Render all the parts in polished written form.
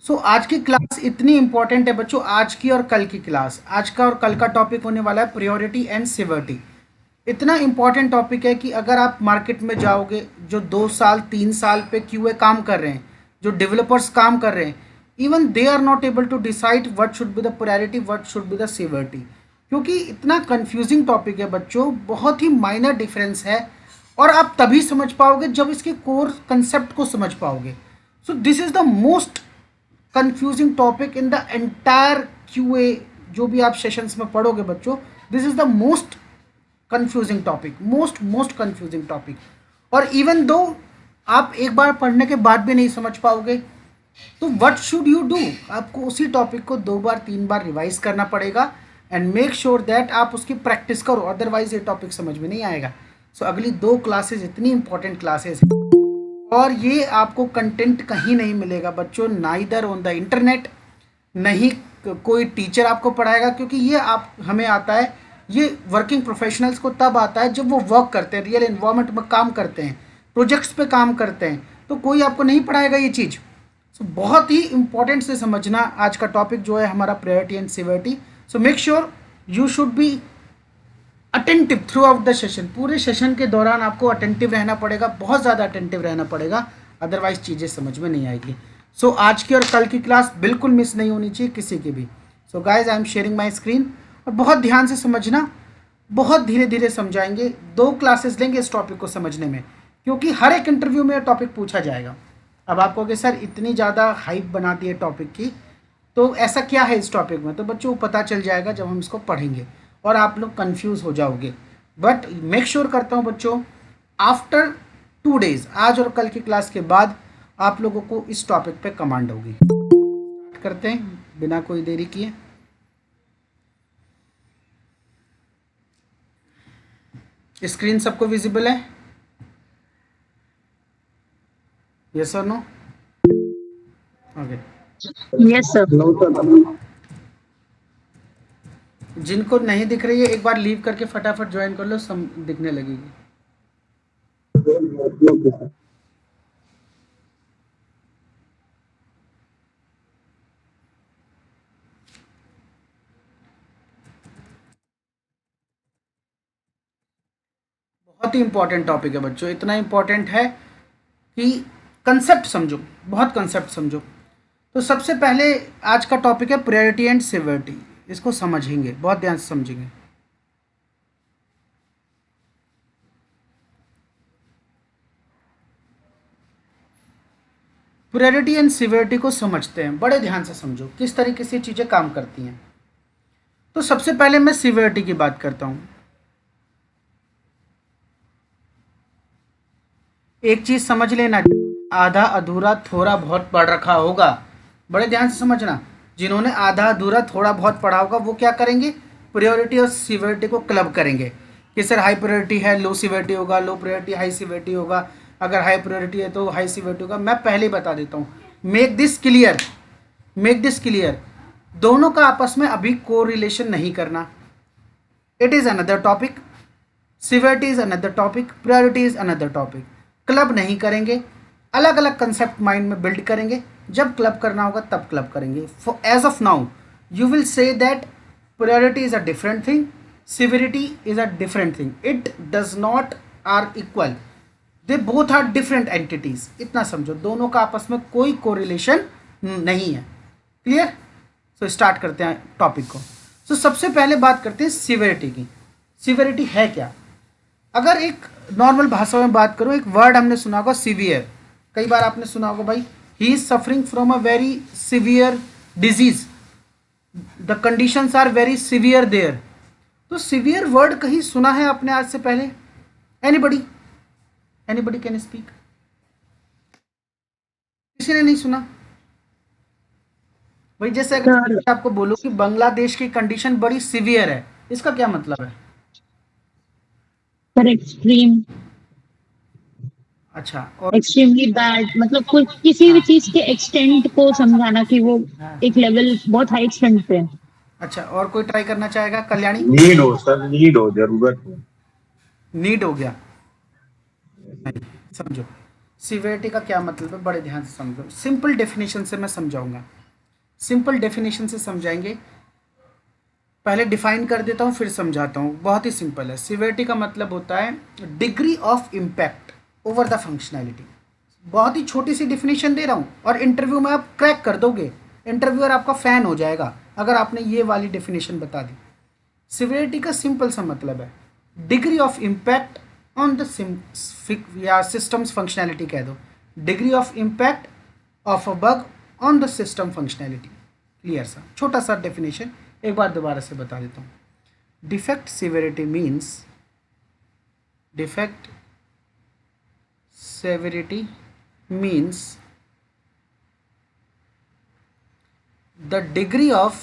आज की क्लास इतनी इंपॉर्टेंट है बच्चों। आज की और कल की क्लास, आज का और कल का टॉपिक होने वाला है प्रायोरिटी एंड सिवियरिटी। इतना इंपॉर्टेंट टॉपिक है कि अगर आप मार्केट में जाओगे, जो 2 साल 3 साल पे क्यूए काम कर रहे हैं, जो डेवलपर्स काम कर रहे हैं, even they are not able to decide what should be the priority, what should be the severity. क्योंकि इतना कंफ्यूजिंग टॉपिक है बच्चों, बहुत ही माइनर डिफरेंस है। और आप तभी समझ पाओगे जब इसके कोर कंसेप्ट को समझ पाओगे। So this is the most confusing topic in the entire QA. जो भी आप सेशंस में पढ़ोगे बच्चों, this is the most confusing topic, most confusing topic. और इवन दो आप एक बार पढ़ने के बाद भी नहीं समझ पाओगे, तो व्हाट शुड यू डू, आपको उसी टॉपिक को 2 बार 3 बार रिवाइज करना पड़ेगा एंड मेक श्योर दैट आप उसकी प्रैक्टिस करो, अदरवाइज ये टॉपिक समझ में नहीं आएगा। अगली 2 क्लासेस इतनी इंपॉर्टेंट क्लासेस हैं, और ये आपको कंटेंट कहीं नहीं मिलेगा बच्चों, नाइदर ऑन द इंटरनेट, नहीं कोई टीचर आपको पढ़ाएगा। क्योंकि ये आप हमें आता है, ये वर्किंग प्रोफेशनल्स को तब आता है जब वो वर्क करते हैं, रियल इन्वायरमेंट में काम करते हैं, प्रोजेक्ट्स पे काम करते हैं, तो कोई आपको नहीं पढ़ाएगा ये चीज़। बहुत ही इंपॉर्टेंट से समझना आज का टॉपिक जो है हमारा priority and severity. Make sure you should be attentive through out the session. पूरे सेशन के दौरान आपको अटेंटिव रहना पड़ेगा, बहुत ज़्यादा अटेंटिव रहना पड़ेगा, अदरवाइज चीज़ें समझ में नहीं आएगी। आज की और कल की क्लास बिल्कुल मिस नहीं होनी चाहिए किसी की भी। Guys I am sharing my screen, और बहुत ध्यान से समझना, बहुत धीरे धीरे समझाएंगे। 2 क्लासेस लेंगे इस टॉपिक को समझने में, क्योंकि हर एक इंटरव्यू में टॉपिक पूछा जाएगा। अब आप कहोगे सर इतनी ज़्यादा हाइप बना दी है टॉपिक की, तो ऐसा क्या है इस टॉपिक में? तो बच्चों पता चल जाएगा जब हम इसको पढ़ेंगे, और आप लोग कंफ्यूज हो जाओगे। बट मेक श्योर करता हूँ बच्चों, आफ्टर 2 डेज, आज और कल की क्लास के बाद, आप लोगों को इस टॉपिक पे कमांड होगी। स्टार्ट करते हैं बिना कोई देरी किए। स्क्रीन सबको विजिबल है? यस और नो? ओके। Yes sir. जिनको नहीं दिख रही है एक बार लीव करके फटाफट ज्वाइन कर लो, दिखने लगेगी। बहुत ही इंपॉर्टेंट टॉपिक है बच्चों, इतना इंपॉर्टेंट है कि कंसेप्ट समझो, बहुत कंसेप्ट समझो। तो सबसे पहले आज का टॉपिक है प्रायोरिटी एंड सिवियरिटी। इसको समझेंगे, बहुत ध्यान से समझेंगे। प्रायोरिटी एंड सिवियरिटी को समझते हैं, बड़े ध्यान से समझो किस तरीके से चीज़ें काम करती हैं। तो सबसे पहले मैं सिवियरिटी की बात करता हूँ। एक चीज़ समझ लेना, आधा अधूरा थोड़ा बहुत पढ़ रखा होगा, बड़े ध्यान से समझना। जिन्होंने आधा अधूरा थोड़ा बहुत पढ़ा होगा वो क्या करेंगे, प्रायोरिटी और सिवियरिटी को क्लब करेंगे कि सर हाई प्रायोरिटी है लो सिवियरिटी होगा, लो प्रायोरिटी हाई सिवियरिटी होगा, अगर हाई प्रायोरिटी है तो हाई सिवियरिटी होगा। मैं पहले ही बता देता हूँ, make this clear, make this clear, दोनों का आपस में अभी को रिलेशन नहीं करना। It is another topic, severity is another topic, priority is another topic. Club नहीं करेंगे, अलग अलग कंसेप्ट माइंड में बिल्ड करेंगे, जब क्लब करना होगा तब क्लब करेंगे। For as of now you will say that priority is a different thing, severity is a different thing, it does not are equal, they both are different entities. इतना समझो, दोनों का आपस में कोई कोरिलेशन नहीं है। क्लियर? स्टार्ट करते हैं टॉपिक को। सबसे पहले बात करते हैं सिवियरिटी की। सिवियरिटी है क्या? अगर एक नॉर्मल भाषा में बात करूं, एक वर्ड हमने सुना होगा सीवियर, कई बार आपने सुना होगा भाई he is suffering from a very severe disease, the conditions are very severe there. तो सीवियर वर्ड कहीं सुना है आपने आज से पहले? Anybody, anybody can speak? किसी ने नहीं सुना भाई? जैसे अगर आपको बोलूं कि बांग्लादेश की कंडीशन बड़ी सीवियर है, इसका क्या मतलब है? सर एक्सट्रीम, अच्छा, और एक्सट्रीमली बैड, मतलब कुछ किसी भी चीज के एक्सटेंट को समझाना कि वो एक लेवल बहुत हाई एक्सटेंट पे है। अच्छा, और कोई ट्राई करना चाहेगा? कल्याणी? नीड हो सर, नीड हो, जरूरत हो। नीड हो गया? नहीं, समझो, सिवियरिटी का क्या मतलब है, बड़े ध्यान से समझो। सिंपल डेफिनेशन से मैं समझाऊंगा, सिंपल डेफिनेशन से समझाएंगे। पहले डिफाइन कर देता हूँ फिर समझाता हूँ, बहुत ही सिंपल है। सिवियरिटी का मतलब होता है degree of impact over the functionality. बहुत ही छोटी सी डिफिनेशन दे रहा हूँ और इंटरव्यू में आप क्रैक कर दोगे, इंटरव्यूअर आपका फ़ैन हो जाएगा अगर आपने ये वाली डेफिनेशन बता दी। सिवियरिटी का सिंपल सा मतलब है degree of impact on the या सिस्टम्स फंक्शनैलिटी कह दो, degree of impact of a bug on the system functionality. Clear सा छोटा सा डेफिनेशन, एक बार दोबारा से बता देता हूँ। Defect severity means, defect severity means the degree of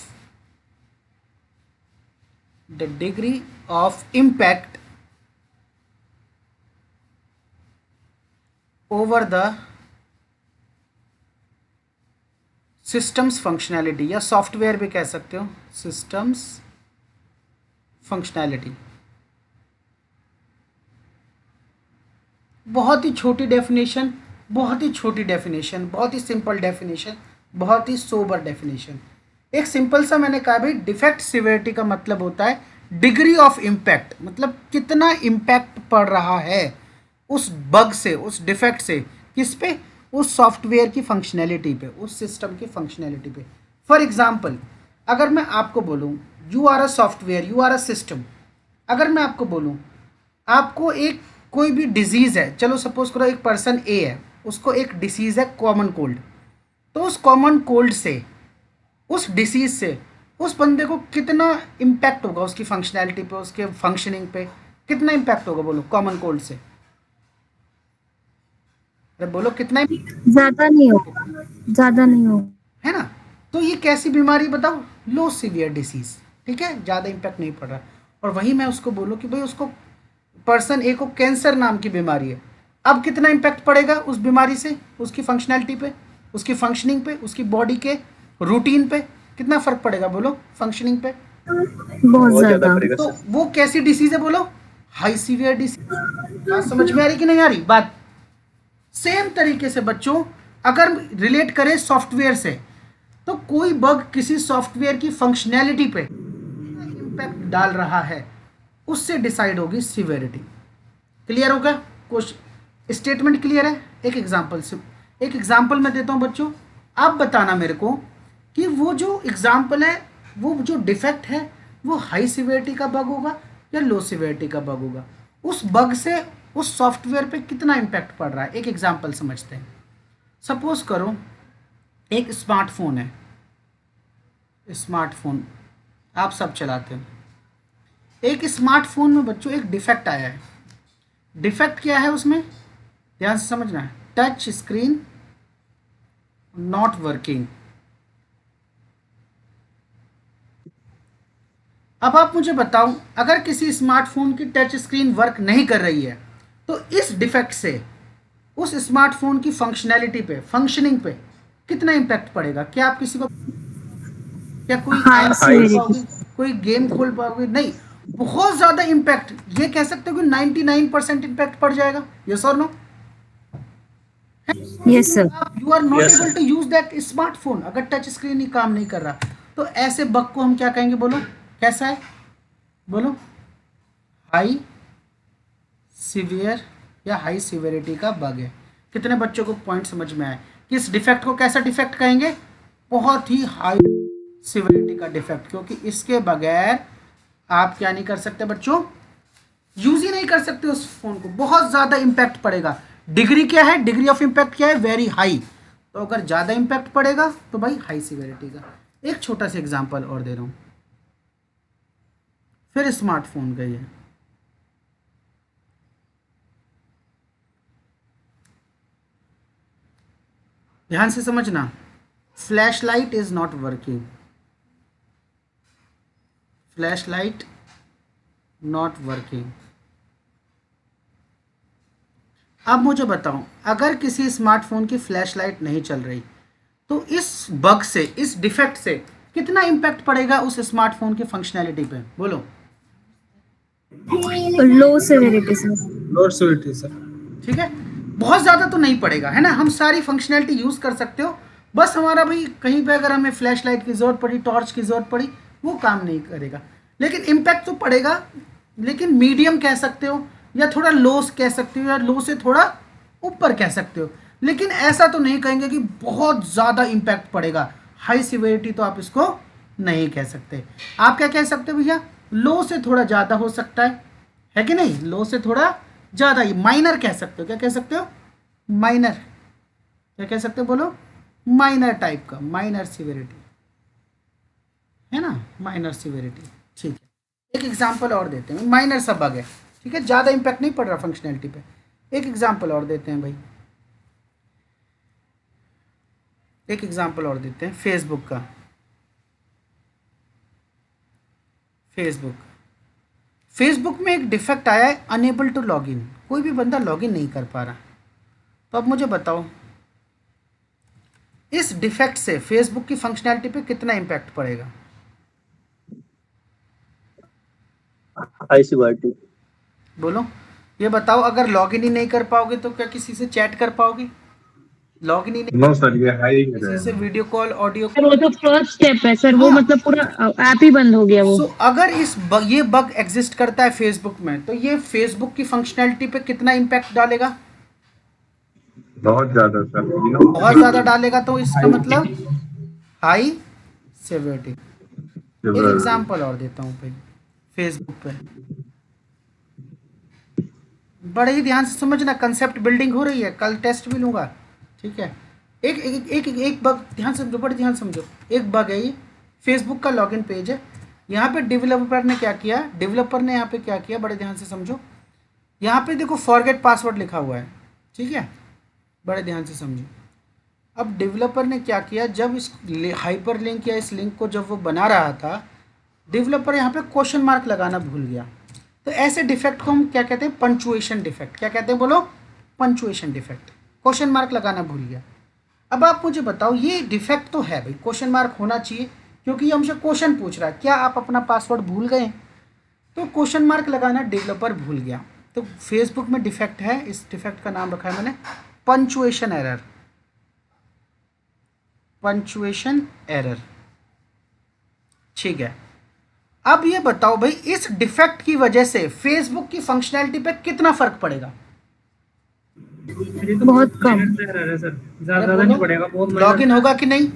impact over the systems functionality, या सॉफ्टवेयर भी कह सकते हो, systems functionality। बहुत ही छोटी डेफिनेशन, बहुत ही छोटी डेफिनेशन, बहुत ही सिंपल डेफिनेशन, बहुत ही सोबर डेफिनेशन। एक सिंपल सा मैंने कहा भाई डिफेक्ट सिवियरिटी का मतलब होता है डिग्री ऑफ इम्पैक्ट, मतलब कितना इम्पैक्ट पड़ रहा है उस बग से, उस डिफेक्ट से, किस पे, उस सॉफ्टवेयर की फंक्शनैलिटी पे, उस सिस्टम की फंक्शनैलिटी पे। फॉर एग्जांपल अगर मैं आपको बोलूँ you are a software, you are a system, अगर मैं आपको बोलूँ आपको एक कोई भी डिजीज़ है, चलो सपोज करो एक पर्सन ए है, उसको एक डिसीज़ है कॉमन कोल्ड, तो उस कॉमन कोल्ड से, उस डिसीज़ से उस बंदे को कितना इम्पैक्ट होगा उसकी फंक्शनैलिटी पे, उसके फंक्शनिंग पे कितना इम्पैक्ट होगा, बोलो कॉमन कोल्ड से, अरे बोलो कितना ज्यादा नहीं होगा, ज्यादा नहीं होगा। है ना। तो ये कैसी बीमारी बताओ, लो सीवियर डिसीज़, ठीक है, ज़्यादा इम्पैक्ट नहीं पड़ रहा। और वहीं मैं उसको बोलूँ कि भाई उसको पर्सन ए को कैंसर नाम की बीमारी है, अब कितना इम्पैक्ट पड़ेगा उस बीमारी से, उसकी फंक्शनैलिटी पे, उसकी फंक्शनिंग पे, उसकी बॉडी के रूटीन पे कितना फ़र्क पड़ेगा, बोलो फंक्शनिंग पे, बहुत ज्यादा। तो वो कैसी डिसीज़ है बोलो, हाई सीवियर डिसीज। बात समझ में आ रही कि नहीं आ रही बात। सेम तरीके से बच्चों अगर रिलेट करें सॉफ्टवेयर से, तो कोई बग किसी सॉफ्टवेयर की फंक्शनैलिटी पे इम्पैक्ट डाल रहा है, उससे डिसाइड होगी सिवियरिटी। क्लियर होगा, क्वेश्चन स्टेटमेंट क्लियर है। एक एग्जांपल से, एक एग्जांपल मैं देता हूं बच्चों, आप बताना मेरे को कि वो जो एग्जांपल है, वो जो डिफेक्ट है वो हाई सिवियरिटी का बग होगा या लो सिवियरिटी का बग होगा, उस बग से उस सॉफ्टवेयर पे कितना इम्पैक्ट पड़ रहा है। एक एग्जांपल समझते हैं। सपोज करो एक स्मार्टफोन है, स्मार्टफोन आप सब चलाते हो, एक स्मार्टफोन में बच्चों एक डिफेक्ट आया है। डिफेक्ट क्या है उसमें, ध्यान से समझना है, टच स्क्रीन नॉट वर्किंग। अब आप मुझे बताओ अगर किसी स्मार्टफोन की टच स्क्रीन वर्क नहीं कर रही है तो इस डिफेक्ट से उस स्मार्टफोन की फंक्शनैलिटी पे, फंक्शनिंग पे कितना इम्पैक्ट पड़ेगा। क्या आप किसी को, क्या कोई हाई ऐप खोल सिवियरिटी। पाओगे, कोई गेम खोल पाओगे, नहीं, बहुत ज़्यादा इम्पैक्ट, ये कह सकते हो कि 99% इम्पैक्ट पड़ जाएगा, यस और नो। Yes sir. आप you are not able to use that smartphone, अगर टच स्क्रीन ही काम नहीं कर रहा, तो ऐसे बग को हम क्या कहेंगे, बोलो कैसा है, बोलो हाई सीवियर या हाई सीवियरिटी का बग है। कितने बच्चों को पॉइंट समझ में आए कि इस डिफेक्ट को कैसा डिफेक्ट कहेंगे, बहुत ही हाई सीवियरिटी का डिफेक्ट, क्योंकि इसके बगैर आप क्या नहीं कर सकते बच्चों, यूज ही नहीं कर सकते उस फोन को, बहुत ज़्यादा इम्पैक्ट पड़ेगा। डिग्री क्या है, डिग्री ऑफ इम्पैक्ट क्या है, वेरी हाई। तो अगर ज़्यादा इम्पैक्ट पड़ेगा तो भाई हाई सीवियरिटी का। एक छोटा सा एग्जांपल और दे रहा हूँ, फिर स्मार्टफोन का ही है। ध्यान से समझना, flash light is not working, flash light not working. अब मुझे बताओ अगर किसी स्मार्टफोन की फ्लैश लाइट नहीं चल रही तो इस बग से, इस डिफेक्ट से कितना इम्पैक्ट पड़ेगा उस स्मार्टफोन की फंक्शनैलिटी पे, बोलो। Low severity sir. लो सिवियरिटी सर, ठीक है। बहुत ज़्यादा तो नहीं पड़ेगा, है ना, हम सारी फंक्शनैलिटी यूज़ कर सकते हो। बस हमारा भाई कहीं पे अगर हमें फ्लैश लाइट की ज़रूरत पड़ी, टॉर्च की ज़रूरत पड़ी, वो काम नहीं करेगा, लेकिन इम्पैक्ट तो पड़ेगा। लेकिन मीडियम कह सकते हो, या थोड़ा लो कह सकते हो, या लो से थोड़ा ऊपर कह सकते हो, लेकिन ऐसा तो नहीं कहेंगे कि बहुत ज़्यादा इम्पैक्ट पड़ेगा। हाई सिवियरिटी तो आप इसको नहीं कह सकते। आप क्या कह सकते हो भैया, लो से थोड़ा ज़्यादा हो सकता है कि नहीं, लो से थोड़ा ज़्यादा ही माइनर कह सकते हो। क्या कह सकते हो, माइनर। क्या कह सकते हो, बोलो, माइनर टाइप का, माइनर सिवियरिटी, है ना, माइनर सिवियरिटी। ठीक है, एक एग्जांपल और देते हैं, माइनर सा बग है, ठीक है, ज़्यादा इम्पैक्ट नहीं पड़ रहा फंक्शनैलिटी पे। एक एग्जांपल और देते हैं भाई, एक एग्जांपल और देते हैं फेसबुक का। फेसबुक फेसबुक में एक डिफेक्ट आया है, अनेबल टू लॉगिन, कोई भी बंदा लॉगिन नहीं कर पा रहा। तो अब मुझे बताओ, इस डिफेक्ट से फेसबुक की फंक्शनैलिटी पे कितना इम्पैक्ट पड़ेगा। High severity. बोलो, ये बताओ, अगर लॉगिन ही नहीं कर पाओगे तो क्या किसी से चैट कर पाओगे, लॉगिन ही नहीं, नो सर, ये हाई किसी से रहेगा। Video call, audio. सर वो तो फर्स्ट स्टेप है सर, वो हाँ, मतलब पूरा ऐप ही बंद हो गया वो। सो अगर ये बग एग्जिस्ट करता है फेसबुक में, तो ये फेसबुक की फंक्शनैलिटी पे कितना इम्पैक्ट डालेगा, बहुत ज्यादा सर, बहुत ज़्यादा डालेगा। तो इसका मतलब हाई सिवियरिटी। एक एग्जांपल और देता हूँ भाई, फेसबुक पे बड़े ही ध्यान से समझना, कंसेप्ट बिल्डिंग हो रही है, कल टेस्ट भी लूँगा, ठीक है। एक एक एक एक, एक बग ध्यान समझो, बड़े ध्यान समझो। एक बग है ये, फेसबुक का लॉगिन पेज है, यहाँ पे डेवलपर ने क्या किया, यहाँ पे क्या किया, बड़े ध्यान से समझो। यहाँ पे देखो फॉरगेट पासवर्ड लिखा हुआ है, ठीक है, बड़े ध्यान से समझो। अब डेवलपर ने क्या किया, जब इस हाइपर लिंक या इस लिंक को जब वो बना रहा था, डेवलपर यहाँ पे क्वेश्चन मार्क लगाना भूल गया। तो ऐसे डिफेक्ट को हम क्या कहते हैं, पंचुएशन डिफेक्ट। क्या कहते हैं, बोलो, पंचुएशन डिफेक्ट, क्वेश्चन मार्क लगाना भूल गया। अब आप मुझे बताओ, ये डिफेक्ट तो है भाई, क्वेश्चन मार्क होना चाहिए, क्योंकि ये हमसे क्वेश्चन पूछ रहा है, क्या आप अपना पासवर्ड भूल गए। तो क्वेश्चन मार्क लगाना डेवलपर भूल गया, तो फेसबुक में डिफेक्ट है, इस डिफेक्ट का नाम रखा है मैंने पंचुएशन एरर। पंचुएशन एरर, ठीक है। अब ये बताओ भाई, इस डिफेक्ट की वजह से फेसबुक की फंक्शनैलिटी पे कितना फर्क पड़ेगा। बहुत कम। ज्यादा नहीं पड़ेगा, बहुत लॉगिन होगा कि नहीं,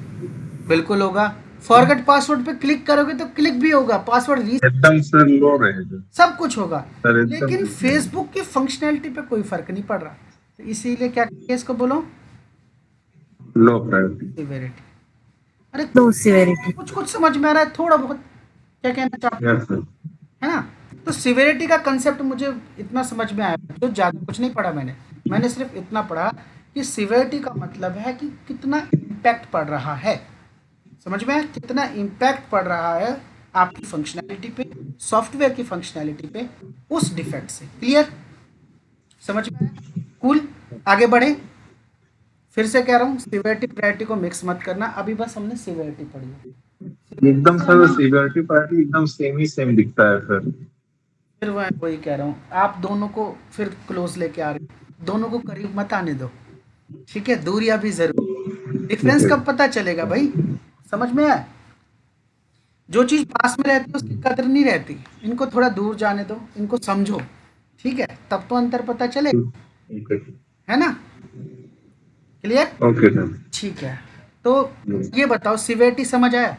बिल्कुल होगा। फॉरगेट पासवर्ड पे क्लिक करोगे तो क्लिक भी होगा, पासवर्ड रीसेट, एकदम सर लो रहेगा सब कुछ होगा, सर, एकदम लेकिन फेसबुक की फंक्शनैलिटी पे कोई फर्क नहीं पड़ रहा। तो इसीलिए क्या इसको बोलो, लो प्रायोरिटी। सिवियरिटी। अरे लो सिवियरिटी। कुछ कुछ समझ में आ रहा है, थोड़ा बहुत क्या कहना चाहते यस सर। हो, है ना। तो सिवियरिटी का कंसेप्ट मुझे इतना समझ में आया, तो ज़्यादा कुछ नहीं पढ़ा मैंने सिर्फ इतना पढ़ा कि सिवियरिटी का मतलब है कि कितना इम्पैक्ट पड़ रहा है। समझ में आया, कितना इम्पैक्ट पड़ रहा है आपकी फंक्शनैलिटी पे, सॉफ्टवेयर की फंक्शनैलिटी पे, उस डिफेक्ट से। क्लियर, समझ में आया, कूल। आगे बढ़े, फिर से कह रहा हूँ, सिवियरिटी प्रायोरिटी को मिक्स मत करना, अभी बस हमने सिवियरिटी पढ़ी है। एकदम सर, सिवियरिटी प्रायोरिटी एकदम सेम दिखता है सर। फिर वही कह रहा हूँ, आप दोनों को फिर क्लोज लेके आ रहे हो, दोनों को करीब मत आने दो, ठीक है, दूरियां भी जरूर। डिफरेंस कब पता चलेगा भाई, समझ में आया, जो चीज़ पास में रहती है उसकी कदर नहीं रहती, इनको थोड़ा दूर जाने दो, इनको समझो, ठीक है, तब तो अंतर पता चलेगा, है ना। Clear, okay sir. ठीक है। तो ये बताओ, सिवियरिटी समझ आया,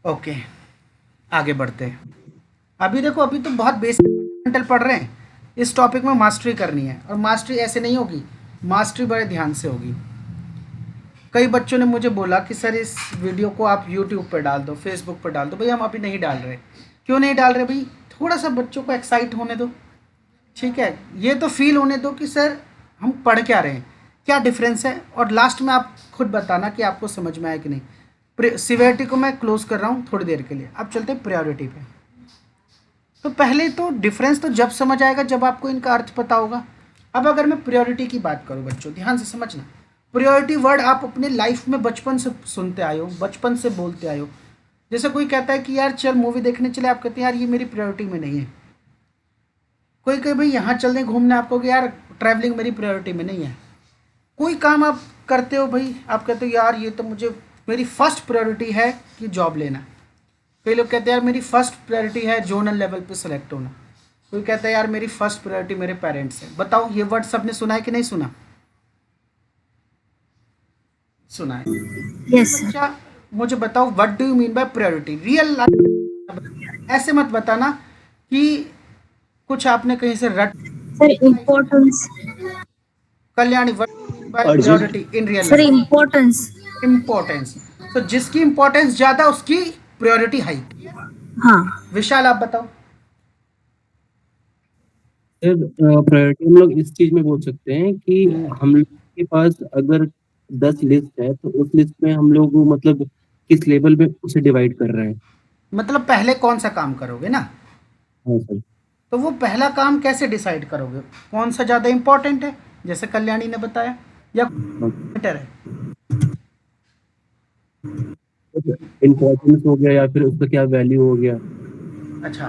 ओके, आगे बढ़ते हैं। अभी देखो, अभी तो बहुत बेसिक फंडामेंटल पढ़ रहे हैं, इस टॉपिक में मास्टरी करनी है, और मास्टरी ऐसे नहीं होगी, मास्टरी बड़े ध्यान से होगी। कई बच्चों ने मुझे बोला कि सर इस वीडियो को आप यूट्यूब पर डाल दो, फेसबुक पर डाल दो। भाई हम अभी नहीं डाल रहे, क्यों नहीं डाल रहे भाई, थोड़ा सा बच्चों को एक्साइट होने दो, ठीक है, ये तो फील होने दो कि सर हम पढ़ क्या रहे हैं, क्या डिफरेंस है, और लास्ट में आप खुद बताना कि आपको समझ में आया कि नहीं। सिवियरिटी को मैं क्लोज कर रहा हूँ थोड़ी देर के लिए, अब चलते हैं प्रायोरिटी पे। तो पहले तो डिफरेंस तो जब समझ आएगा जब आपको इनका अर्थ पता होगा। अब अगर मैं प्रायोरिटी की बात करूँ बच्चों, ध्यान से समझना, प्रायोरिटी वर्ड आप अपने लाइफ में बचपन से सुनते आए हो, बचपन से बोलते आए हो। जैसे कोई कहता है कि यार चल मूवी देखने चले, आप कहते हैं यार ये मेरी प्रायोरिटी में नहीं है। कोई कहे भाई यहाँ चल दें घूमने, आप कहोगे यार ट्रैवलिंग मेरी प्रायोरिटी में नहीं है। कोई काम आप करते हो भाई, आप कहते हो यार ये तो मुझे मेरी फर्स्ट प्रायोरिटी है कि जॉब लेना। कई लोग कहते हैं यार मेरी फर्स्ट प्रायोरिटी है जोनल लेवल पे सेलेक्ट होना। कोई कहता है यार मेरी फर्स्ट प्रायोरिटी मेरे पेरेंट्स है। बताओ ये वर्ड सबने सुना है कि नहीं सुना? सुना है। Yes sir. बच्चा मुझे बताओ what do you mean by priority real life. ऐसे मत बताना कि कुछ आपने कहीं से रट। Sir importance. Kalyani what do you mean by urgent. Priority in real sir life? Importance. Importance. तो जिसकी इम्पोर्टेंस ज्यादा उसकी प्रायोरिटी हाई। हाँ विशाल आप बताओ। सर प्रायोरिटी हम लोग इस चीज में बोल सकते हैं कि हम लोग के पास अगर 10 लिस्ट है तो उस लिस्ट में हम लोग मतलब किस लेवल में उसे डिवाइड कर रहे हैं। मतलब पहले कौन सा काम करोगे ना, हाँ सर। तो वो पहला काम कैसे डिसाइड करोगे कौन सा ज़्यादा इम्पोर्टेंट है, जैसे कल्याणी ने बताया, या बेटर है? इम्पोर्टेंस हो गया या फिर उसका क्या वैल्यू हो गया। अच्छा,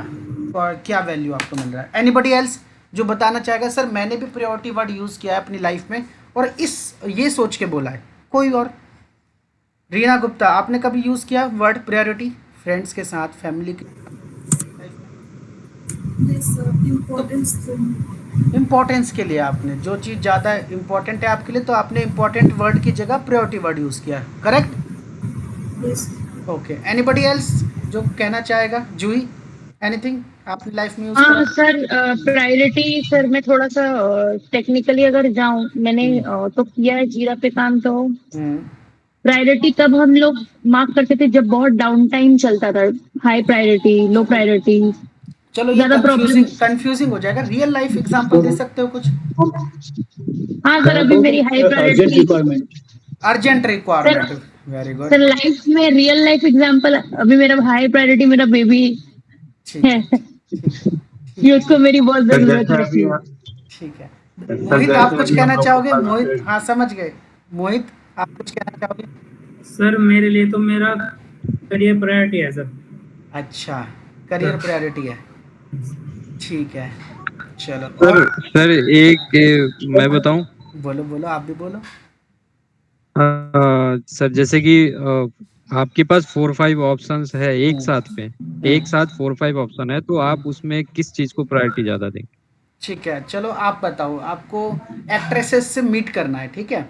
और क्या वैल्यू आपको मिल रहा है? एनीबडी एल्स जो बताना चाहेगा? सर मैंने भी प्रायोरिटी वर्ड यूज़ किया है अपनी लाइफ में और ये सोच के बोला है। कोई और? रीना गुप्ता आपने कभी यूज़ किया वर्ड प्रायोरिटी फ्रेंड्स के साथ, फैमिली के? इम्पोर्टेंस के लिए आपने जो चीज़ ज़्यादा इम्पोर्टेंट है आपके लिए, तो आपने इम्पोर्टेंट वर्ड की जगह प्रायोरिटी वर्ड यूज़ किया, करेक्ट? ओके, एनीबडी एल्स जो कहना चाहेगा? जूही एनीथिंग आपने लाइफ में यूज़ हाँ करा? सर प्रायोरिटी सर मैं थोड़ा सा टेक्निकली अगर जाऊं मैंने तो किया है जीरा पे काम। तो प्रायोरिटी तब हम लोग मार्क करते थे जब बहुत डाउन टाइम चलता था, हाई प्रायोरिटी लो प्रायोरिटी चलो ये ज्यादा प्रॉब्लम। कंफ्यूजिंग हो जाएगा। रियल लाइफ एग्जांपल दे सकते हो कुछ? हाँ सर अभी मेरी high urgent priority requirement. Urgent sir. Requirement, very good. Sir life में रियल लाइफ एग्जांपल अभी मेरा हाई प्रायोरिटी मेरा बेबी ठीक है है, ठीक है, कि ठीक है, उसको मेरी बहुत सर जरूरत जैसे रहती अभी है। ठीक है। सर मोहित आप जैसे कुछ अभी हम कहना लोग को चाहोगे? फर्स्ट मोहित हाँ समझ गए। मोहित आप कुछ कहना चाहोगे? सर मेरे लिए तो मेरा करियर प्रायोरिटी है सर। अच्छा, करियर प्रायोरिटी है, ठीक है। चलो सर और सर मैं बताऊं। बोलो बोलो, आप भी बोलो। सर जैसे कि आपके पास 4-5 ऑप्शंस है एक साथ पे, एक साथ 4-5 ऑप्शन है, तो आप उसमें किस चीज को प्रायोरिटी ज्यादा देंगे? ठीक है, चलो आप बताओ। आपको एक्ट्रेसेस से मीट करना है, ठीक है?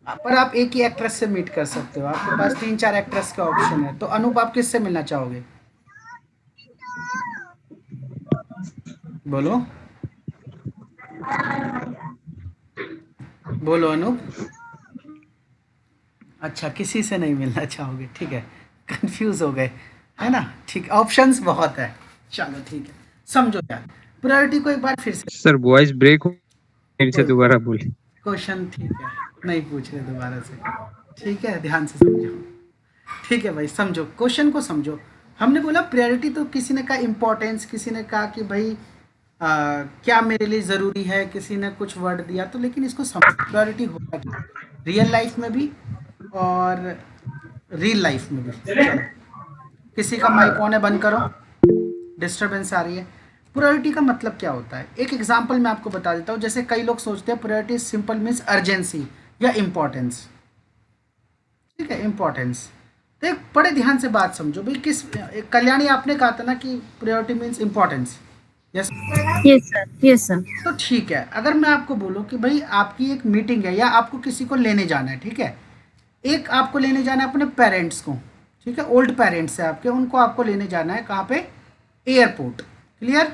पर आप एक ही एक्ट्रेस से मीट कर सकते हो, आपके पास 3-4 एक्ट्रेस का ऑप्शन है। तो अनूप आप किससे मिलना चाहोगे? बोलो बोलो अनूप। अच्छा, किसी से नहीं मिलना चाहोगे, ठीक है। कंफ्यूज हो गए है ना? ठीक, ऑप्शंस बहुत है। चलो ठीक है, समझो यार प्रायोरिटी को एक बार फिर से। सर वॉइस ब्रेक हो, फिर से कोई दोबारा बोलिए। क्वेश्चन ठीक है, नहीं पूछ रहे दोबारा से, ठीक है? ध्यान से समझो, ठीक है भाई, समझो क्वेश्चन को समझो। हमने बोला प्रायोरिटी, तो किसी ने कहा इम्पोर्टेंस, किसी ने कहा कि भाई क्या मेरे लिए ज़रूरी है, किसी ने कुछ वर्ड दिया। तो लेकिन इसको समझो प्रायोरिटी होता क्या रियल लाइफ में भी और रियल लाइफ में भी। चलो, किसी का माइक ऑन है, बंद करो, डिस्टरबेंस आ रही है। प्रायोरिटी का मतलब क्या होता है? एक एग्जांपल मैं आपको बता देता हूँ। जैसे कई लोग सोचते हैं प्रायोरिटी सिंपल मीन्स अर्जेंसी या इम्पोर्टेंस, ठीक है? इम्पोर्टेंस। तो एक बड़े ध्यान से बात समझो भाई। कल्याणी आपने कहा था ना कि priority means importance, yes? Yes sir yes sir. तो ठीक है, अगर मैं आपको बोलूँ कि भाई आपकी एक मीटिंग है या आपको किसी को लेने जाना है, ठीक है? एक आपको लेने जाना है अपने पेरेंट्स को, ठीक है? ओल्ड पेरेंट्स है आपके, उनको आपको लेने जाना है कहाँ पे? Airport, clear?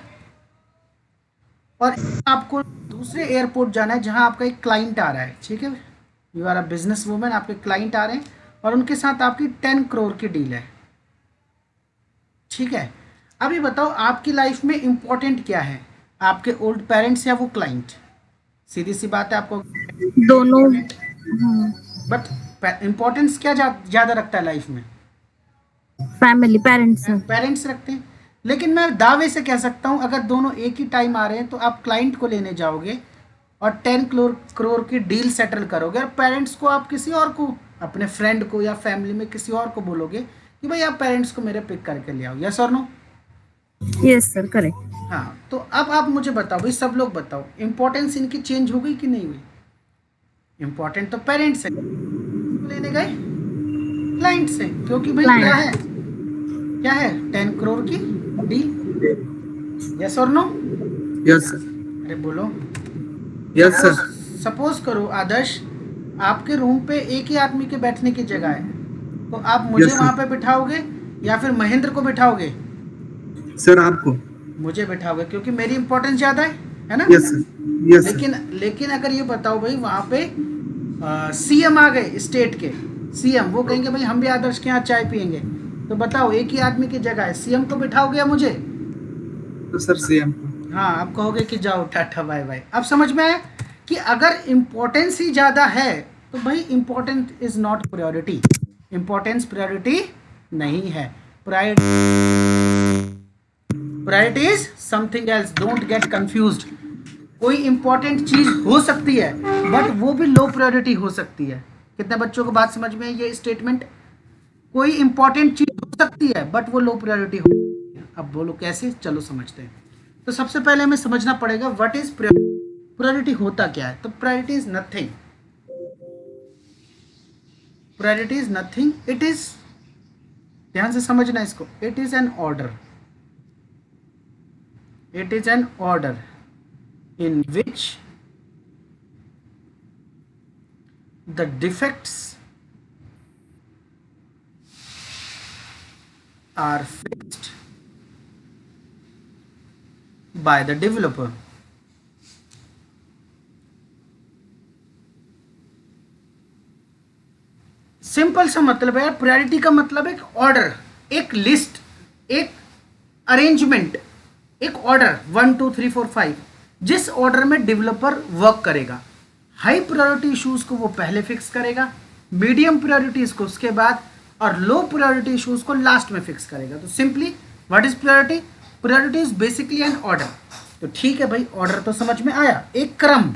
और आपको दूसरे एयरपोर्ट जाना है जहाँ आपका एक क्लाइंट आ रहा है, ठीक है? You are a business woman, आपके क्लाइंट आ रहे हैं और उनके साथ आपकी 10 करोड़ की डील है, ठीक है? अभी बताओ आपकी लाइफ में इम्पोर्टेंट क्या है, आपके ओल्ड पेरेंट्स या वो क्लाइंट? सीधी सी बात है, आपको दोनों। बट इम्पोर्टेंस क्या ज़्यादा रखता है लाइफ में? Family parents. पेरेंट्स रखते हैं। लेकिन मैं दावे से कह सकता हूँ अगर दोनों एक ही टाइम आ रहे हैं तो आप क्लाइंट को लेने जाओगे और 10 करोड़ की डील सेटल करोगे, और पेरेंट्स को आप किसी और को, अपने फ्रेंड को या फैमिली में किसी और को बोलोगे कि भाई आप पेरेंट्स को मेरे पिक करके ले आओ। यस और नो? Yes sir correct. हाँ, तो अब आप मुझे बताओ भाई, सब लोग बताओ, इम्पोर्टेंस इनकी चेंज हो गई कि नहीं हुई? इम्पोर्टेंट तो पेरेंट्स है, लेने गए क्लाइंट से, क्योंकि भाई क्या है, क्या है 10 करोड़ की डील। यस और नो? यस सर, अरे बोलो। Yes sir. सपोज करो आदर्श, आपके रूम पे एक ही आदमी के बैठने की जगह है, तो आप मुझे Yes, sir. वहां पे बिठाओगे या फिर महेंद्र को बिठाओगे? सर आपको। मुझे बिठाओगे, क्योंकि मेरी इंपॉर्टेंस ज्यादा है ना? Yes sir, yes sir. लेकिन अगर ये बताओ भाई, वहां पे सीएम आ गए, स्टेट के सीएम, वो कहेंगे भाई हम भी आदर्श के यहाँ चाय पियेंगे, तो बताओ एक ही आदमी की जगह है, सीएम को बिठाओगे या मुझे? तो सर सीएम। हाँ, आप कहोगे कि जाओ टाटा बाय बाय। अब समझ में आया कि अगर इम्पोर्टेंस ही ज़्यादा है तो भाई important is not priority, importance priority नहीं है। Priority is something else, don't get confused. कोई इंपॉर्टेंट चीज हो सकती है बट वो भी लो प्रायोरिटी हो सकती है। कितने बच्चों को बात समझ में है ये स्टेटमेंट? कोई इंपॉर्टेंट चीज हो सकती है बट वो लो प्रायोरिटी हो सकती है। अब बोलो कैसे, चलो समझते हैं। तो सबसे पहले हमें समझना पड़ेगा व्हाट इज प्रायोरिटी, होता क्या है। तो priority is nothing, priority is nothing, it is, ध्यान से समझना इसको, it is an order, it is an order in which the defects are fixed by the developer. Simple सा मतलब है, प्रायोरिटी का मतलब एक ऑर्डर, एक लिस्ट, एक अरेंजमेंट, एक ऑर्डर 1 2 3 4 5, जिस ऑर्डर में डेवलपर वर्क करेगा। हाई प्रायोरिटी इश्यूज को वो पहले फिक्स करेगा, मीडियम प्रायोरिटीज को उसके बाद, और लो प्रायोरिटी इश्यूज को लास्ट में फिक्स करेगा। तो simply what is priority? Priority is basically an order. तो ठीक है भाई, ऑर्डर तो समझ में आया, एक क्रम।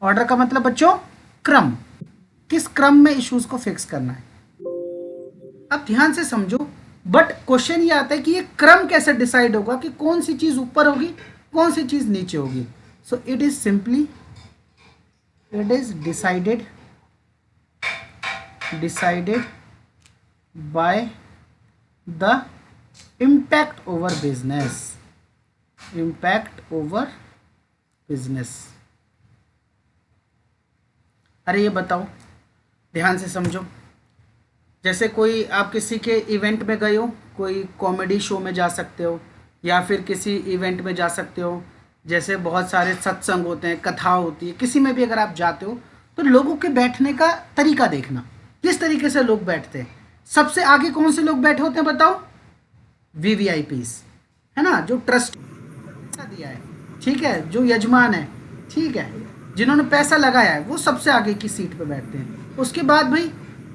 ऑर्डर का मतलब बच्चों क्रम, किस क्रम में इश्यूज को फिक्स करना है। अब ध्यान से समझो, बट क्वेश्चन ये आता है कि ये क्रम कैसे डिसाइड होगा कि कौन सी चीज ऊपर होगी, कौन सी चीज नीचे होगी। So it is simply, it is decided by the impact over business, impact over business. अरे ये बताओ, ध्यान से समझो, जैसे कोई आप किसी के इवेंट में गए हो, कोई कॉमेडी शो में जा सकते हो या फिर किसी इवेंट में जा सकते हो, जैसे बहुत सारे सत्संग होते हैं, कथा होती है, किसी में भी अगर आप जाते हो तो लोगों के बैठने का तरीका देखना, किस तरीके से लोग बैठते हैं। सबसे आगे कौन से लोग बैठे होते हैं बताओ? VVIPs, है ना, जो ट्रस्ट दिया है, ठीक है, जो यजमान है, ठीक है, जिन्होंने पैसा लगाया है, वो सबसे आगे की सीट पे बैठते हैं। उसके बाद भाई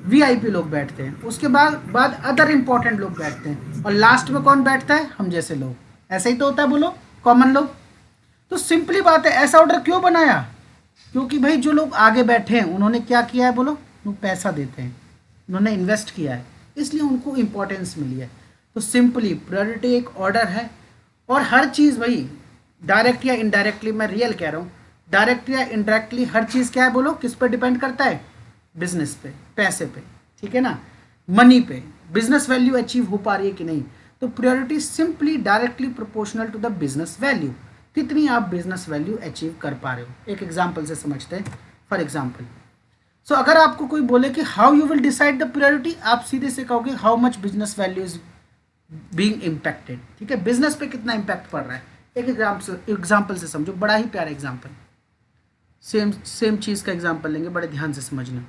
VIP लोग बैठते हैं, उसके बाद अदर इंपॉर्टेंट लोग बैठते हैं, और लास्ट में कौन बैठता है? हम जैसे लोग। ऐसा ही तो होता है, बोलो, कॉमन लोग। तो सिंपली बात है, ऐसा ऑर्डर क्यों बनाया? क्योंकि भाई जो लोग आगे बैठे हैं उन्होंने क्या किया है, बोलो, वो पैसा देते हैं, उन्होंने इन्वेस्ट किया है, इसलिए उनको इंपॉर्टेंस मिली है। तो सिंपली प्रायोरिटी एक ऑर्डर है, और हर चीज़ भाई डायरेक्ट या इनडायरेक्टली, मैं रियल कह रहा हूँ, डायरेक्ट या इनडायरेक्टली हर चीज़ क्या है बोलो, किस पर डिपेंड करता है? बिजनेस पे, पैसे पे, ठीक है ना, मनी पे, बिजनेस वैल्यू अचीव हो पा रही है कि नहीं। तो priority simply directly proportional to the business value, कितनी आप बिजनेस वैल्यू अचीव कर पा रहे हो। एक एग्जांपल से समझते हैं। फॉर एग्जांपल, सो अगर आपको कोई बोले कि how you will decide the priority, आप सीधे से कहोगे how much business value is being impacted, ठीक है, बिजनेस पे कितना इम्पैक्ट पड़ रहा है। एक एग्जाम्पल से समझो, बड़ा ही प्यारा एग्जाम्पल, सेम चीज़ का एग्जाम्पल लेंगे, बड़े ध्यान से समझना।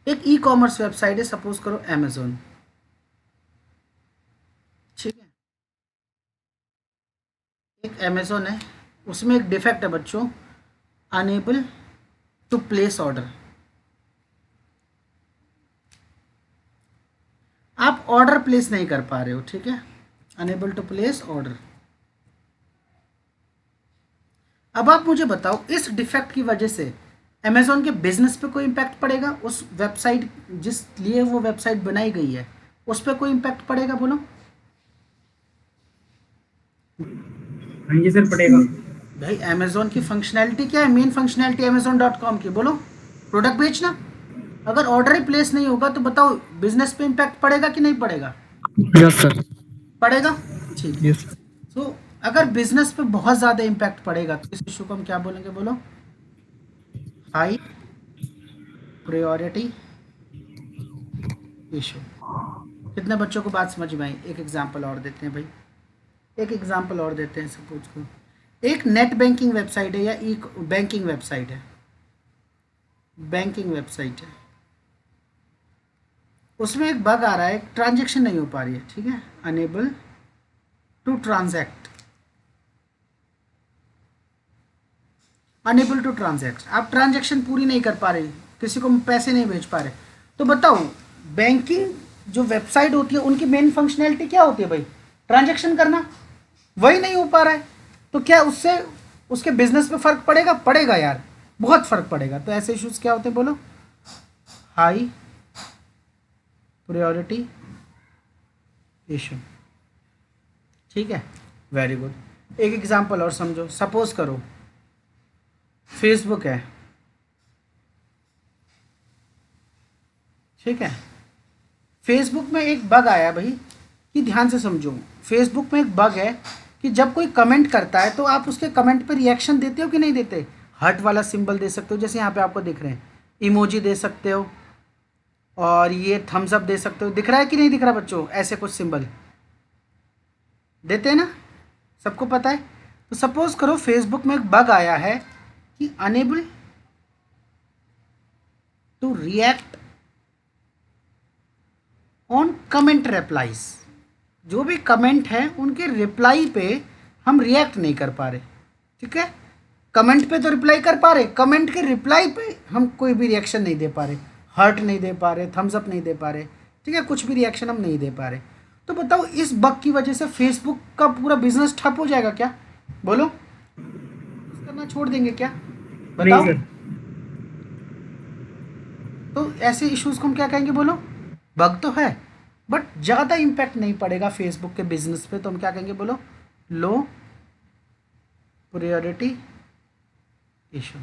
एक ई-कॉमर्स वेबसाइट है, सपोज करो Amazon, ठीक है, एक Amazon है, उसमें एक डिफेक्ट है बच्चों, अनेबल टू प्लेस ऑर्डर। आप ऑर्डर प्लेस नहीं कर पा रहे हो, ठीक है, अनेबल टू प्लेस ऑर्डर। अब आप मुझे बताओ, इस डिफेक्ट की वजह से Amazon के बिजनेस पे कोई इम्पैक्ट पड़ेगा? उस वेबसाइट जिस लिए वो वेबसाइट बनाई गई है उस पर कोई इम्पैक्ट पड़ेगा बोलो? हाँ जी सर, पड़ेगा। भाई अमेजोन की फंक्शनैलिटी क्या है, मेन फंक्शनैलिटी amazon.com की, बोलो। प्रोडक्ट बेचना। अगर ऑर्डर ही प्लेस नहीं होगा तो बताओ बिजनेस पे इम्पैक्ट पड़ेगा कि नहीं पड़ेगा? Yes sir. पड़ेगा। ठीक है। यस। सो अगर बिजनेस पे बहुत ज़्यादा इम्पैक्ट पड़ेगा तो इस इशू को हम क्या बोलेंगे, बोलो? High priority issue. कितने बच्चों को बात समझ में आई? एक एग्जांपल और देते हैं भाई, एक एग्जांपल और देते हैं। सपोज को एक नेट बैंकिंग वेबसाइट है या ई बैंकिंग वेबसाइट है, बैंकिंग वेबसाइट है, उसमें एक बग आ रहा है, ट्रांजैक्शन नहीं हो पा रही है, ठीक है, unable to transact, unable to transact, आप ट्रांजैक्शन पूरी नहीं कर पा रहे, किसी को पैसे नहीं भेज पा रहे, तो बताओ बैंकिंग जो वेबसाइट होती है उनकी मेन फंक्शनैलिटी क्या होती है भाई? ट्रांजैक्शन करना, वही नहीं हो पा रहा है, तो क्या उससे उसके बिजनेस पे फर्क पड़ेगा? पड़ेगा यार, बहुत फर्क पड़ेगा। तो ऐसे इश्यूज क्या होते हैं, बोलो? High priority issue. ठीक है, वेरी गुड। एक एग्जांपल और समझो। सपोज करो फेसबुक है, ठीक है, फेसबुक में एक बग आया भाई, कि ध्यान से समझो। फेसबुक में एक बग है कि जब कोई कमेंट करता है तो आप उसके कमेंट पर रिएक्शन देते हो कि नहीं देते? हार्ट वाला सिंबल दे सकते हो, जैसे यहाँ पे आपको दिख रहे हैं, इमोजी दे सकते हो, और ये थम्स अप दे सकते हो। दिख रहा है कि नहीं दिख रहा बच्चों? ऐसे कुछ सिंबल देते हैं ना, सबको पता है। तो सपोज करो फेसबुक में एक बग आया है कि unable to react on comment replies, जो भी कमेंट है उनके रिप्लाई पे हम रिएक्ट नहीं कर पा रहे, ठीक है। कमेंट पे तो रिप्लाई कर पा रहे, कमेंट के रिप्लाई पे हम कोई भी रिएक्शन नहीं दे पा रहे, हार्ट नहीं दे पा रहे, थम्स अप नहीं दे पा रहे, ठीक है, कुछ भी रिएक्शन हम नहीं दे पा रहे। तो बताओ इस बग की वजह से फेसबुक का पूरा बिजनेस ठप हो जाएगा क्या? बोलो, करना छोड़ देंगे क्या? बताओ। नहीं सर। तो ऐसे इश्यूज को हम क्या कहेंगे, बोलो? बग तो है बट ज़्यादा इम्पैक्ट नहीं पड़ेगा फेसबुक के बिजनेस पे, तो हम क्या कहेंगे, बोलो? Low priority issue.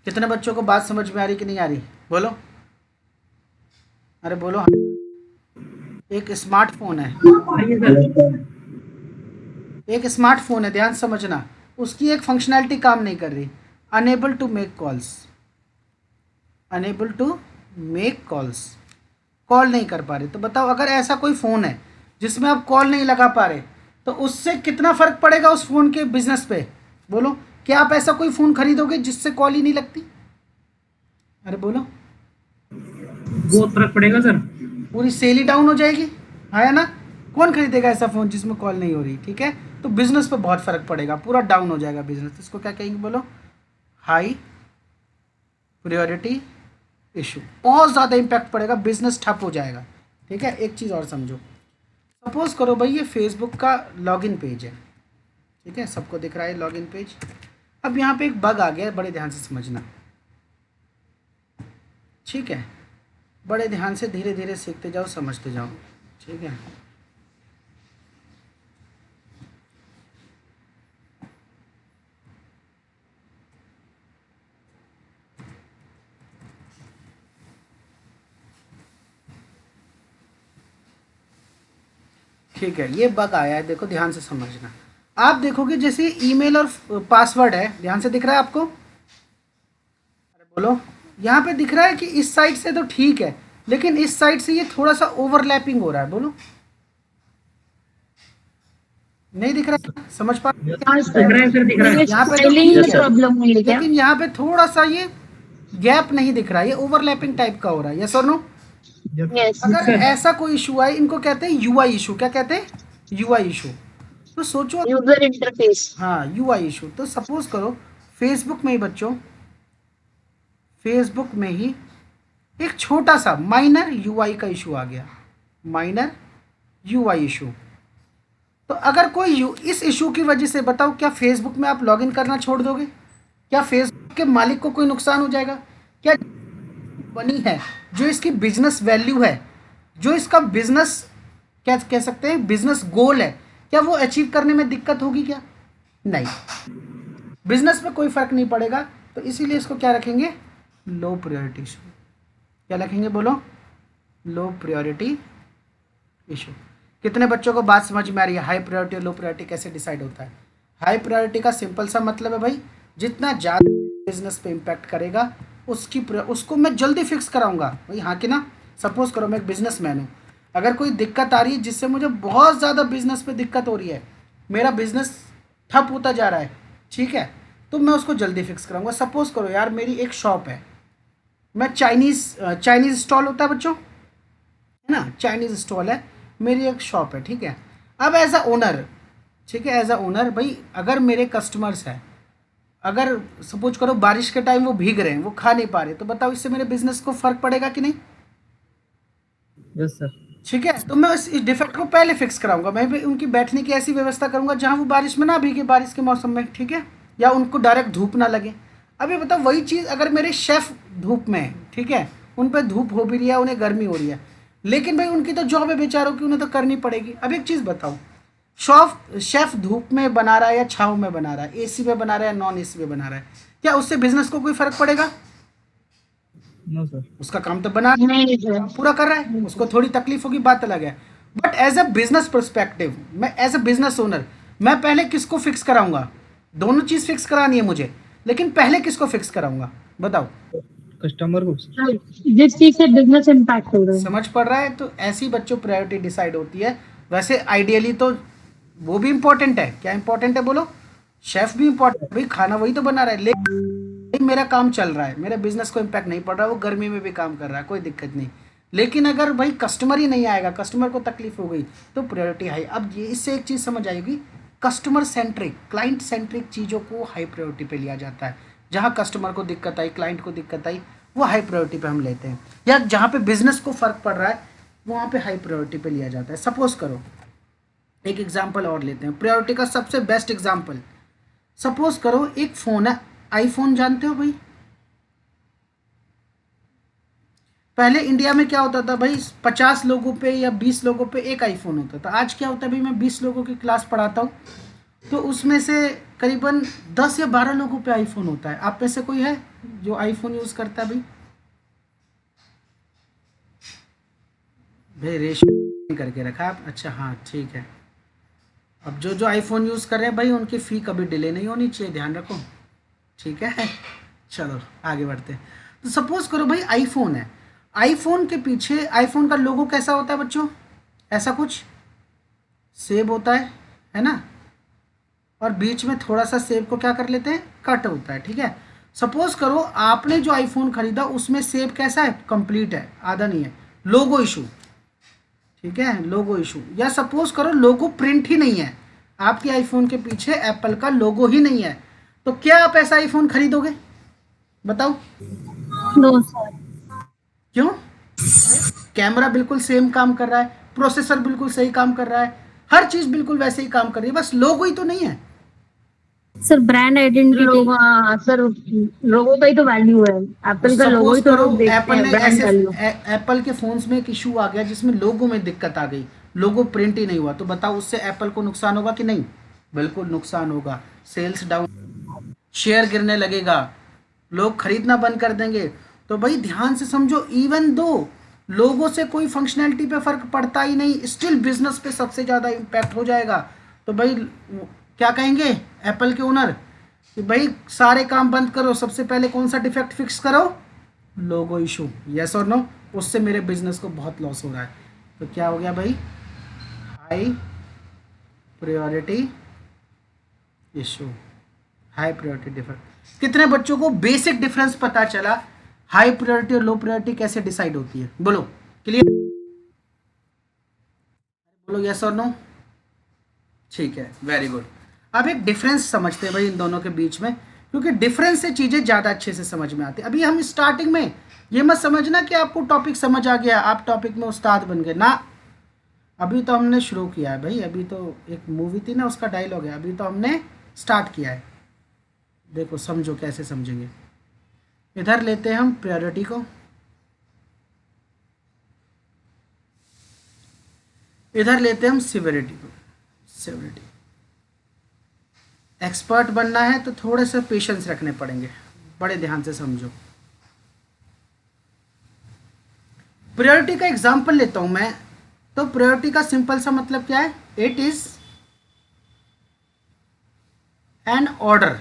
कितने बच्चों को बात समझ में आ रही कि नहीं आ रही, बोलो? अरे बोलो। एक स्मार्टफोन है, आइए सर। एक स्मार्टफोन है, ध्यान समझना, उसकी एक फंक्शनैलिटी काम नहीं कर रही, unable to make calls, unable to make calls, call नहीं कर पा रहे। तो बताओ अगर ऐसा कोई फ़ोन है जिसमें आप कॉल नहीं लगा पा रहे, तो उससे कितना फ़र्क पड़ेगा उस फ़ोन के बिजनेस पे? बोलो, क्या आप ऐसा कोई फ़ोन खरीदोगे जिससे कॉल ही नहीं लगती? अरे बोलो। बहुत फर्क पड़ेगा सर। पूरी सेल ही डाउन हो जाएगी, है ना? कौन खरीदेगा ऐसा फ़ोन जिसमें कॉल नहीं हो रही, ठीक है। तो बिजनेस पे बहुत फ़र्क पड़ेगा, पूरा डाउन हो जाएगा बिजनेस। इसको क्या कहेंगे, बोलो? हाई प्रायोरिटी इशू, बहुत ज़्यादा इम्पैक्ट पड़ेगा, बिजनेस ठप हो जाएगा, ठीक है। एक चीज़ और समझो। सपोज करो भाई ये फेसबुक का लॉगिन पेज है, ठीक है, सबको दिख रहा है लॉगिन पेज। अब यहाँ पे एक बग आ गया है, बड़े ध्यान से समझना, ठीक है, बड़े ध्यान से धीरे धीरे सीखते जाओ, समझते जाओ, ठीक है। ठीक है, ये बग आया है, देखो ध्यान से समझना। आप देखोगे जैसे ईमेल और पासवर्ड है, ध्यान से दिख रहा है आपको? अरे बोलो। यहाँ पे दिख रहा है कि इस साइड से तो ठीक है, लेकिन इस साइड से ये थोड़ा सा ओवरलैपिंग हो रहा है, बोलो? नहीं दिख रहा है? समझ पा रहे हो? दिख रहा है सर, दिख रहा है। यहाँ पे तो स्पेलिंग ठीक में है, प्रॉब्लम हुई है क्या? लेकिन यहाँ पे थोड़ा सा ये गैप नहीं दिख रहा है, ये ओवरलैपिंग टाइप का हो रहा है, यस और नो? यस। अगर ऐसा कोई इशू आए, इनको कहते हैं यूआई इशू। क्या कहते हैं? UI issue. तो सोचो, यूजर इंटरफेस। हाँ, यूआई इशू। तो सपोज करो फेसबुक में ही बच्चों, फेसबुक में ही एक छोटा सा माइनर यूआई का इशू आ गया, माइनर यूआई इशू। तो अगर कोई इस इशू की वजह से बताओ, क्या फेसबुक में आप लॉगिन करना छोड़ दोगे? क्या फेसबुक के मालिक को कोई नुकसान हो जाएगा? क्या बनी है, जो इसकी बिजनेस वैल्यू है, जो इसका बिजनेस क्या कह सकते हैं, बिजनेस गोल है, क्या वो अचीव करने में दिक्कत होगी क्या? नहीं, बिजनेस में कोई फर्क नहीं पड़ेगा। तो इसीलिए इसको क्या रखेंगे? Low priority issue. क्या रखेंगे बोलो? Low priority issue. कितने बच्चों को बात समझ में आ रही है? हाई प्रायोरिटी और लो प्रायोरिटी कैसे डिसाइड होता है? हाई प्रायोरिटी का सिंपल सा मतलब है भाई, जितना ज़्यादा बिजनेस पे इम्पैक्ट करेगा उसको मैं जल्दी फिक्स कराऊंगा भाई। हाँ कि ना? सपोज करो मैं एक बिजनेसमैन हूँ, अगर कोई दिक्कत आ रही है जिससे मुझे बहुत ज़्यादा बिजनेस पे दिक्कत हो रही है, मेरा बिजनेस ठप होता जा रहा है, ठीक है, तो मैं उसको जल्दी फिक्स कराऊंगा। सपोज करो यार मेरी एक शॉप है, मैं चाइनीज़ स्टॉल होता है बच्चों, है ना, चाइनीज़ स्टॉल है, मेरी एक शॉप है, ठीक है। अब एज अ ओनर, ठीक है, एज अ ओनर भाई, अगर मेरे कस्टमर्स हैं, अगर सपोज करो बारिश के टाइम वो भीग रहे हैं, वो खा नहीं पा रहे, तो बताओ इससे मेरे बिजनेस को फ़र्क पड़ेगा कि नहीं? Yes sir. ठीक है, तो मैं इस डिफेक्ट को पहले फिक्स कराऊंगा। मैं भी उनकी बैठने की ऐसी व्यवस्था करूंगा जहां वो बारिश में ना भीगे, बारिश के मौसम में, ठीक है, या उनको डायरेक्ट धूप ना लगे। अभी बताओ वही चीज़ अगर मेरे शेफ़ धूप में है, ठीक है, उन पर धूप हो भी रही है, उन्हें गर्मी हो रही है, लेकिन भाई उनकी तो जॉब है बेचारों की, उन्हें तो करनी पड़ेगी। अब एक चीज़ बताओ, शेफ़ धूप में बना रहा है या छाँव में बना रहा है, एसी में बना रहा है या नॉन एसी में बना रहा है, क्या उससे बिजनेस को कोई फ़र्क पड़ेगा? No sir. उसका काम तो बना नहीं सर। पूरा कर रहा है, उसको थोड़ी तकलीफ होगी, बात अलग है। But as a business perspective, मैं एज अ बिजनेस ओनर, मैं पहले किसको फिक्स कराऊंगा? दोनों चीज फिक्स करानी है मुझे, लेकिन पहले किसको फिक्स कराऊंगा बताओ? कस्टमर को। जिस चीज से बिजनेस इम्पैक्ट हो रहा है। समझ पड़ रहा है? तो ऐसी बच्चों प्रायोरिटी डिसाइड होती है। वैसे आइडियली तो वो भी इंपॉर्टेंट है। क्या इंपॉर्टेंट है बोलो? शेफ भी इंपॉर्टेंट, भाई खाना वही तो बना रहा है, लेकिन मेरा काम चल रहा है, मेरे बिजनेस को इम्पैक्ट नहीं पड़ रहा, वो गर्मी में भी काम कर रहा है, कोई दिक्कत नहीं। लेकिन अगर भाई कस्टमर ही नहीं आएगा, कस्टमर को तकलीफ हो गई, तो प्रायोरिटी हाई। अब ये इससे एक चीज़ समझ आएगी, कस्टमर सेंट्रिक, क्लाइंट सेंट्रिक चीज़ों को हाई प्रायोरिटी पे लिया जाता है। जहाँ कस्टमर को दिक्कत आई, क्लाइंट को दिक्कत आई, वो हाई प्रायोरिटी पे हम लेते हैं, या जहाँ पे बिजनेस को फ़र्क पड़ रहा है वहाँ पे हाई प्रायोरिटी पे लिया जाता है। सपोज करो एक एग्जाम्पल और लेते हैं, प्रायोरिटी का सबसे बेस्ट एग्जाम्पल। सपोज करो एक फ़ोन है, आईफोन जानते हो भाई? पहले इंडिया में क्या होता था भाई, 50 लोगों पे या 20 लोगों पे एक आईफोन होता था। आज क्या होता है भाई, मैं 20 लोगों की क्लास पढ़ाता हूँ, तो उसमें से करीबन 10 या 12 लोगों पे आईफोन होता है। आप में से कोई है जो आईफोन यूज़ करता है भाई? भाई रेशो करके रखा आप, अच्छा हाँ ठीक है। अब जो आईफोन यूज़ कर रहे हैं भाई, उनकी फ़ी कभी डिले नहीं होनी चाहिए, ध्यान रखो, ठीक है। चलो आगे बढ़ते हैं। तो सपोज करो भाई आईफोन है, आईफोन के पीछे आईफोन का लोगो कैसा होता है बच्चों? ऐसा कुछ सेब होता है ना, और बीच में थोड़ा सा सेब को क्या कर लेते हैं, कट होता है, ठीक है। सपोज करो आपने जो आईफोन खरीदा उसमें सेब कैसा है, कंप्लीट है, आधा नहीं है, लोगो इशू, ठीक है, लोगो इशू। या सपोज करो लोगो प्रिंट ही नहीं है, आपके आईफोन के पीछे एप्पल का लोगो ही नहीं है, तो क्या आप ऐसा आईफोन खरीदोगे बताओ? No sir. क्यों? कैमरा बिल्कुल सेम काम कर रहा है, प्रोसेसर बिल्कुल सही काम कर रहा है, हर चीज बिल्कुल वैसे ही काम कर रही है, बस लोगो ही तो नहीं है। सर ब्रांड आइडेंटिटी लोगो, हाँ सर, लोगो का ही तो वैल्यू है, एप्पल का लोगो सपोज ही तो करो लोग देखते एप्पल हैं, ने ब्रांड ऐसे वैल्यू। एप्पल के फोन्स में एक इशू आ गया जिसमें लोगो में दिक्कत आ गई, लोगो प्रिंट ही नहीं हुआ, तो बताओ उससे एप्पल को नुकसान होगा कि नहीं? बिल्कुल नुकसान होगा, सेल्स डाउन, शेयर गिरने लगेगा, लोग खरीदना बंद कर देंगे। तो भाई ध्यान से समझो, इवन दो लोगों से कोई फंक्शनैलिटी पे फर्क पड़ता ही नहीं, स्टिल बिजनेस पे सबसे ज़्यादा इम्पैक्ट हो जाएगा। तो भाई क्या कहेंगे एप्पल के ओनर कि भाई सारे काम बंद करो, सबसे पहले कौन सा डिफेक्ट फिक्स करो, लोगो इशू, यस और नो? उससे मेरे बिजनेस को बहुत लॉस हो रहा है। तो क्या हो गया भाई, high priority issue, high priority difference. कितने बच्चों को बेसिक डिफरेंस पता चला, हाई प्रायोरिटी और लो प्रायोरिटी कैसे डिसाइड होती है? बोलो, क्लियर? बोलो यस और नो? ठीक है, वेरी गुड। अब एक डिफरेंस समझते हैं भाई इन दोनों के बीच में, क्योंकि डिफरेंस से चीज़ें ज़्यादा अच्छे से समझ में आती है। अभी हम स्टार्टिंग में ये मत समझना कि आपको टॉपिक समझ आ गया, आप टॉपिक में उस्ताद बन गए ना, अभी तो हमने शुरू किया है भाई, अभी तो एक मूवी थी ना उसका डायलॉग है, अभी तो हमने स्टार्ट किया है। देखो समझो कैसे समझेंगे। इधर लेते हैं हम प्रायोरिटी को, इधर लेते हैं हम सिवियरिटी को। सिविलिटी। एक्सपर्ट बनना है तो थोड़े से पेशेंस रखने पड़ेंगे, बड़े ध्यान से समझो। प्रायोरिटी का एग्जांपल लेता हूं मैं, तो प्रायोरिटी का सिंपल सा मतलब क्या है? It is an order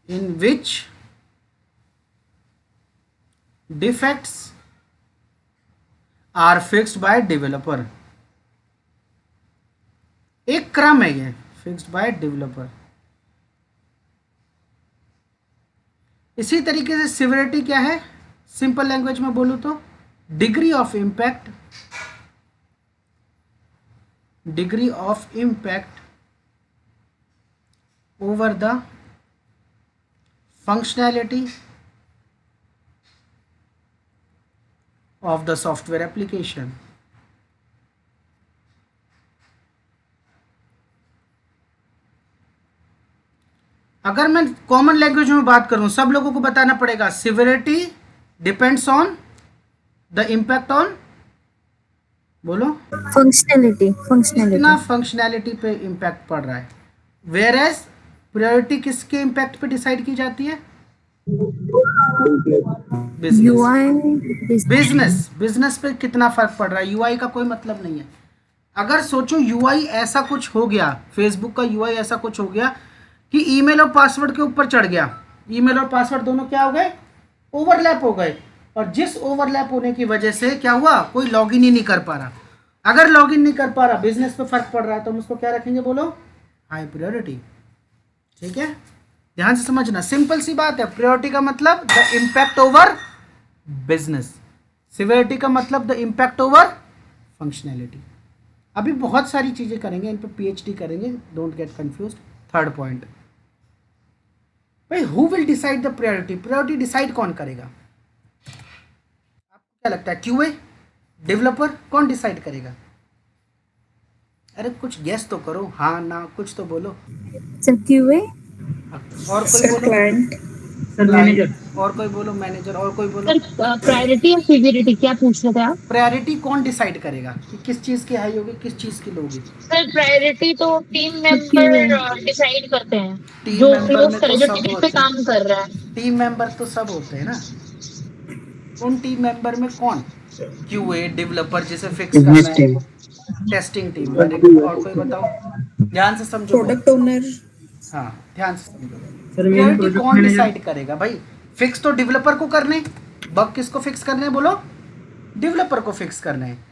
in which defects are fixed by developer। एक क्रम है ये, फिक्स्ड बाय डेवलपर। इसी तरीके से सिविलिटी क्या है? सिंपल लैंग्वेज में बोलूं तो degree of impact over the functionality of the software application। अगर मैं कॉमन लैंग्वेज में बात करूं, सब लोगों को बताना पड़ेगा civility depends on the impact on, बोलो, फंक्शनैलिटी कितना फंक्शनैलिटी पे इम्पैक्ट पड़ रहा है। वेयर एज प्रायोरिटी किसके इम्पैक्ट पे डिसाइड की जाती है? बिजनेस पे कितना फर्क पड़ रहा है। यूआई का कोई मतलब नहीं है। अगर सोचो यूआई ऐसा कुछ हो गया, फेसबुक का यूआई ऐसा कुछ हो गया कि ईमेल और पासवर्ड के ऊपर चढ़ गया, ईमेल और पासवर्ड दोनों क्या हो गए? ओवरलैप हो गए। और जिस ओवरलैप होने की वजह से क्या हुआ? कोई लॉगिन ही नहीं कर पा रहा। अगर लॉगिन नहीं कर पा रहा, बिजनेस पे फर्क पड़ रहा है, तो हम उसको क्या रखेंगे? बोलो, हाई प्रायोरिटी। ठीक है, ध्यान से समझना, सिंपल सी बात है। प्रायोरिटी का मतलब the impact over business, civility का मतलब द इम्पैक्ट ओवर फंक्शनैलिटी। अभी बहुत सारी चीजें करेंगे, इन पर पीएचडी करेंगे, don't get confused. Third point भाई, who will decide the priority? Priority decide कौन करेगा? आपको क्या लगता है? क्यूए, डेवलपर, कौन डिसाइड करेगा? अरे कुछ गेस तो करो, हाँ ना, कुछ तो बोलो। क्यूए और कोई बोलो, सर मैनेजर। और कोई बोलो, मैनेजर। और कोई बोलो। सर प्रायोरिटी या सिविलिटी क्या पूछ रहे थे आप? प्रायोरिटी कौन डिसाइड करेगा कि किस चीज की हाई होगी, किस चीज की लो होगी? सर प्रायोरिटी तो टीम मेंबर डिसाइड करते हैं, टीम जो मेंबर क्लोज में करे, तो जो सब टीम पे होते हैं। काम कर रहा है। टीम मेंबर तो सब होते हैं ना। उन टीम मेंबर में कौन? क्यूए, डेवलपर जिसे फिक्स करना है, टेस्टिंग टीम, और कोई बताओ, ध्यान से समझो, प्रोडक्ट ओनर। हाँ ध्यान से समझो। सर मेन प्रायोरिटी प्रोजेक्ट कौन मैनेजर। डिसाइड करेगा भाई? फिक्स तो डेवलपर को करने, बग किसको फिक्स करने हैं? बोलो, डेवलपर को फिक्स करने हैं।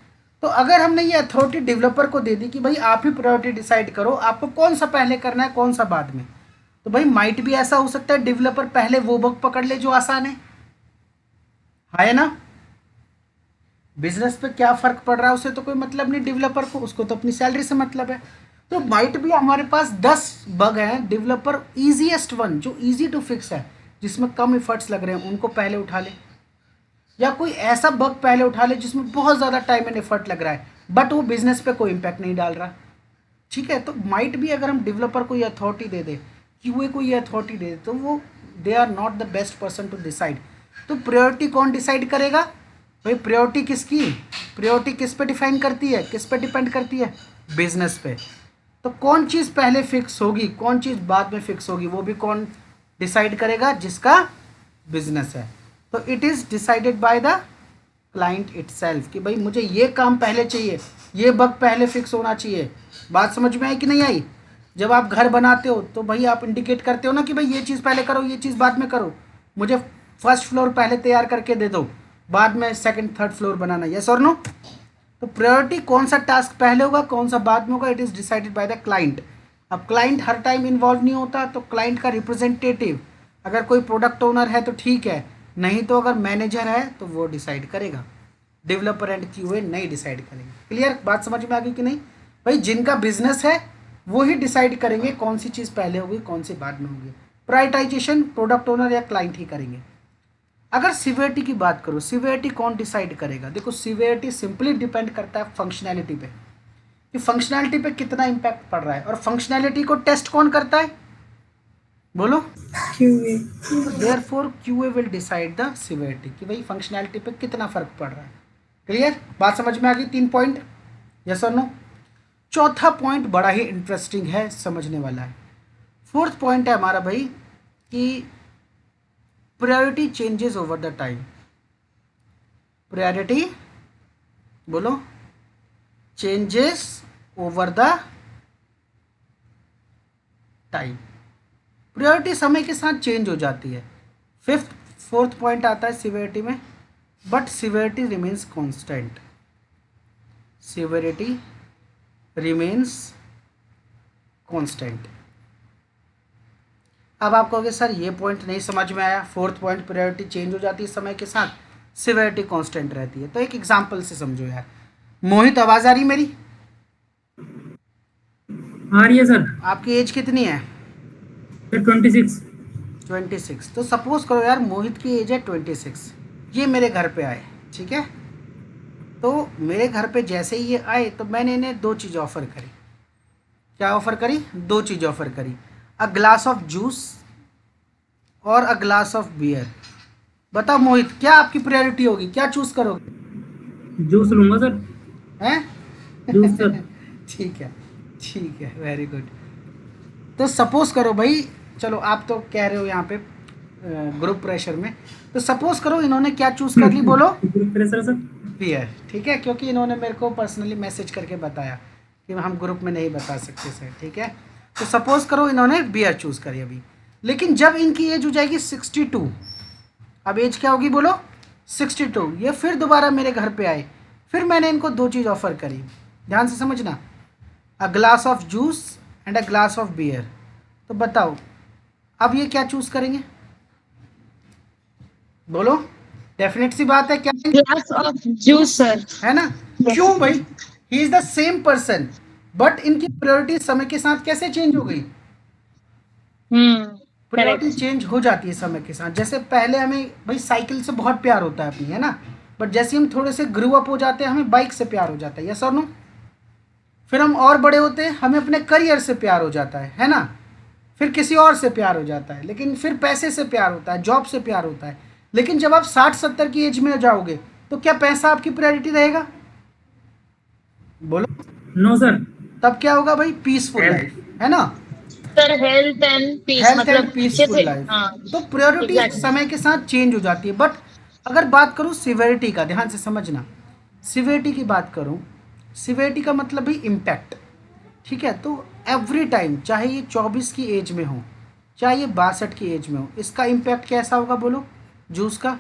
तो अगर हमने ये अथॉरिटी डेवलपर को दे दी कि भाई आप ही प्रायोरिटी डिसाइड करो, आपको कौन सा पहले करना है, कौन सा बाद में, तो भाई माइट भी ऐसा हो सकता है डेवलपर पहले वो बग पकड़ ले जो आसान है ना? बिजनेस पे क्या फर्क पड़ रहा है उसे तो कोई मतलब नहीं, डेवलपर को, उसको तो अपनी सैलरी से मतलब है। तो माइट भी हमारे पास 10 बग हैं, डेवलपर इजीएस्ट वन जो इजी टू फिक्स है, जिसमें कम एफर्ट्स लग रहे हैं, उनको पहले उठा ले, या कोई ऐसा बग पहले उठा ले जिसमें बहुत ज़्यादा टाइम एंड एफर्ट लग रहा है बट वो बिजनेस पे कोई इम्पैक्ट नहीं डाल रहा। ठीक है, तो माइट भी अगर हम डेवलपर को ये अथॉरिटी दे दे, क्यूए को ये अथॉरिटी दे दे, तो वो they are not the best person to decide. तो प्रायोरिटी कौन डिसाइड करेगा भाई? प्रायोरिटी किसकी? प्रायोरिटी किस पे डिफाइन करती है, किस पे डिपेंड करती है? बिजनेस पे। तो कौन चीज़ पहले फिक्स होगी, कौन चीज़ बाद में फिक्स होगी, वो भी कौन डिसाइड करेगा? जिसका बिजनेस है। तो it is decided by the client itself कि भाई मुझे ये काम पहले चाहिए, ये बग पहले फिक्स होना चाहिए। बात समझ में आई कि नहीं आई? जब आप घर बनाते हो तो भाई आप इंडिकेट करते हो ना कि भाई ये चीज़ पहले करो, ये चीज़ बाद में करो, मुझे फर्स्ट फ्लोर पहले तैयार करके दे दो, बाद में सेकंड थर्ड फ्लोर बनाना, यस और नो? तो प्रायोरिटी कौन सा टास्क पहले होगा, कौन सा बाद में होगा, it is decided by the client. अब क्लाइंट हर टाइम इन्वॉल्व नहीं होता, तो क्लाइंट का रिप्रेजेंटेटिव, अगर कोई प्रोडक्ट ओनर है तो ठीक है, नहीं तो अगर मैनेजर है तो वो डिसाइड करेगा। डेवलपर एंड क्यूए नहीं डिसाइड करेंगे। क्लियर? बात समझ में आ गई कि नहीं? भाई जिनका बिजनेस है वो ही डिसाइड करेंगे कौन सी चीज़ पहले होगी, कौन सी बाद में होगी। प्रायोरिटाइजेशन प्रोडक्ट ओनर या क्लाइंट ही करेंगे। अगर सिवियरिटी की बात करो, सिवियरिटी कौन डिसाइड करेगा? देखो, सिवियरिटी सिंपली डिपेंड करता है फंक्शनैलिटी पे, कि फंक्शनैलिटी पे कितना इम्पैक्ट पड़ रहा है। और फंक्शनैलिटी को टेस्ट कौन करता है? बोलो, QA. Therefore QA will decide the severity कि भाई फंक्शनैलिटी पे कितना फर्क पड़ रहा है। क्लियर? बात समझ में आ गई? 3 पॉइंट, यस और नो? चौथा पॉइंट बड़ा ही इंटरेस्टिंग है, समझने वाला है। फोर्थ पॉइंट है हमारा भाई कि priority changes over the time. Priority बोलो, changes over the time. Priority समय के साथ चेंज हो जाती है। फोर्थ पॉइंट आता है सिवियरिटी में, but severity remains constant. Severity remains constant. अब आप कहोगे सर ये पॉइंट नहीं समझ में आया, फोर्थ पॉइंट प्रायोरिटी चेंज हो जाती है समय के साथ, सिवियरिटी कांस्टेंट रहती है। तो एक एग्जांपल से समझो यार। मोहित, आवाज आ रही मेरी? आ रही है सर। आपकी एज कितनी है? 26। 26। तो सपोज करो यार मोहित की एज है 26, ये मेरे घर पे आए, ठीक है। तो मेरे घर पे जैसे ही ये आए तो मैंने इन्हें दो चीज़ ऑफ़र करी। क्या ऑफ़र करी? दो चीज़ ऑफ़र करी, अ ग्लास ऑफ जूस और अ ग्लास ऑफ बियर। बताओ मोहित, क्या आपकी प्रायोरिटी होगी, क्या चूज़ करोगे? जूस लूंगा सर। हैं? Juice sir. ठीक है, ठीक है, वेरी गुड। तो सपोज करो भाई, चलो आप तो कह रहे हो यहाँ पे ग्रुप प्रेशर में, तो सपोज करो इन्होंने क्या चूज़ कर ली, बोलो? Pressure sir. बियर, ठीक है, क्योंकि इन्होंने मेरे को पर्सनली मैसेज करके बताया कि हम ग्रुप में नहीं बता सकते सर, ठीक है। तो सपोज करो इन्होंने बियर चूज़ करी अभी, लेकिन जब इनकी एज हो जाएगी 62, अब एज क्या होगी बोलो? 62। ये फिर दोबारा मेरे घर पे आए, फिर मैंने इनको दो चीज़ ऑफ़र करी, ध्यान से समझना, a glass of juice and a glass of beer. तो बताओ अब ये क्या चूज़ करेंगे, बोलो? डेफिनेट सी बात है, क्या ग्लास ऑफ जूस सर। है ना? क्यों भाई? He is the same person, but इनकी प्रायोरिटी समय के साथ कैसे चेंज हो गई? Priority correct. चेंज हो जाती है समय के साथ। जैसे पहले हमें भाई साइकिल से बहुत प्यार होता है अपनी, है ना, बट जैसे हम थोड़े से ग्रो अप हो जाते हैं हमें बाइक से प्यार हो जाता है, यस और नो? फिर हम और बड़े होते हैं, हमें अपने करियर से प्यार हो जाता है ना, फिर किसी और से प्यार हो जाता है, लेकिन फिर पैसे से प्यार होता है, जॉब से प्यार होता है। लेकिन जब आप 60-70 की एज में जाओगे तो क्या पैसा आपकी प्रायोरिटी रहेगा, बोलो? No sir. तब क्या होगा भाई? पीसफुल लाइफ, है ना? Sir health and peace, health and मतलब अच्छे पीसफुल से। लाइफ। हाँ तो प्रायोरिटी एग्जैक्टली। समय के साथ चेंज हो जाती है। बट अगर बात करूँ सिवियरिटी का, ध्यान से समझना, सिवियरिटी की बात करूँ, सिवियरिटी का मतलब भाई इम्पैक्ट, ठीक है। तो एवरी टाइम, चाहे ये 24 की एज में हो, चाहे ये 62 की एज में हो, इसका इम्पैक्ट कैसा होगा बोलो? जूस का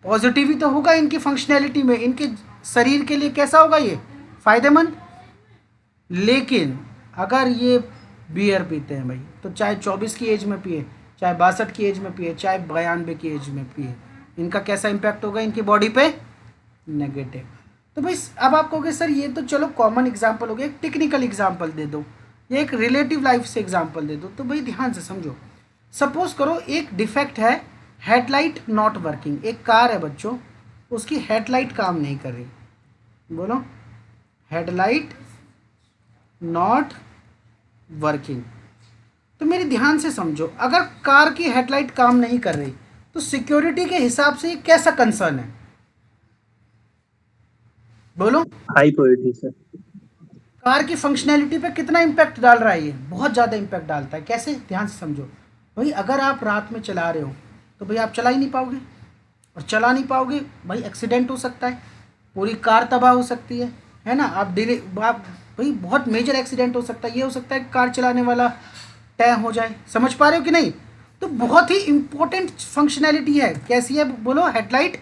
पॉजिटिव ही तो होगा, इनकी फंक्शनैलिटी में, इनके शरीर के लिए कैसा होगा ये? फायदेमंद। लेकिन अगर ये बियर पीते हैं भाई, तो चाहे 24 की एज में पिए, चाहे 62 की एज में पिए, चाहे 92 की एज में पिए, इनका कैसा इम्पैक्ट होगा इनकी बॉडी पे? नेगेटिव। तो भाई अब आप कहोगे सर ये तो चलो कॉमन एग्जांपल हो गया, एक टेक्निकल एग्जांपल दे दो या एक रिलेटिव लाइफ से एग्जांपल दे दो। तो भाई ध्यान से समझो, सपोज करो एक डिफेक्ट है, हेडलाइट नॉट वर्किंग। एक कार है बच्चों, उसकी हेडलाइट काम नहीं कर रही, बोलो? Headlight not working. तो मेरी ध्यान से समझो, अगर कार की हेडलाइट काम नहीं कर रही तो सिक्योरिटी के हिसाब से ये कैसा कंसर्न है, बोलो? High priority sir. कार की फंक्शनैलिटी पे कितना इम्पैक्ट डाल रहा है ये? बहुत ज़्यादा इम्पैक्ट डालता है। कैसे? ध्यान से समझो भाई, अगर आप रात में चला रहे हो तो भाई आप चला ही नहीं पाओगे, और चला नहीं पाओगे भाई एक्सीडेंट हो सकता है, पूरी कार तबाह हो सकती है ना? आप भाई बहुत मेजर एक्सीडेंट हो सकता है, ये हो सकता है कार चलाने वाला तय हो जाए। समझ पा रहे हो कि नहीं? तो बहुत ही इम्पोर्टेंट फंक्शनैलिटी है। कैसी है बोलो? हेडलाइट।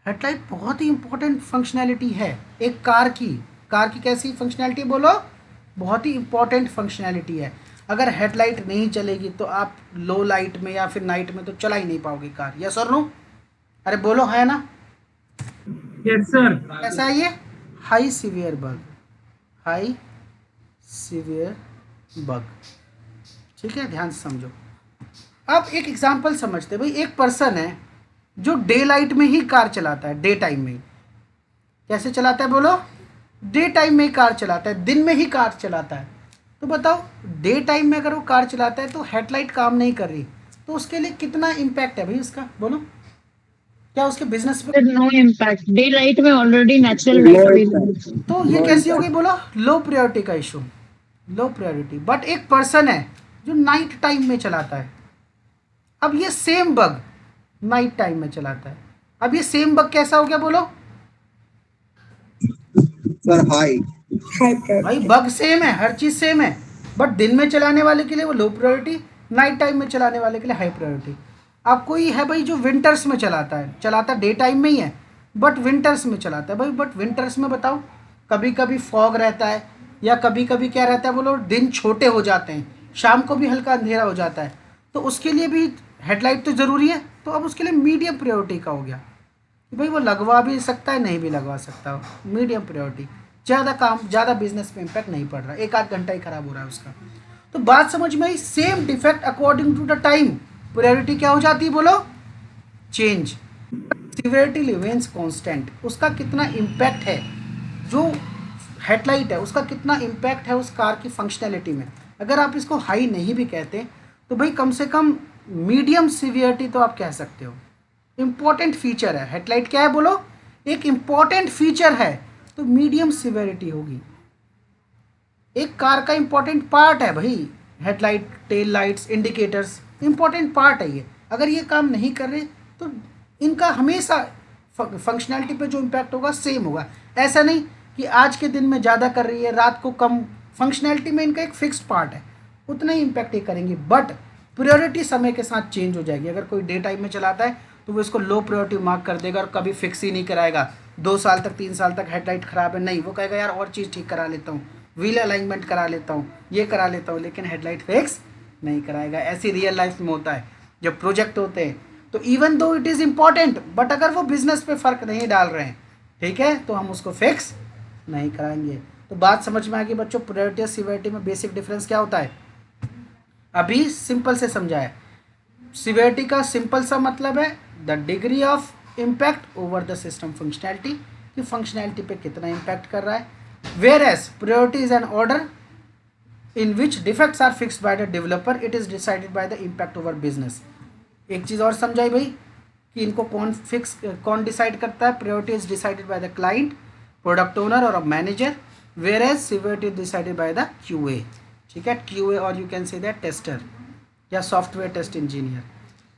हेडलाइट बहुत ही इंपॉर्टेंट फंक्शनैलिटी है एक कार की। कार की कैसी फंक्शनैलिटी बोलो? बहुत ही इंपॉर्टेंट फंक्शनैलिटी है। अगर हेडलाइट नहीं चलेगी तो आप लो लाइट में या फिर नाइट में तो चला ही नहीं पाओगे कार, यस और नो? अरे बोलो, है ना? Yes sir. कैसा है ये? High severe bug, high severe bug, ठीक है, ध्यान से समझो। अब एक एग्जांपल समझते भाई, एक पर्सन है जो डे लाइट में ही कार चलाता है, डे टाइम में ही। कैसे चलाता है बोलो? डे टाइम में ही कार चलाता है, दिन में ही कार चलाता है। तो बताओ डे टाइम में अगर वो कार चलाता है तो हेडलाइट काम नहीं कर रही, तो उसके लिए कितना इम्पैक्ट है भाई उसका, बोलो? क्या उसके बिजनेस पे? Sir no impact, day light में ऑलरेडी नेचुरल लाइट अवेलेबल है। तो ये कैसी हो गई बोलो? लो प्रायोरिटी का इशू, लो प्रायोरिटी। बट एक पर्सन है जो नाइट टाइम में चलाता है, अब ये सेम बग नाइट टाइम में चलाता है, अब ये सेम बग कैसा हो गया बोलो? Sir high. High भाई priority. बग सेम है, हर चीज़ सेम है, बट दिन में चलाने वाले के लिए वो लो प्रायोरिटी, नाइट टाइम में चलाने वाले के लिए हाई प्रायोरिटी। अब कोई है भाई जो विंटर्स में चलाता है, चलाता डे टाइम में ही है बट विंटर्स में चलाता है भाई, बट विंटर्स में बताओ कभी कभी फॉग रहता है, या कभी कभी क्या रहता है बोलो, दिन छोटे हो जाते हैं, शाम को भी हल्का अंधेरा हो जाता है, तो उसके लिए भी हेडलाइट तो ज़रूरी है। तो अब उसके लिए मीडियम प्रायोरिटी का हो गया कि भाई वो लगवा भी सकता है, नहीं भी लगवा सकता, मीडियम प्रायोरिटी, ज़्यादा काम, ज़्यादा बिजनेस पे इम्पैक्ट नहीं पड़ रहा, एक आध घंटा ही खराब हो रहा है उसका। तो बात समझ में आई? Same defect according to the time priority क्या हो जाती है बोलो? चेंज। सिवियरिटी रिमेन्स कांस्टेंट, उसका कितना इम्पैक्ट है, जो हेडलाइट है उसका कितना इम्पैक्ट है उस कार की फंक्शनैलिटी में। अगर आप इसको हाई नहीं भी कहते तो भाई कम से कम मीडियम सिवियरिटी तो आप कह सकते हो। इम्पॉर्टेंट फीचर है हेडलाइट, क्या है बोलो? एक इम्पॉर्टेंट फीचर है, तो मीडियम सिवियरिटी होगी। एक कार का इम्पॉर्टेंट पार्ट है भाई, headlight, tail lights, indicators, important part है ये। अगर ये काम नहीं कर रहे तो इनका हमेशा फंक्शनैलिटी पे जो इम्पैक्ट होगा सेम होगा। ऐसा नहीं कि आज के दिन में ज़्यादा कर रही है, रात को कम, फंक्शनैलिटी में इनका एक फिक्स्ड पार्ट है, उतना ही इम्पैक्ट ये करेंगी। बट प्रायोरिटी समय के साथ चेंज हो जाएगी। अगर कोई डे टाइम में चलाता है तो वो इसको लो प्रायोरिटी मार्क कर देगा और कभी फिक्स ही नहीं कराएगा। 2 साल तक 3 साल तक हेडलाइट ख़राब है, नहीं, वो कहेगा यार और चीज़ ठीक करा लेता हूँ, व्हील अलाइनमेंट करा लेता हूँ, ये करा लेता हूँ, लेकिन हेडलाइट फिक्स नहीं कराएगा। ऐसी रियल लाइफ में होता है जब प्रोजेक्ट होते हैं। तो even though it is important, but अगर वो बिजनेस पे फ़र्क नहीं डाल रहे हैं, ठीक है, तो हम उसको फिक्स नहीं कराएंगे। तो बात समझ में आ गई बच्चों? प्रायोरिटी और सिवियरिटी में बेसिक डिफरेंस क्या होता है? अभी सिंपल से समझाया। सिवियरिटी का सिंपल सा मतलब है the degree of impact over the system functionality, कि फंक्शनैलिटी पे कितना इम्पैक्ट कर रहा है। Whereas priority is an order in which defects are fixed by the developer, it is decided by the impact over business. एक चीज़ और समझाई भाई कि इनको कौन डिसाइड करता है? Priority is decided by the client, product owner और manager, whereas severity is decided by the QA। ठीक है, QA और you can say that tester या software test engineer.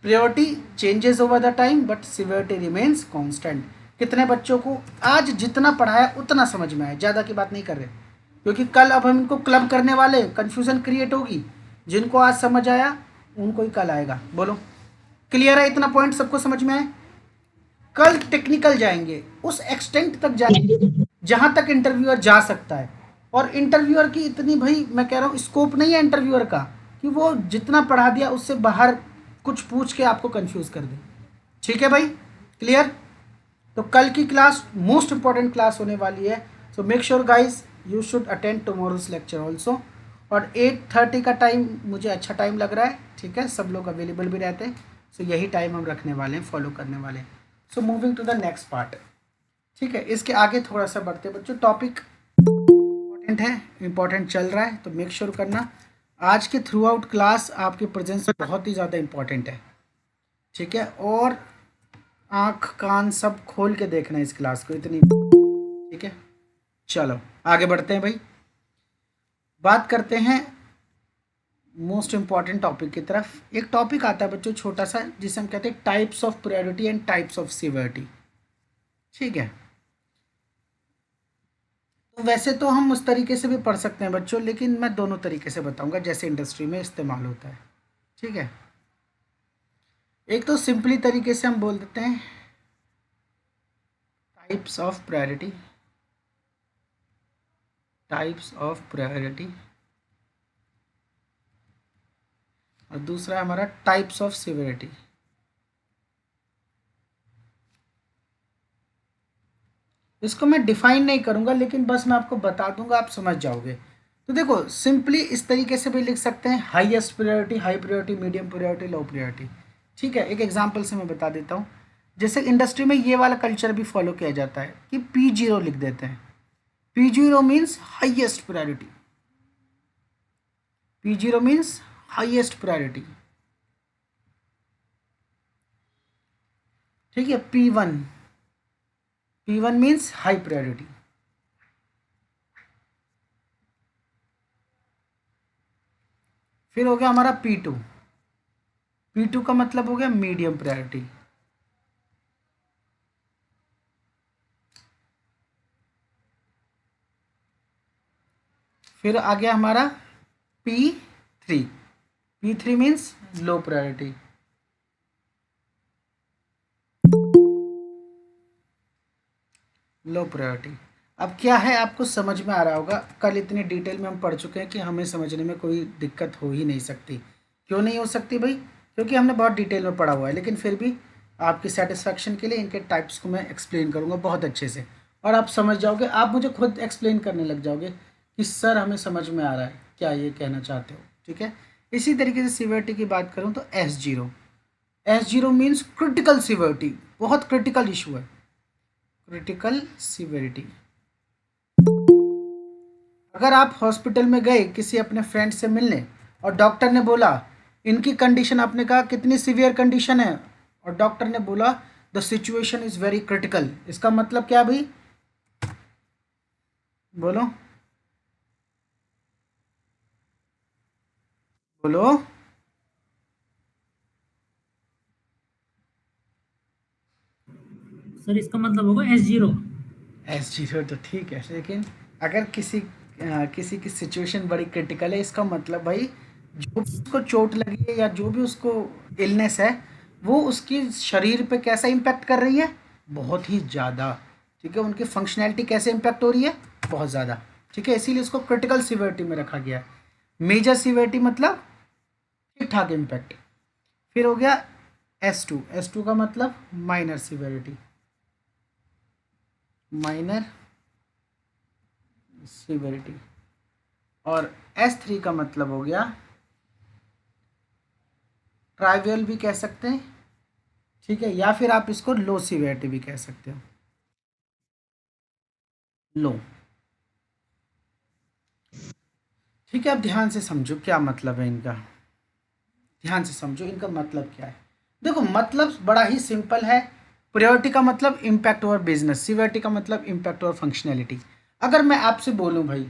Priority changes over the time but severity remains constant. कितने बच्चों को आज जितना पढ़ाया उतना समझ में आया, ज़्यादा की बात नहीं कर रहे, क्योंकि कल अब हम इनको क्लब करने वाले, कन्फ्यूज़न क्रिएट होगी। जिनको आज समझ आया उनको ही कल आएगा। बोलो क्लियर है? इतना पॉइंट सबको समझ में आए? कल टेक्निकल जाएंगे, उस एक्सटेंट तक जाएंगे जहाँ तक इंटरव्यूअर जा सकता है। और इंटरव्यूअर की इतनी, भाई मैं कह रहा हूँ, स्कोप नहीं है इंटरव्यूअर का कि वो जितना पढ़ा दिया उससे बाहर कुछ पूछ के आपको कंफ्यूज कर दे। ठीक है भाई, क्लियर? तो कल की क्लास मोस्ट इंपॉर्टेंट क्लास होने वाली है। So make sure guys you should attend tomorrow's lecture also. और 8:30 का टाइम मुझे अच्छा टाइम लग रहा है, ठीक है, सब लोग अवेलेबल भी रहते हैं। सो यही टाइम हम रखने वाले हैं, फॉलो करने वाले हैं। So moving to the next part, ठीक है। इसके आगे थोड़ा सा बढ़ते हैं बच्चों, टॉपिक इम्पॉर्टेंट है, इम्पॉर्टेंट चल रहा है, तो मेक श्योर करना आज के थ्रू आउट क्लास आपकी प्रेजेंस बहुत ही ज़्यादा इम्पॉर्टेंट है, ठीक है। और आँख कान सब खोल के देखना है इस क्लास को, इतनी, ठीक है। चलो आगे बढ़ते हैं भाई, बात करते हैं मोस्ट इम्पॉर्टेंट टॉपिक की तरफ। एक टॉपिक आता है बच्चों छोटा सा, जिसे हम कहते हैं types of priority and types of severity, ठीक है। तो वैसे तो हम उस तरीके से भी पढ़ सकते हैं बच्चों, लेकिन मैं दोनों तरीके से बताऊंगा जैसे इंडस्ट्री में इस्तेमाल होता है, ठीक है। एक तो सिंपली तरीके से हम बोल देते हैं types of priority, types of priority, और दूसरा हमारा टाइप्स ऑफ सिवियरिटी। इसको मैं डिफाइन नहीं करूंगा, लेकिन बस मैं आपको बता दूंगा, आप समझ जाओगे। तो देखो सिंपली इस तरीके से भी लिख सकते हैं, highest priority, high priority, medium priority, low priority, ठीक है। एक एग्जांपल से मैं बता देता हूँ। जैसे इंडस्ट्री में ये वाला कल्चर भी फॉलो किया जाता है कि P0 लिख देते हैं। P0 means highest priority, P0 means highest priority, ठीक है। P1 means high priority. फिर हो गया हमारा P2 का मतलब हो गया मीडियम प्रायोरिटी। फिर आ गया हमारा P3 means low priority. Low priority. अब क्या है आपको समझ में आ रहा होगा, कल इतनी डिटेल में हम पढ़ चुके हैं कि हमें समझने में कोई दिक्कत हो ही नहीं सकती। क्यों नहीं हो सकती भाई? क्योंकि हमने बहुत डिटेल में पढ़ा हुआ है। लेकिन फिर भी आपकी सेटिस्फैक्शन के लिए इनके टाइप्स को मैं एक्सप्लेन करूँगा बहुत अच्छे से, और आप समझ जाओगे। आप मुझे खुद एक्सप्लेन करने लग जाओगे कि सर हमें समझ में आ रहा है, क्या ये कहना चाहते हो। ठीक है। इसी तरीके से सीवियरिटी की बात करूँ तो S0 मीन्स क्रिटिकल सीवियरिटी, बहुत क्रिटिकल इशू है, क्रिटिकल सीवियरिटी। अगर आप हॉस्पिटल में गए किसी अपने फ्रेंड से मिलने और डॉक्टर ने बोला इनकी कंडीशन, आपने कहा कितनी सीवियर कंडीशन है, और डॉक्टर ने बोला the situation is very critical, इसका मतलब क्या भाई? बोलो बोलो। सर इसका मतलब होगा S0। S0 तो ठीक है, लेकिन अगर किसी की सिचुएशन बड़ी क्रिटिकल है, इसका मतलब भाई जो भी उसको चोट लगी है या जो भी उसको इलनेस है, वो उसकी शरीर पे कैसा इम्पैक्ट कर रही है? बहुत ही ज़्यादा। ठीक है। उनकी फंक्शनैलिटी कैसे इम्पैक्ट हो रही है? बहुत ज़्यादा। ठीक है। इसीलिए इसको क्रिटिकल सीवियरिटी में रखा गया है। मेजर सीवियरिटी मतलब ठीक ठाक इम्पैक्ट। फिर हो गया S2 का मतलब माइनर सीवियरिटी, माइनर सीवियरिटी। और S3 का मतलब हो गया ट्राइवियल भी कह सकते हैं। ठीक है। या फिर आप इसको लो सीवियरिटी भी कह सकते हो, लो। ठीक है। अब ध्यान से समझो क्या मतलब है इनका, ध्यान से समझो इनका मतलब क्या है। देखो मतलब बड़ा ही सिंपल है। प्रायोरिटी का मतलब इम्पैक्ट ओवर बिजनेस, सीवियरिटी का मतलब इम्पैक्ट ओवर फंक्शनैलिटी। अगर मैं आपसे बोलूं भाई,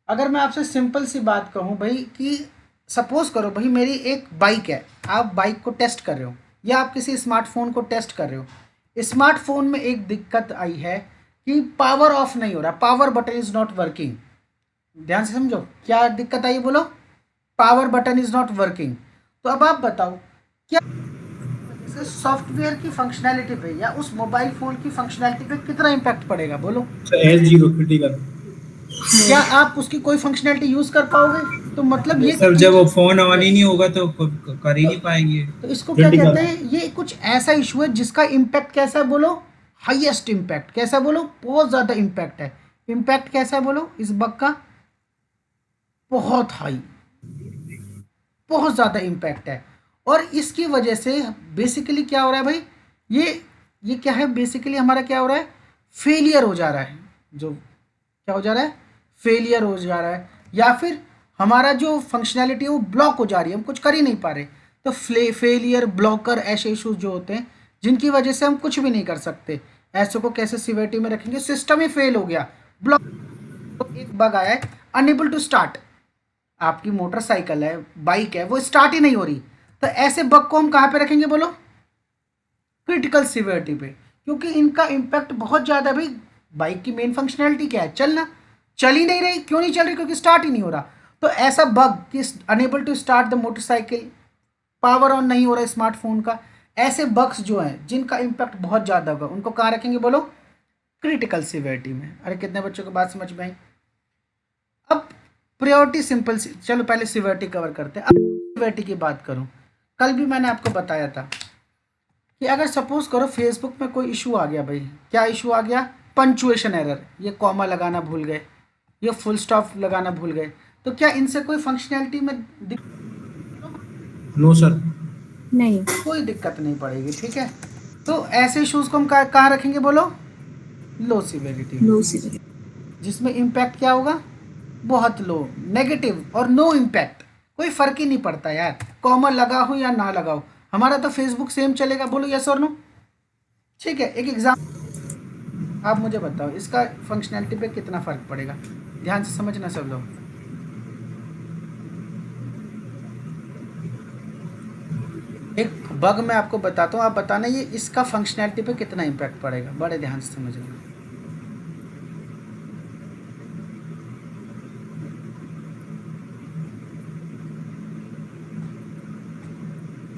अगर मैं आपसे सिंपल सी बात कहूं भाई कि सपोज करो भाई मेरी एक बाइक है, आप बाइक को टेस्ट कर रहे हो या आप किसी स्मार्टफोन को टेस्ट कर रहे हो। स्मार्टफोन में एक दिक्कत आई है कि पावर ऑफ नहीं हो रहा, power button is not working. ध्यान से समझो क्या दिक्कत आई, बोलो। Power button is not working. तो अब आप बताओ क्या सॉफ्टवेयर की फंक्शनैलिटी पे या उस मोबाइल फोन की फंक्शनैलिटी पे कितना इम्पैक्ट पड़ेगा, बोलो। S0 critical. क्या आप उसकी कोई फंक्शनैलिटी यूज कर पाओगे? तो मतलब ये सर जब वो फोन ऑन ही नहीं होगा तो कर ही नहीं पाएंगे। तो इसको क्या कहते हैं? ये कुछ ऐसा इशू है जिसका इम्पैक्ट कैसा है, बोलो। Highest impact. कैसा बोलो? बहुत ज़्यादा इम्पैक्ट है। इम्पैक्ट कैसा है बोलो इस बग का? बहुत हाई, बहुत ज़्यादा इम्पैक्ट है। और इसकी वजह से बेसिकली क्या हो रहा है भाई, ये क्या है बेसिकली, हमारा क्या हो रहा है? फेलियर हो जा रहा है। जो क्या हो जा रहा है? फेलियर हो जा रहा है, या फिर हमारा जो फंक्शनैलिटी है वो ब्लॉक हो जा रही है, हम कुछ कर ही नहीं पा रहे। तो फेलियर, ब्लॉकर, ऐसे इश्यूज जो होते हैं जिनकी वजह से हम कुछ भी नहीं कर सकते, ऐसे को कैसे सीवियरिटी में रखेंगे? सिस्टम ही फेल हो गया, ब्लॉक। तो एक बग आया है, अनएबल टू स्टार्ट। आपकी मोटरसाइकिल है, बाइक है, वो स्टार्ट ही नहीं हो रही। तो ऐसे बग को हम कहाँ पे रखेंगे बोलो? क्रिटिकल सीवियरिटी पे, क्योंकि इनका इम्पैक्ट बहुत ज़्यादा है भाई। बाइक की मेन फंक्शनैलिटी क्या है? चलना। चल ही नहीं रही। क्यों नहीं चल रही? क्योंकि स्टार्ट ही नहीं हो रहा। तो ऐसा बग कि unable to start the motorcycle, power on नहीं हो रहा स्मार्टफोन का, ऐसे बग्स जो हैं जिनका इम्पैक्ट बहुत ज़्यादा होगा, उनको कहाँ रखेंगे बोलो? क्रिटिकल सीवियरिटी में। अरे कितने बच्चों को बात समझ में आई? अब प्रायोरिटी सिंपल, चलो पहले सीवियरिटी कवर करते हैं। अब सीवियरिटी की बात करूँ, कल भी मैंने आपको बताया था कि अगर सपोज करो फेसबुक में कोई इशू आ गया भाई, क्या इशू आ गया? पंचुएशन एरर, ये कॉमा लगाना भूल गए, ये फुल स्टॉप लगाना भूल गए, तो क्या इनसे कोई फंक्शनैलिटी में नो सर, नहीं। कोई दिक्कत नहीं पड़ेगी। ठीक है। तो ऐसे इश्यूज को हम कहाँ रखेंगे बोलो? लो सीवियरिटी, लो सीवियरिटी। जिसमें इम्पैक्ट क्या होगा? बहुत लो, नेगेटिव और नो इम्पैक्ट। कोई फर्क ही नहीं पड़ता यार, कॉमा लगा हो या ना लगा हो, हमारा तो फेसबुक सेम चलेगा। बोलो यस और नो? ठीक है, एक एग्जाम आप मुझे बताओ, इसका फंक्शनैलिटी पे कितना फ़र्क पड़ेगा? ध्यान से समझना सब लोग। एक बग मैं आपको बताता हूँ, आप बताना ये इसका फंक्शनैलिटी पे कितना इम्पैक्ट पड़ेगा। बड़े ध्यान से समझना।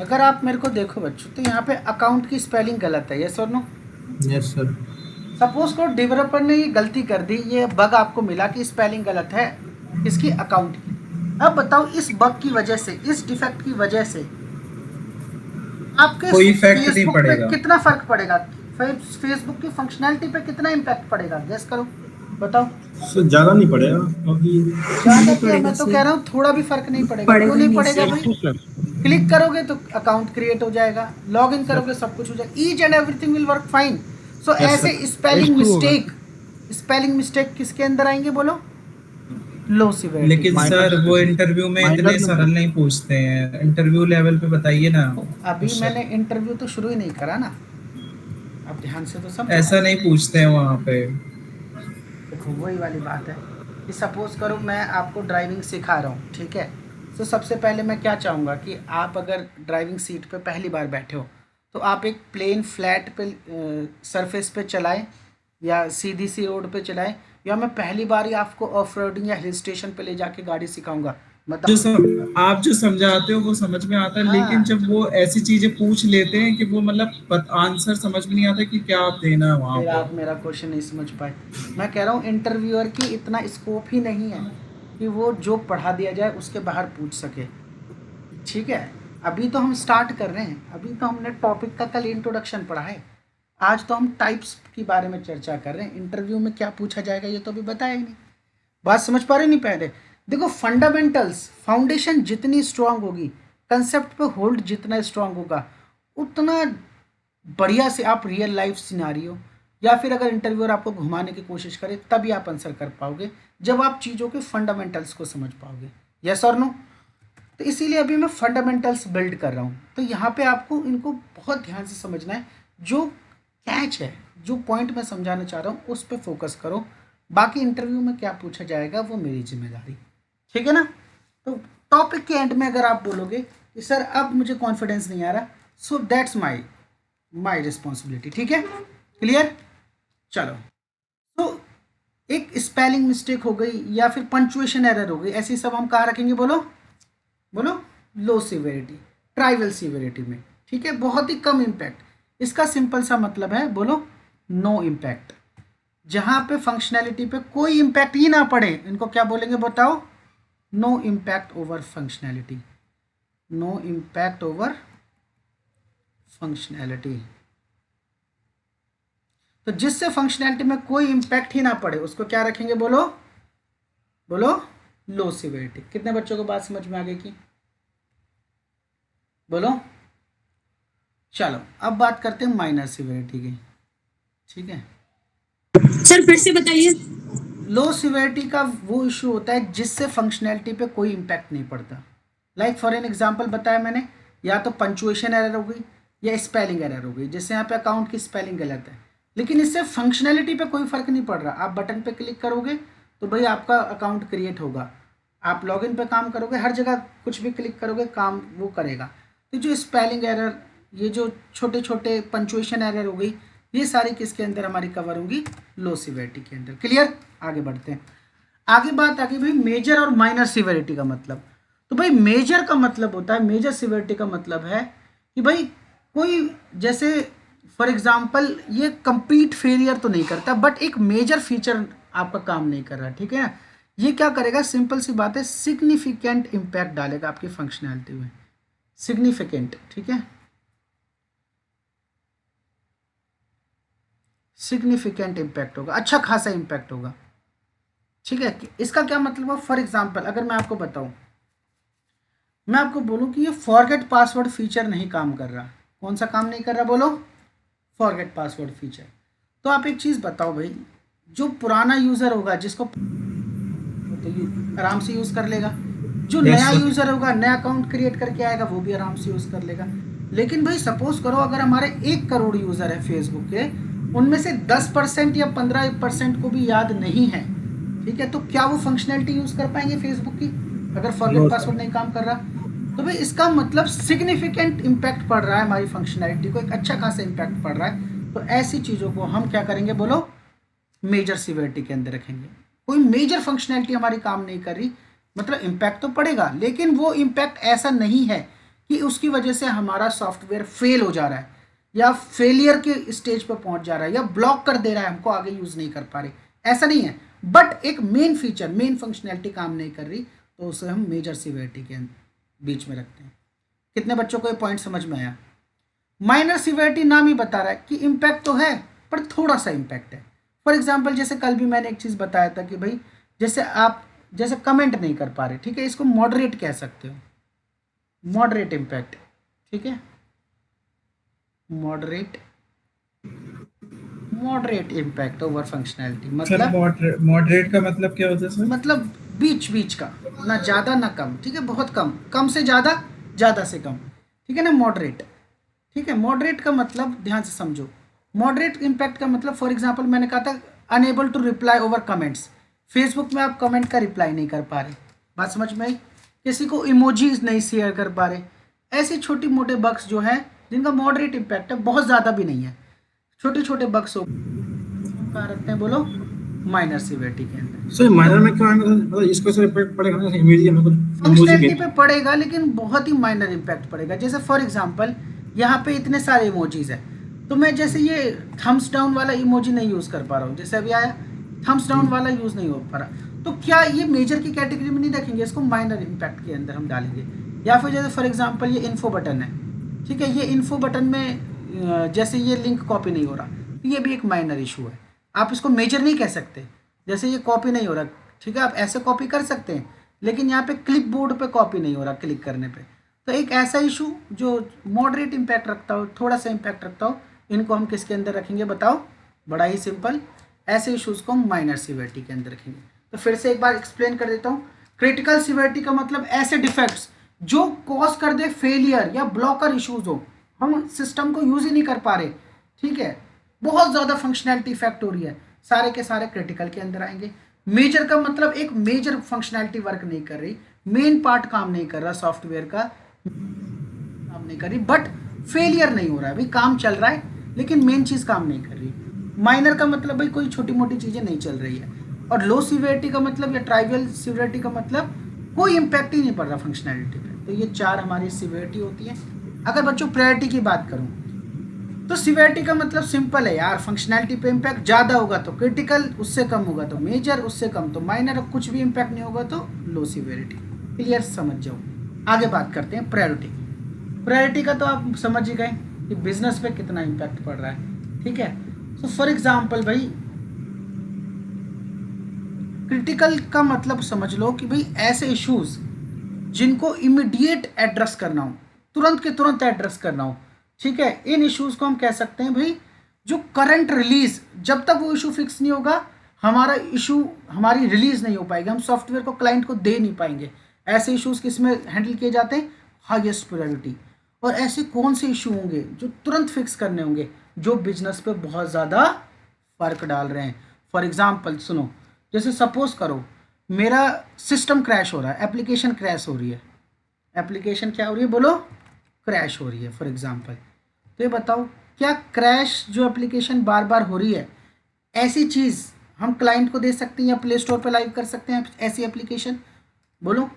अगर आप मेरे को देखो बच्चों, तो यहाँ पे अकाउंट की स्पेलिंग गलत है, यस और नो? Yes sir. सपोज को डेवलपर ने ये गलती कर दी, ये बग आपको मिला कि स्पेलिंग गलत है इसकी अकाउंट की। अब बताओ इस बग की वजह से, इस डिफेक्ट की वजह से आपके कोई इफेक्ट नहीं फेसबुक पे पड़ेगा। कितना फर्क पड़ेगा? फेसबुक की फंक्शनैलिटी पे कितना इम्पैक्ट पड़ेगा? गेस करो, बताओ। सर ज्यादा नहीं पड़ेगा क्योंकि ज्यादा क्या, मैं तो कह रहा हूँ थोड़ा भी फर्क नहीं पड़ेगा। क्यों नहीं पड़ेगा भाई? क्लिक करोगे तो अकाउंट क्रिएट हो जाएगा, लॉग इन करोगे सब कुछ हो जाएगा, each and everything will work fine. So ऐसे स्पेलिंग मिस्टेक किसके अंदर आएंगे बोलो? Low severity. लेकिन सर वो इंटरव्यू में इतने सरल नहीं पूछते हैं, इंटरव्यू लेवल पे बताइए ना। अभी मैंने इंटरव्यू तो शुरू ही नहीं करा ना, अब ध्यान से तो समझो। ऐसा नहीं पूछते हैं वहाँ पे। देखो वही वाली बात है कि सपोज करो मैं आपको ड्राइविंग सिखा रहा हूँ, ठीक है? तो सबसे पहले मैं क्या चाहूँगा कि आप अगर ड्राइविंग सीट पे पहली बार बैठे हो तो आप एक प्लेन फ्लैट पे सरफेस पे चलाएं या सीधी सी रोड पे चलाएं, या मैं पहली बार ही आपको ऑफ रोडिंग या हिल स्टेशन पे ले जाके गाड़ी सिखाऊंगा। मतलब आप जो समझाते हो वो समझ में आता है, हाँ। लेकिन जब वो ऐसी चीजें पूछ लेते हैं कि वो मतलब आंसर समझ में नहीं आता कि क्या आप देना है वहाँ फिर पे। आप मेरा क्वेश्चन नहीं समझ पाए। मैं कह रहा हूँ इंटरव्यूअर की इतना स्कोप ही नहीं है कि वो जो पढ़ा दिया जाए उसके बाहर पूछ सके, ठीक है? अभी तो हम स्टार्ट कर रहे हैं, अभी तो हमने टॉपिक का कल इंट्रोडक्शन पढ़ा है, आज तो हम टाइप्स के बारे में चर्चा कर रहे हैं। इंटरव्यू में क्या पूछा जाएगा ये तो अभी बताया ही नहीं। बात समझ पा रहे नहीं? पहले देखो, फंडामेंटल्स, फाउंडेशन जितनी स्ट्रांग होगी, कंसेप्ट पे होल्ड जितना स्ट्रांग होगा, उतना बढ़िया से आप रियल लाइफ सिनारियो या फिर अगर इंटरव्यूअर आपको घुमाने की कोशिश करे तभी आप आंसर कर पाओगे, जब आप चीज़ों के फंडामेंटल्स को समझ पाओगे। यस और नो? तो इसीलिए अभी मैं फंडामेंटल्स बिल्ड कर रहा हूँ। तो यहाँ पे आपको इनको बहुत ध्यान से समझना है। जो कैच है, जो पॉइंट मैं समझाना चाह रहा हूँ उस पर फोकस करो। बाकी इंटरव्यू में क्या पूछा जाएगा वो मेरी जिम्मेदारी, ठीक है ना? तो टॉपिक के एंड में अगर आप बोलोगे कि सर अब मुझे कॉन्फिडेंस नहीं आ रहा, सो दैट्स माई रिस्पॉन्सिबिलिटी, ठीक है? क्लियर? चलो, तो एक स्पेलिंग मिस्टेक हो गई या फिर पंचुएशन एरर हो गई, ऐसी सब हम कहाँ रखेंगे बोलो? बोलो लो सिवियरिटी, ट्राइवल सिवियरिटी में, ठीक है? बहुत ही कम इम्पैक्ट। इसका सिंपल सा मतलब है बोलो नो इम्पैक्ट। जहाँ पे फंक्शनैलिटी पे कोई इम्पैक्ट ही ना पड़े, इनको क्या बोलेंगे बताओ? No impact over functionality. No impact over functionality. तो जिससे फंक्शनैलिटी में कोई इम्पैक्ट ही ना पड़े उसको क्या रखेंगे बोलो? बोलो लो सिवियरिटी। कितने बच्चों को बात समझ में आ गई की? बोलो। चलो अब बात करते हैं माइनर सिवियरिटी की, ठीक है? सर फिर से बताइए। लो सिवियरिटी का वो इशू होता है जिससे फंक्शनैलिटी पे कोई इम्पैक्ट नहीं पड़ता। लाइक फॉर एन एग्जांपल बताया मैंने, या तो पंचुएशन एरर हो गई या स्पेलिंग एरर हो गई। जैसे यहाँ पे अकाउंट की स्पेलिंग गलत है, लेकिन इससे फंक्शनैलिटी पे कोई फ़र्क नहीं पड़ रहा। आप बटन पे क्लिक करोगे तो भाई आपका अकाउंट क्रिएट होगा, आप लॉगिन पे काम करोगे, हर जगह कुछ भी क्लिक करोगे काम वो करेगा। तो जो स्पेलिंग एरर, ये जो छोटे छोटे पंचुएशन एरर हो गई, ये सारी किसके अंदर हमारी कवर होंगी? लो सिवियरिटी के अंदर। क्लियर? आगे बढ़ते हैं। आगे बात आ गई भाई मेजर और माइनर सिवियरिटी का मतलब। तो भाई मेजर का मतलब होता है, मेजर सिवियरिटी का मतलब है कि भाई कोई, जैसे फॉर एग्जांपल ये कंप्लीट फेलियर तो नहीं करता, बट एक मेजर फीचर आपका काम नहीं कर रहा, ठीक है ना? ये क्या करेगा? सिंपल सी बात है, सिग्निफिकेंट इम्पैक्ट डालेगा आपकी फंक्शनैलिटी में। सिग्निफिकेंट, ठीक है? सिग्निफिकेंट इम्पैक्ट होगा, अच्छा खासा इम्पैक्ट होगा, ठीक है? इसका क्या मतलब है? फॉर एग्जांपल अगर मैं आपको बताऊं, मैं आपको बोलूं कि ये फॉरगेट पासवर्ड फीचर नहीं काम कर रहा। कौन सा काम नहीं कर रहा बोलो? Forget password feature. तो आप एक चीज़ बताओ भाई, जो पुराना यूज़र होगा जिसको तो आराम से यूज़ कर लेगा, जो नया यूज़र होगा, नया अकाउंट क्रिएट करके आएगा वो भी आराम से यूज़ कर लेगा। लेकिन भाई सपोज करो अगर हमारे 1 करोड़ यूज़र है फेसबुक के, उनमें से 10% या 15% को भी याद नहीं है, ठीक है, तो क्या वो फंक्शनैलिटी यूज़ कर पाएंगे फेसबुक की अगर फॉरगेट पासवर्ड नहीं काम कर रहा? तो भाई इसका मतलब सिग्निफिकेंट इम्पैक्ट पड़ रहा है हमारी फंक्शनैलिटी को, एक अच्छा खासा इम्पैक्ट पड़ रहा है। तो ऐसी चीज़ों को हम क्या करेंगे बोलो, मेजर सिवियरिटी के अंदर रखेंगे। कोई मेजर फंक्शनैलिटी हमारी काम नहीं कर रही, मतलब इम्पैक्ट तो पड़ेगा, लेकिन वो इम्पैक्ट ऐसा नहीं है कि उसकी वजह से हमारा सॉफ्टवेयर फेल हो जा रहा है या फेलियर के स्टेज पर पहुंच जा रहा है या ब्लॉक कर दे रहा है, हमको आगे यूज़ नहीं कर पा रहे, ऐसा नहीं है। बट एक मेन फीचर, मेन फंक्शनैलिटी काम नहीं कर रही, तो उसे हम मेजर सिवियरिटी के बीच में रखते हैं। कितने बच्चों को ये पॉइंट समझ में आया? माइनर सिवियरिटी नाम ही बता रहा है कि इम्पैक्ट तो है पर थोड़ा सा इम्पैक्ट है। फॉर एग्जाम्पल जैसे कल भी मैंने एक चीज़ बताया था कि भाई जैसे आप जैसे कमेंट नहीं कर पा रहे, ठीक है, इसको मॉडरेट कह सकते हो, मॉडरेट इम्पैक्ट, ठीक है, मॉडरेट इम्पैक्ट ओवर फंक्शनैलिटी। मतलब मॉडरेट का मतलब क्या होता है सर? मतलब बीच बीच का, ना ज़्यादा ना कम, ठीक है, बहुत कम, कम से ज़्यादा, ज़्यादा से कम, ठीक है ना, मॉडरेट, ठीक है। मॉडरेट का मतलब ध्यान से समझो, मॉडरेट इम्पैक्ट का मतलब फॉर एग्जांपल मैंने कहा था unable to reply over comments, Facebook में आप कमेंट का रिप्लाई नहीं कर पा रहे, बात समझ में आई? किसी को इमोजीज नहीं शेयर कर पा रहे, ऐसे छोटी मोटे बग्स जो हैं जिनका मॉडरेट इम्पैक्ट है, बहुत ज़्यादा भी नहीं है, छोटे छोटे बग्स हो, कहाँ रखते हैं बोलो, माइनर सिवियरिटी के अंदर। सर माइनर में क्या आएगा? मतलब इसको सर इम्पैक्ट पड़ेगा ना इमीडिएट में, कुछ फंक्शनैलिटी पे पड़ेगा लेकिन बहुत ही माइनर इम्पैक्ट पड़ेगा। जैसे फॉर एग्जांपल यहाँ पे इतने सारे इमोजीज हैं, तो मैं जैसे ये थम्स डाउन वाला इमोजी नहीं यूज़ कर पा रहा हूँ, जैसे अभी आया थम्स डाउन वाला यूज़ नहीं हो पा रहा, तो क्या ये मेजर की कैटेगरी में नहीं रखेंगे, इसको माइनर इम्पैक्ट के अंदर हम डालेंगे। या फिर जैसे फॉर एग्जांपल ये इन्फो बटन है, ठीक है, ये इन्फो बटन में जैसे ये लिंक कॉपी नहीं हो रहा, तो ये भी एक माइनर इशू है, आप इसको मेजर नहीं कह सकते। जैसे ये कॉपी नहीं हो रहा, ठीक है, आप ऐसे कॉपी कर सकते हैं, लेकिन यहाँ पे क्लिप बोर्ड पर कॉपी नहीं हो रहा क्लिक करने पर, तो एक ऐसा इशू जो मॉडरेट इम्पैक्ट रखता हो, थोड़ा सा इम्पैक्ट रखता हो, इनको हम किसके अंदर रखेंगे बताओ? बड़ा ही सिंपल, ऐसे इश्यूज़ को हम माइनर सिवियरिटी के अंदर रखेंगे। तो फिर से एक बार एक्सप्लेन कर देता हूँ। क्रिटिकल सिवियरिटी का मतलब ऐसे डिफेक्ट्स जो कॉज कर दे फेलियर या ब्लॉकर इश्यूज हो, हम सिस्टम को यूज़ ही नहीं कर पा रहे, ठीक है, बहुत ज़्यादा फंक्शनैलिटी इफेक्ट हो रही है, सारे के सारे क्रिटिकल के अंदर आएंगे। मेजर का मतलब एक मेजर फंक्शनैलिटी वर्क नहीं कर रही, मेन पार्ट काम नहीं कर रहा, सॉफ्टवेयर का काम नहीं कर रही, बट फेलियर नहीं हो रहा है, भाई काम चल रहा है लेकिन मेन चीज़ काम नहीं कर रही। माइनर का मतलब भाई कोई छोटी मोटी चीज़ें नहीं चल रही है, और लो सिवियरिटी का मतलब या ट्राइवियल सिवियरिटी का मतलब कोई इम्पैक्ट ही नहीं पड़ रहा फंक्शनैलिटी पे। तो ये 4 हमारी सिवियरिटी होती है। अगर बच्चों प्रायोरिटी की बात करूँ तो सिवियरिटी का मतलब सिंपल है यार, फंक्शनैलिटी पे इम्पैक्ट ज़्यादा होगा तो क्रिटिकल, उससे कम होगा तो मेजर, उससे कम तो माइनर, और कुछ भी इम्पैक्ट नहीं होगा तो लो सिवियरिटी। क्लियर, समझ जाओ। आगे बात करते हैं प्रायोरिटी। प्रायोरिटी का तो आप समझ ही गए कि बिजनेस पे कितना इम्पैक्ट पड़ रहा है, ठीक है। तो फॉर एग्जाम्पल भाई क्रिटिकल का मतलब समझ लो कि भाई ऐसे इश्यूज जिनको इमीडिएट एड्रेस करना हो, तुरंत के तुरंत एड्रेस करना हो, ठीक है, इन इश्यूज को हम कह सकते हैं भाई जो करंट रिलीज, जब तक वो इशू फिक्स नहीं होगा हमारा इशू, हमारी रिलीज नहीं हो पाएगी, हम सॉफ्टवेयर को क्लाइंट को दे नहीं पाएंगे। ऐसे इश्यूज किस में हैंडल किए जाते हैं? Highest priority. और ऐसे कौन से इशू होंगे जो तुरंत फिक्स करने होंगे, जो बिजनेस पे बहुत ज़्यादा फर्क डाल रहे हैं। फॉर एग्जाम्पल सुनो, जैसे सपोज करो मेरा सिस्टम क्रैश हो रहा है, एप्लीकेशन क्रैश हो रही है, एप्लीकेशन क्या हो रही है बोलो? क्रैश हो रही है फॉर एग्जाम्पल। तो ये बताओ क्या क्रैश जो एप्लीकेशन बार बार हो रही है, ऐसी चीज़ हम क्लाइंट को दे सकते हैं या प्ले स्टोर पर लाइव कर सकते हैं ऐसी एप्लीकेशन? बोलो,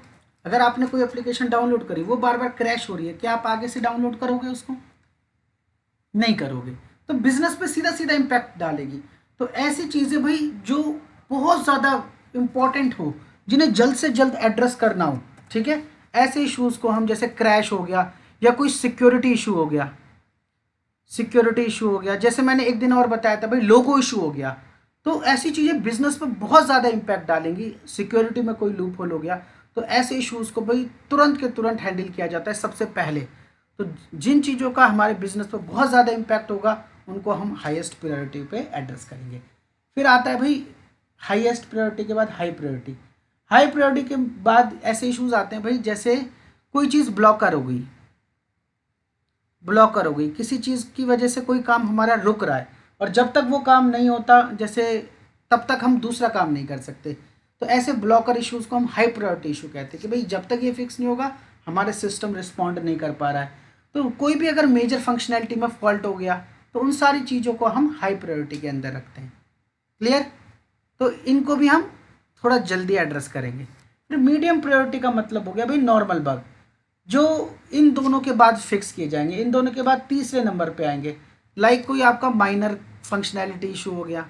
अगर आपने कोई एप्लीकेशन डाउनलोड करी, वो बार बार क्रैश हो रही है, क्या आप आगे से डाउनलोड करोगे उसको? नहीं करोगे। तो बिजनेस पे सीधा सीधा इम्पैक्ट डालेगी। तो ऐसी चीज़ें भाई जो बहुत ज़्यादा इम्पॉर्टेंट हो, जिन्हें जल्द से जल्द एड्रेस करना हो, ठीक है, ऐसे इश्यूज़ को हम, जैसे क्रैश हो गया या कोई सिक्योरिटी इशू हो गया, सिक्योरिटी इशू हो गया, जैसे मैंने एक दिन और बताया था भाई लोगो इशू हो गया, तो ऐसी चीज़ें बिजनेस पर बहुत ज़्यादा इम्पैक्ट डालेंगी। सिक्योरिटी में कोई लूप होल हो गया, तो ऐसे इश्यूज़ को भाई तुरंत के तुरंत हैंडल किया जाता है सबसे पहले। तो जिन चीज़ों का हमारे बिजनेस पर बहुत ज़्यादा इम्पैक्ट होगा उनको हम हाईएस्ट प्रायोरिटी पे एड्रेस करेंगे। फिर आता है भाई हाईएस्ट प्रायोरिटी के बाद हाई प्रायोरिटी। हाई प्रायोरिटी के बाद ऐसे इश्यूज आते हैं भाई, जैसे कोई चीज़ ब्लॉकर हो गई, ब्लॉकर हो गई, किसी चीज़ की वजह से कोई काम हमारा रुक रहा है और जब तक वो काम नहीं होता जैसे तब तक हम दूसरा काम नहीं कर सकते, तो ऐसे ब्लॉकर इश्यूज़ को हम हाई प्रायोरिटी इशू कहते हैं कि भाई जब तक ये फिक्स नहीं होगा हमारे सिस्टम रिस्पॉन्ड नहीं कर पा रहा है। तो कोई भी अगर मेजर फंक्शनैलिटी में फॉल्ट हो गया तो उन सारी चीज़ों को हम हाई प्रायोरिटी के अंदर रखते हैं। क्लियर? तो इनको भी हम थोड़ा जल्दी एड्रेस करेंगे। फिर मीडियम प्रायोरिटी का मतलब हो गया भाई नॉर्मल बग, जो इन दोनों के बाद फिक्स किए जाएंगे, इन दोनों के बाद तीसरे नंबर पे आएंगे। लाइक कोई आपका माइनर फंक्शनैलिटी इशू हो गया,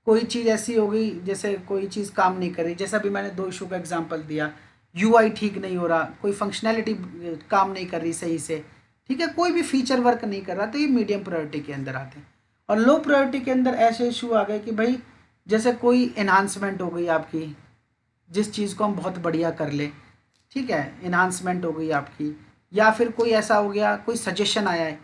कोई चीज़ ऐसी हो गई जैसे कोई चीज़ काम नहीं कर रही, जैसा अभी मैंने 2 इशू का एग्जांपल दिया, यूआई ठीक नहीं हो रहा, कोई फंक्शनैलिटी काम नहीं कर रही सही से, ठीक है, कोई भी फीचर वर्क नहीं कर रहा, तो ये मीडियम प्रायोरिटी के अंदर आते हैं। और लो प्रायोरिटी के अंदर ऐसे इशू आ गए कि भाई जैसे कोई एनहांसमेंट हो गई आपकी, जिस चीज़ को हम बहुत बढ़िया कर ले, ठीक है, एनहांसमेंट हो गई आपकी, या फिर कोई ऐसा हो गया कोई सजेशन आया है,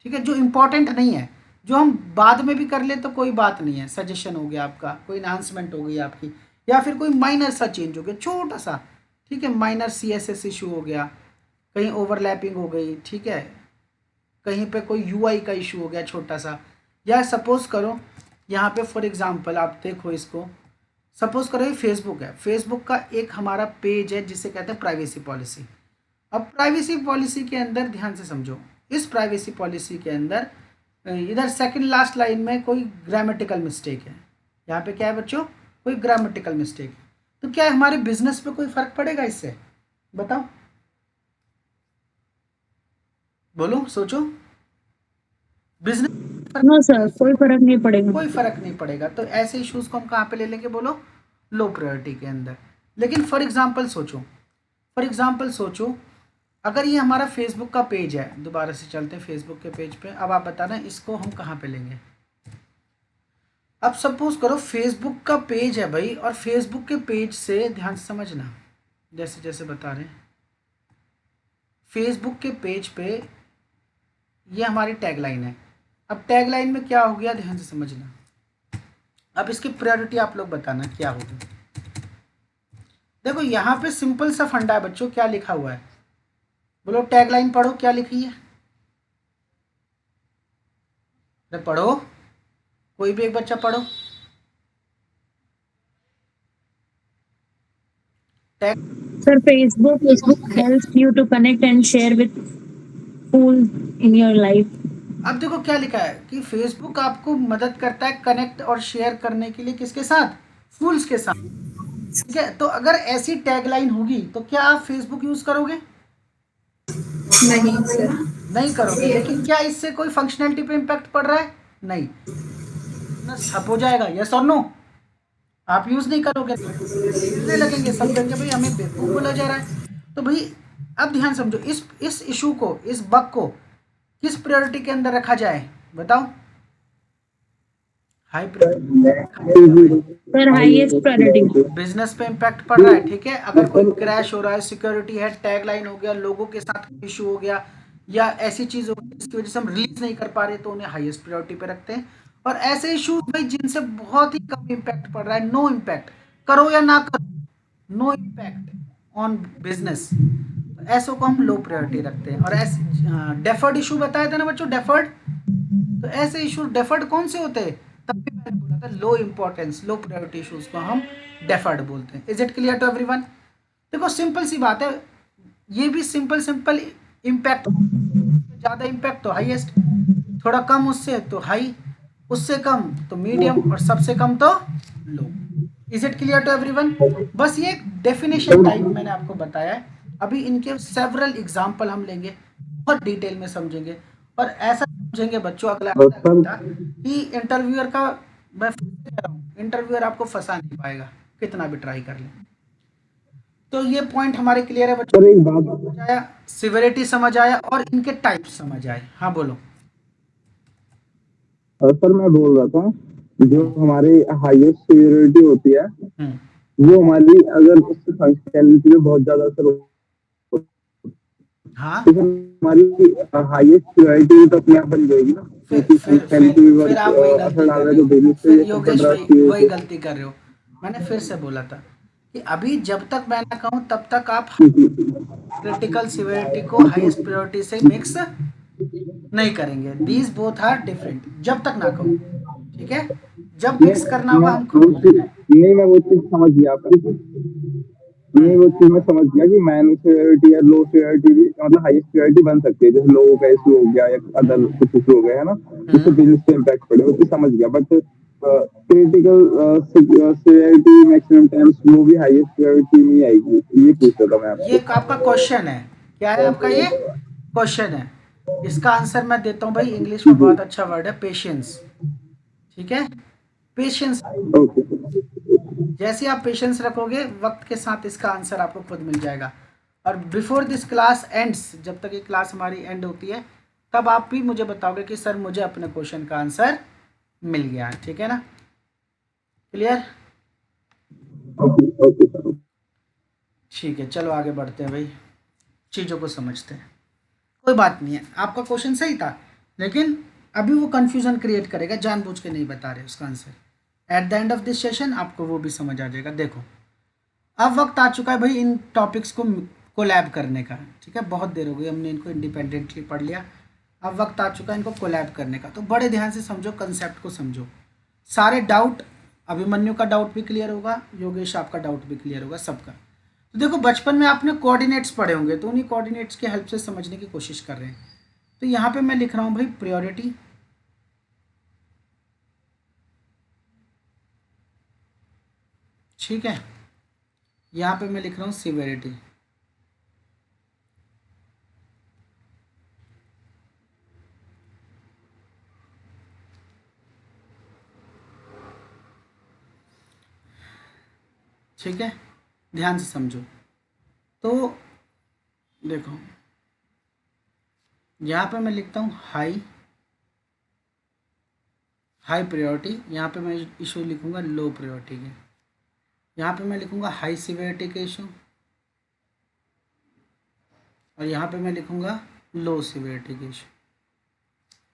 ठीक है, जो इम्पोर्टेंट नहीं है, जो हम बाद में भी कर ले तो कोई बात नहीं है, सजेशन हो गया आपका, कोई एनहांसमेंट हो गई आपकी, या फिर कोई माइनर सा चेंज हो गया छोटा सा, ठीक है, माइनर CSS इशू हो गया, कहीं ओवरलैपिंग हो गई, ठीक है, कहीं पे कोई UI का इशू हो गया छोटा सा, या सपोज़ करो यहाँ पे फॉर एग्जांपल आप देखो इसको, सपोज़ करो ये फेसबुक है, फेसबुक का एक हमारा पेज है जिसे कहते हैं प्राइवेसी पॉलिसी। अब प्राइवेसी पॉलिसी के अंदर ध्यान से समझो, इस प्राइवेसी पॉलिसी के अंदर इधर सेकंड लास्ट लाइन में कोई ग्रामेटिकल मिस्टेक है, यहाँ पे क्या है बच्चों, कोई ग्रामेटिकल मिस्टेक है, तो क्या हमारे बिजनेस पे कोई फ़र्क पड़ेगा इससे? बताओ, बोलो, सोचो। बिजनेस नो सर, कोई फर्क नहीं पड़ेगा। कोई फर्क नहीं पड़ेगा, तो ऐसे इश्यूज को हम कहाँ पे ले लेंगे? बोलो, लो प्रायोरिटी के अंदर। लेकिन फॉर एग्जांपल सोचो, अगर ये हमारा फेसबुक का पेज है, दोबारा से चलते हैं फेसबुक के पेज पे, अब आप बताना इसको हम कहाँ पे लेंगे। अब सपोज करो फेसबुक का पेज है भाई, और फेसबुक के पेज से ध्यान से समझना, जैसे जैसे बता रहे हैं, फेसबुक के पेज पे ये हमारी टैगलाइन है। अब टैगलाइन में क्या हो गया, ध्यान से समझना। अब इसकी प्रायोरिटी आप लोग बताना क्या होगी। देखो यहाँ पे सिंपल सा फंडा है बच्चों, क्या लिखा हुआ है, बोलो टैगलाइन पढ़ो, क्या लिखी है? अरे पढ़ो, कोई भी एक बच्चा पढ़ो। Sir, Facebook helps you to connect and share with fools in your life. अब देखो क्या लिखा है कि फेसबुक आपको मदद करता है कनेक्ट और शेयर करने के लिए, किसके साथ? फूल्स के साथ, ठीक है। तो अगर ऐसी टैगलाइन होगी तो क्या आप फेसबुक यूज करोगे? नहीं सर। नहीं करोगे। लेकिन क्या इससे कोई फंक्शनैलिटी पे इम्पैक्ट पड़ रहा है? नहीं ना, ठप हो जाएगा, यस और नो। आप यूज नहीं करोगे, लगेंगे सब कहेंगे भाई हमें बेवकूफ बोला जा रहा है। तो भाई अब ध्यान समझो, इस इशू को, इस बग को किस प्रायोरिटी के अंदर रखा जाए बताओ? High priority, sir highest priority. Business पे इम्पैक्ट पड़ रहा है, ठीक है। अगर कोई क्रैश हो रहा है, सिक्योरिटी है, टैगलाइन हो गया, लोगों के साथ इशू हो गया, या ऐसी चीज हो गई जिसकी वजह से हम रिलीज नहीं कर पा रहे, तो उन्हें हाईएस्ट प्रायोरिटी पे रखते हैं। और ऐसे इशूज भाई जिनसे बहुत ही कम इम्पैक्ट पड़ रहा है, नो इम्पैक्ट, करो या ना करो, नो इम्पैक्ट ऑन बिजनेस, ऐसों को हम लो प्रायोरिटी रखते हैं। और ऐसे डेफर्ड इशू बताया था ना बच्चों, डेफर्ड, तो ऐसे इशू डेफर्ड कौन से होते हैं? तभी मैंने बोला था low importance, low priority issues को हम डेफर्ड बोलते हैं। Is it clear to everyone? देखो सिंपल सी बात है, ये भी सिंपल इम्पैक्ट, ज़्यादा इम्पैक्ट तो हाईएस्ट, थोड़ा कम उससे तो हाई, उससे कम तो मीडियम, और सबसे कम तो low. Is it clear to everyone? बस ये एक डेफिनेशन टाइप मैंने आपको बताया है। अभी इनके सेवरल एग्जाम्पल हम लेंगे, बहुत डिटेल में समझेंगे, और ऐसा समझेंगे बच्चों अगला घंटा कि इंटरव्यूअर का, मैं फिर से कह रहा हूँ, इंटरव्यूअर आपको फंसा नहीं पाएगा कितना भी ट्राई कर ले। तो ये पॉइंट हमारे क्लियर है बच्चों? एक बात समझ आया, सिवियरिटी समझ आया, और इनके टाइप समझ आए। हाँ बोलो। सर मैं बोल रहा था, जो हमारे हाईएस्ट सिवियरिटी होती है वो हमारी अगर उससे फंक्शनैलिटी में बहुत ज्यादा असर हो, हाँ, तो हमारी हाईएस्ट सिवियरिटी तो अपने आप बन जाएगी ना। फिर आप वही गलती कर रहे हो। मैंने फिर से बोला था कि अभी जब तक मैं ना कहूँ तब तक आप क्रिटिकल सिवियरिटी को हाईएस्ट प्रायोरिटी से मिक्स नहीं करेंगे, दीज बोथ आर डिफरेंट, जब तक ना कहो, ठीक है। जब मिक्स करना होगा हमको बोलेंगे। नहीं, मैं वो चीज समझ गया आपकी। नहीं, वो चीज मैं समझ गया कि माइनस सिवियरिटी या लो सिवियरिटी भी मतलब हाईएस्ट सिवियरिटी बन सकती है, जैसे लोगों का इशू हो गया या अदर कुछ इशू हो गया है ना, जिससे बिजनेस पे इम्पैक्ट पड़े, वो चीज समझ गया। But critical severity maximum times वो भी हाईएस्ट सिवियरिटी में ही आएगी, ये पूछ रहा था मैं ये आपसे। आपका क्वेश्चन है, क्या है आपका ये क्वेश्चन है। इसका आंसर मैं देता हूँ भाई, इंग्लिश में बहुत अच्छा वर्ड है पेशेंस, ठीक है। Patience, okay. जैसे आप पेशेंस रखोगे वक्त के साथ इसका आंसर आपको खुद मिल जाएगा। और बिफोर दिस क्लास एंड्स, जब तक ये क्लास हमारी एंड होती है तब आप भी मुझे बताओगे कि सर मुझे अपने क्वेश्चन का आंसर मिल गया, ठीक है ना, क्लियर। ठीक है, चलो आगे बढ़ते हैं भाई, चीज़ों को समझते हैं। कोई बात नहीं है, आपका क्वेश्चन सही था, लेकिन अभी वो कंफ्यूजन क्रिएट करेगा, जानबूझ के नहीं बता रहे उसका answer. At the end of this session आपको वो भी समझ आ जाएगा। देखो अब वक्त आ चुका है भाई इन टॉपिक्स को कोलैब करने का, ठीक है। बहुत देर हो गई, हमने इनको इंडिपेंडेंटली पढ़ लिया, अब वक्त आ चुका है इनको कोलैब करने का। तो बड़े ध्यान से समझो, कंसेप्ट को समझो, सारे डाउट, अभिमन्यु का डाउट भी क्लियर होगा, योगेश आपका डाउट भी क्लियर होगा, सबका। तो देखो बचपन में आपने कोऑर्डिनेट्स पढ़े होंगे, तो उन्हीं कोऑर्डिनेट्स की हेल्प से समझने की कोशिश कर रहे हैं। तो यहाँ पे मैं लिख रहा हूँ भाई प्रायोरिटी, ठीक है। यहाँ पे मैं लिख रहा हूँ सिवियरिटी, ठीक है, ध्यान से समझो। तो देखो यहाँ पे मैं लिखता हूँ हाई प्रायोरिटी, यहाँ पे मैं इशू लिखूँगा लो प्रायोरिटी के, यहाँ पे मैं लिखूँगा हाई सिवियरिटी के इशू, और यहाँ पे मैं लिखूँगा लो सिवियरिटी के इशू,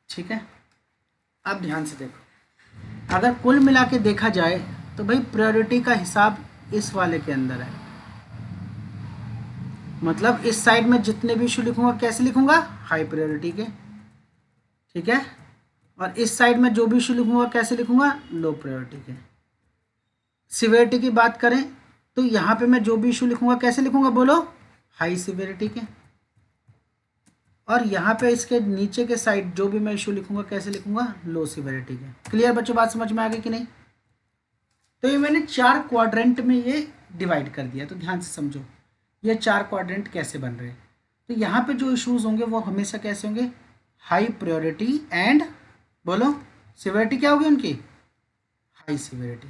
ठीक है। अब ध्यान से देखो, अगर कुल मिला के देखा जाए तो भाई प्रायोरिटी का हिसाब इस वाले के अंदर है, मतलब इस साइड में जितने भी इशू लिखूंगा कैसे लिखूंगा, हाई प्रायोरिटी के, ठीक है। और इस साइड में जो भी इशू लिखूंगा कैसे लिखूंगा, लो प्रायोरिटी के। सिवियरिटी की बात करें तो यहाँ पे मैं जो भी इशू लिखूंगा कैसे लिखूंगा, बोलो, हाई सिवियरिटी के। और यहाँ पे इसके नीचे के साइड जो भी मैं इशू लिखूंगा कैसे लिखूंगा, लो सिवियरिटी के। क्लियर बच्चों, बात समझ में आ गई कि नहीं। तो ये मैंने 4 क्वाड्रेंट में ये डिवाइड कर दिया, तो ध्यान से समझो ये 4 क्वाड्रेंट कैसे बन रहे हैं। तो यहाँ पे जो इश्यूज होंगे वो हमेशा कैसे होंगे, हाई प्रायोरिटी एंड, बोलो, सिवियरिटी क्या होगी उनकी, हाई सिवियरिटी।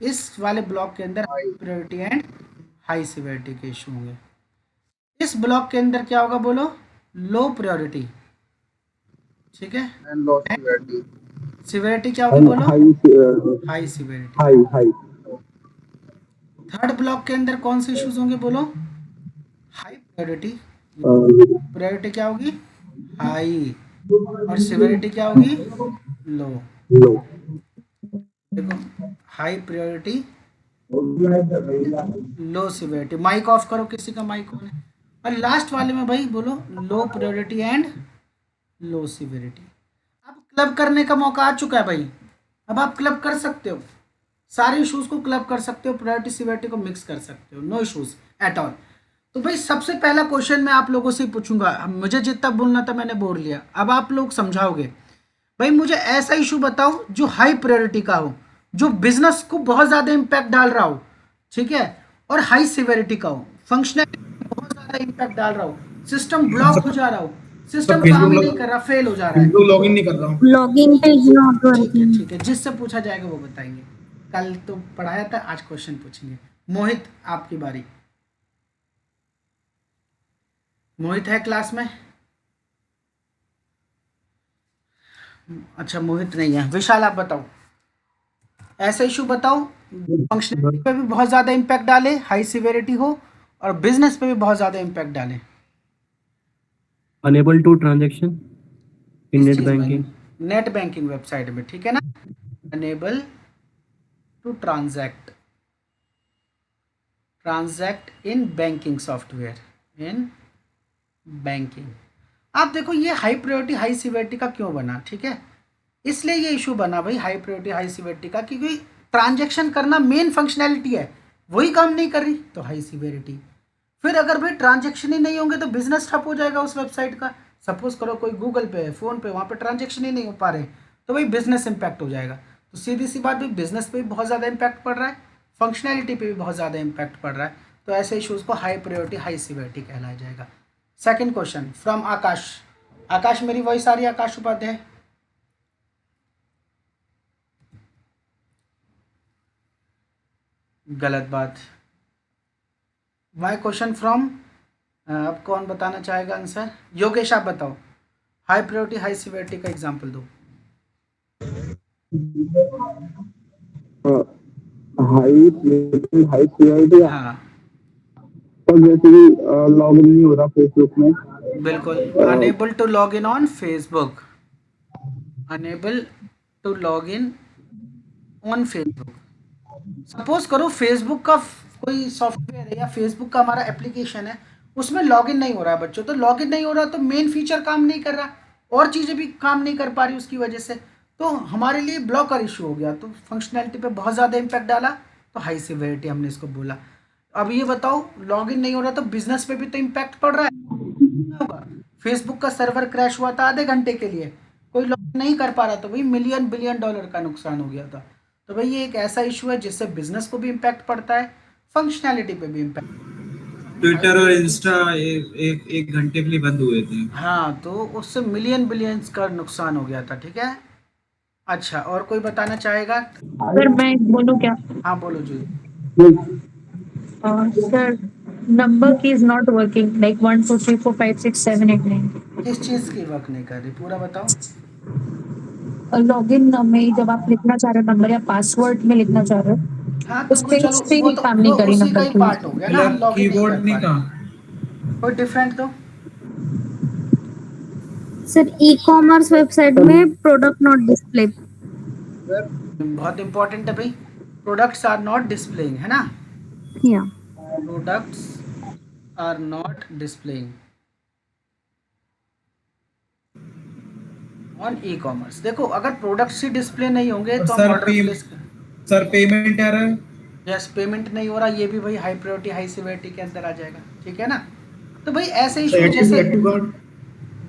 इस वाले ब्लॉक के अंदर high priority and high severity के इशू होंगे। इस ब्लॉक के अंदर क्या होगा, बोलो, लो प्रायोरिटी, ठीक है, सिवियरिटी क्या होगी, बोलो, high severity. High. Third block के अंदर कौन से इश्यूज होंगे, बोलो, हाई प्रायोरिटी, प्रायोरिटी क्या होगी, हाई, और सिवियरिटी क्या होगी, लो। देखो high priority, low severity. Mic off करो, किसी का माइक ऑन है। और लास्ट वाले में भाई बोलो, low priority and low severity. अब क्लब करने का मौका आ चुका है भाई, अब आप क्लब कर सकते हो, सारे इश्यूज को क्लब कर सकते हो, प्रायोरिटी सिवियरिटी को मिक्स कर सकते हो, नो इश्यूज एट ऑल। तो भाई सबसे पहला क्वेश्चन मैं आप लोगों से पूछूंगा, मुझे जितना बोलना था मैंने बोल लिया, अब आप लोग समझाओगे। भाई मुझे ऐसा इशू बताओ जो हाई प्रायोरिटी का हो, जो बिजनेस को बहुत ज़्यादा इम्पैक्ट डाल रहा हो, ठीक है, और हाई सिवियरिटी का हो, फंक्शनल बहुत ज़्यादा इम्पैक्ट डाल रहा हो, सिस्टम ब्लॉक हो जा रहा हो, सिस्टम काम ही नहीं कर रहा, फेल हो जा रहा है, लॉगिन नहीं कर रहा हूँ, लॉगिन पेज नॉट वर्किंग। ठीक है, जिससे पूछा जाएगा वो बताएंगे। कल तो पढ़ाया था, आज क्वेश्चन पूछेंगे। मोहित आपकी बारी। मोहित है क्लास में? अच्छा मोहित नहीं है। विशाल आप बताओ, ऐसा इशू बताओ फंक्शनलिटी पे भी बहुत ज़्यादा इम्पैक्ट डाले, हाई सिवियरिटी हो, और बिजनेस पे भी बहुत ज़्यादा इम्पैक्ट डाले। Unable to transaction in net banking, net banking website में, ठीक है ना, unable to transact in banking software, in banking. आप देखो ये हाई प्रायोरिटी हाई सिवियरिटी का क्यों बना, ठीक है, इसलिए ये इशू बना भाई हाई प्रायोरिटी हाई सिवियरिटी का, क्योंकि ट्रांजैक्शन करना मेन फंक्शनैलिटी है, वही काम नहीं कर रही तो हाई सिवियरिटी। फिर अगर भाई ट्रांजैक्शन ही नहीं होंगे तो बिजनेस ठप हो जाएगा उस वेबसाइट का। सपोज करो कोई गूगल पे है, फ़ोन पे, वहाँ पे ट्रांजैक्शन ही नहीं हो पा रहे तो भाई बिजनेस इम्पैक्ट हो जाएगा। तो सीधी सी बात, भाई बिजनेस पे भी बहुत ज़्यादा इम्पैक्ट पड़ रहा है, फंक्शनैलिटी पे भी बहुत ज़्यादा इम्पैक्ट पड़ रहा है, तो ऐसे इशूज़ को हाई प्रायोरिटी हाई सिवियरिटी कहलाया जाएगा। सेकंड क्वेश्चन फ्रॉम आकाश। आकाश, मेरी वॉइस आ रही है? आकाश उपाध्याय, गलत बात। माई क्वेश्चन फ्रॉम, अब कौन बताना चाहेगा आंसर? योगेश आप बताओ, हाई प्रायोरिटी हाई सिवियरिटी का एग्जांपल दो। हाई हाई सिवियरिटी, हाँ और जैसे कि लॉग इन नहीं हो रहा फेसबुक में, बिल्कुल, unable to log in on Facebook, unable to log in on Facebook. Suppose करो फेसबुक का कोई सॉफ्टवेयर है या फेसबुक का हमारा एप्लीकेशन है, उसमें लॉगिन नहीं हो रहा है बच्चों, तो लॉगिन नहीं हो रहा तो मेन फीचर काम नहीं कर रहा, और चीज़ें भी काम नहीं कर पा रही उसकी वजह से, तो हमारे लिए ब्लॉकर इशू हो गया, तो फंक्शनैलिटी पे बहुत ज़्यादा इम्पैक्ट डाला, तो हाई सिवियरिटी हमने इसको बोला। अब ये बताओ, लॉगिन नहीं हो रहा तो बिजनेस पे भी तो इम्पैक्ट पड़ रहा है। फेसबुक का सर्वर क्रैश हुआ था आधे घंटे के लिए, कोई लॉगिन नहीं कर पा रहा, तो भाई मिलियन बिलियन डॉलर का नुकसान हो गया था। तो भाई ये एक ऐसा इशू है जिससे बिजनेस को भी इम्पैक्ट पड़ता है, फंक्शनैलिटी पे भी इम्पैक्ट। ट्विटर और इंस्टा एक घंटे के लिए बंद हुए थे। हाँ, तो उससे मिलियन बिलियंस का नुकसान हो गया था, ठीक है। अच्छा, और कोई बताना चाहेगा? सर मैं बोलूँ क्या? हाँ बोलो जी। सर नंबर की इज नॉट वर्किंग, लाइक 1 2 3 4 5 6 7 8 9। किस चीज़ की वर्क नहीं कर रही, पूरा बताओ। लॉगिन में जब आप लिखना चाह रहे हो नंबर या पासवर्ड में लिखना चाह रहे हो, हाँ उस तो पे चलो उस पे वो ही तो काम वो नहीं करी उसी का नंबर ही की। पार्ट हो गया ना, हम मतलब लॉगिन नहीं कीबोर्ड कर नहीं पा रहे। कहा। कोई डिफरेंट दो। सर ई कॉमर्स वेबसाइट में प्रोडक्ट नॉट डिस्प्ले। बहुत इंपॉर्टेंट है भाई, प्रोडक्ट्स आर नॉट डिस्प्लेइंग, है ना, या products are not displaying on e commerce. देखो अगर प्रोडक्ट्स ही डिस्प्ले नहीं होंगे और तो हम ऑर्डर प्लेस कर। Sir payment error. Yes, payment नहीं हो रहा, ये भी भाई हाई प्रायोरिटी हाई सिवियरिटी के अंदर आ जाएगा, ठीक है ना। तो भाई ऐसे इशू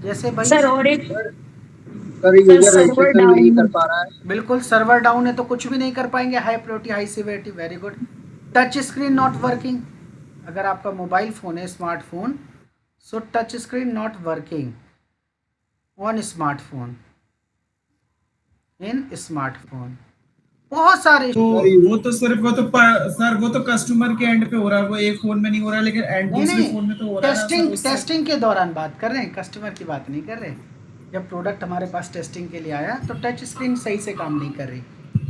जैसे भाई सर और एक सर यूजर रजिस्ट्रेशन नहीं कर पा रहा है। बिल्कुल, सर्वर डाउन है तो कुछ भी नहीं कर पाएंगे, high priority high severity, very good. Touch screen not working, अगर आपका मोबाइल फ़ोन है smartphone, so touch screen not working on smartphone, in smartphone, बहुत सारे तो वो तो सिर्फ सर वो तो कस्टमर के एंड पे हो रहा है, वो एक फोन में नहीं हो रहा है, लेकिन एंड दूसरे फोन में तो हो रहा है ना सर, उससे। टेस्टिंग के दौरान बात कर रहे हैं, कस्टमर की बात नहीं कर रहे। जब प्रोडक्ट हमारे पास टेस्टिंग के लिए आया तो टच स्क्रीन सही से काम नहीं कर रही,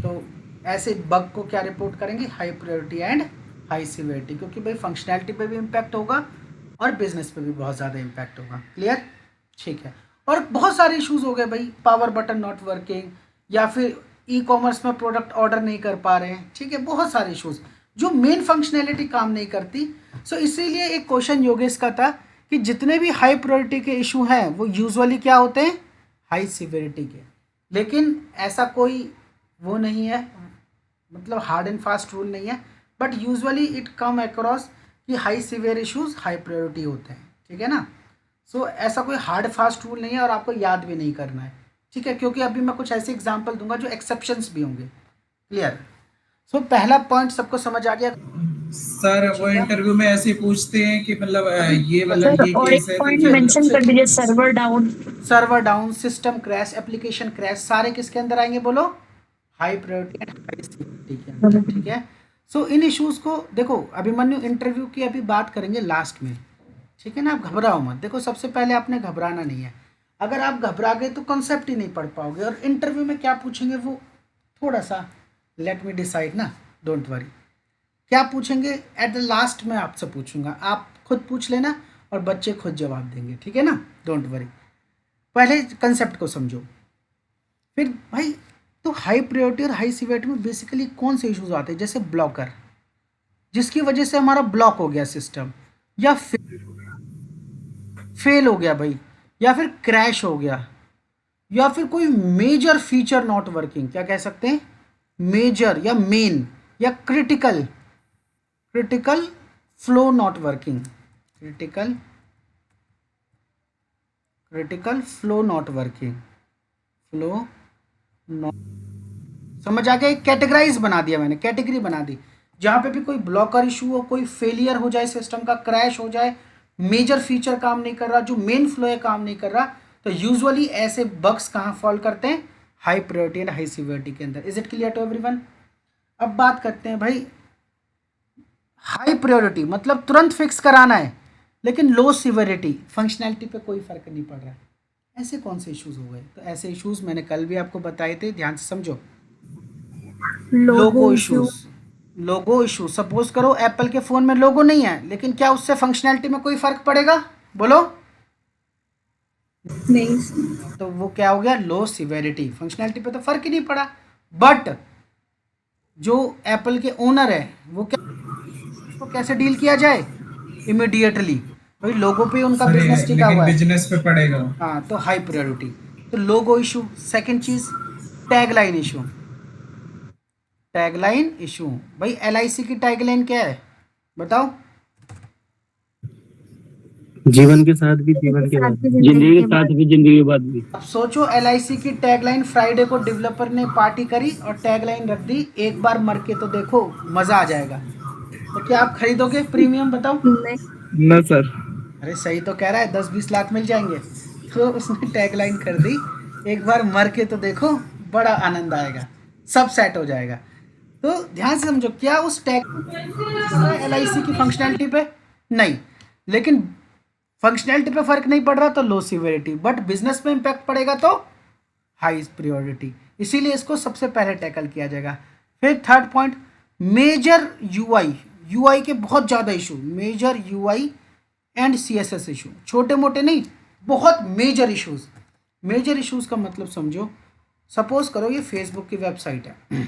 तो ऐसे बग को क्या रिपोर्ट करेंगे, high priority and high severity, क्योंकि भाई फंक्शनैलिटी पे भी इम्पैक्ट होगा और बिजनेस पे भी बहुत ज़्यादा इम्पैक्ट होगा। क्लियर, ठीक है। और बहुत सारे इश्यूज हो गए भाई, पावर बटन नॉट वर्किंग, या फिर ई कॉमर्स में प्रोडक्ट ऑर्डर नहीं कर पा रहे हैं, ठीक है, बहुत सारे इश्यूज जो मेन फंक्शनैलिटी काम नहीं करती। सो इसीलिए एक क्वेश्चन योगेश का था कि जितने भी हाई प्रायोरिटी के इशू हैं वो यूजुअली क्या होते हैं, हाई सिवियरिटी के, लेकिन ऐसा कोई वो नहीं है, मतलब हार्ड एंड फास्ट रूल नहीं है, but usually it come across कि high severe issues high priority होते हैं, ठीक है ना। सो ऐसा कोई हार्ड फास्ट रूल नहीं है और आपको याद भी नहीं करना है, ठीक है, क्योंकि अभी मैं कुछ ऐसे एग्जांपल दूंगा जो एक्सेप्शंस भी होंगे। क्लियर। सो पहला पॉइंट सबको समझ आ गया सर? वो इंटरव्यू में ऐसे पूछते हैं कि मतलब ये मतलब ये और एक केस है, पॉइंट मेंशन कर दीजिए, server down, system crash, application crash, सारे किसके अंदर आएंगे बोलो, high priority and high severity के अंदर, ठीक है। सो इन इश्यूज को देखो, अभिमन्यु इंटरव्यू की अभी बात करेंगे लास्ट में, ठीक है ना, आप घबराओ मत। देखो सबसे पहले आपने घबराना नहीं है, अगर आप घबरा गए तो कॉन्सेप्ट ही नहीं पढ़ पाओगे, और इंटरव्यू में क्या पूछेंगे वो थोड़ा सा लेट मी डिसाइड ना, डोंट वरी। क्या पूछेंगे एट द लास्ट में आपसे पूछूंगा, आप खुद पूछ लेना और बच्चे खुद जवाब देंगे, ठीक है ना, डोंट वरी। पहले कंसेप्ट को समझो, फिर भाई तो हाई प्रायोरिटी और हाई सिवियरिटी में बेसिकली कौन से इश्यूज आते हैं, जैसे ब्लॉकर, जिसकी वजह से हमारा ब्लॉक हो गया सिस्टम, या फेल हो गया भाई, या फिर क्रैश हो गया, या फिर कोई मेजर फीचर नॉट वर्किंग, क्या कह सकते हैं, मेजर या मेन या critical, critical flow not working, critical flow not working, flow not, समझ आ गया। एक कैटेगराइज बना दिया मैंने, कैटेगरी बना दी, जहाँ पे भी कोई ब्लॉकर इशू हो, कोई फेलियर हो जाए सिस्टम का, क्रैश हो जाए, मेजर फीचर काम नहीं कर रहा, जो मेन फ्लो है काम नहीं कर रहा, तो यूजुअली ऐसे बग्स कहाँ फॉल करते हैं, high priority and high severity के अंदर। Is it clear to everyone? अब बात करते हैं भाई, हाई प्रायोरिटी मतलब तुरंत फिक्स कराना है, लेकिन लो सिवियरिटी, फंक्शनैलिटी पे कोई फर्क नहीं पड़ रहा है, ऐसे कौन से इश्यूज हो गए? तो ऐसे इश्यूज मैंने कल भी आपको बताए थे, ध्यान से समझो। लोगो इश्यूज, लोगो इशू, सपोज करो एप्पल के फ़ोन में लोगो नहीं है, लेकिन क्या उससे फंक्शनैलिटी में कोई फ़र्क पड़ेगा? बोलो। नहीं, तो वो क्या हो गया, लो सिवेरिटी, फंक्शनैलिटी पे तो फ़र्क ही नहीं पड़ा। बट जो एप्पल के ओनर है वो क्या, उसको कैसे डील किया जाए, इमिडिएटली, भाई लोगो पे उनका बिजनेस टिका हुआ है, बिजनेस पे पड़ेगा। हाँ, तो हाई प्रायोरिटी, तो लोगो इशू। सेकंड चीज़, टैगलाइन इशू, टैगलाइन इशू, भाई LIC की टैगलाइन क्या है बताओ? जीवन के साथ भी जीवन के बाद, जिंदगी के साथ भी जिंदगी के बाद भी। अब सोचो LIC की टैगलाइन फ्राइडे को डेवलपर ने पार्टी करी और टैगलाइन रख दी, एक बार मर के तो देखो मजा आ जाएगा, तो क्या आप खरीदोगे प्रीमियम बताओ? ना सर। अरे सही तो कह रहा है, 10-20 लाख मिल जाएंगे। तो उसने टैगलाइन कर दी, एक बार मर के तो देखो, बड़ा आनंद आएगा, सब सेट हो जाएगा। तो ध्यान से समझो, क्या उस टैग LIC की फंक्शनैलिटी पे नहीं, लेकिन फंक्शनैलिटी पे फर्क नहीं पड़ रहा तो लो सिवियरिटी, बट बिजनेस पे इंपैक्ट पड़ेगा तो हाई प्रायोरिटी, इसीलिए इसको सबसे पहले टैकल किया जाएगा। फिर थर्ड पॉइंट, मेजर यूआई के बहुत ज़्यादा issue, major UI and CSS issue, छोटे मोटे नहीं, बहुत मेजर इश्यूज। मेजर इश्यूज का मतलब समझो, सपोज करो ये फेसबुक की वेबसाइट है,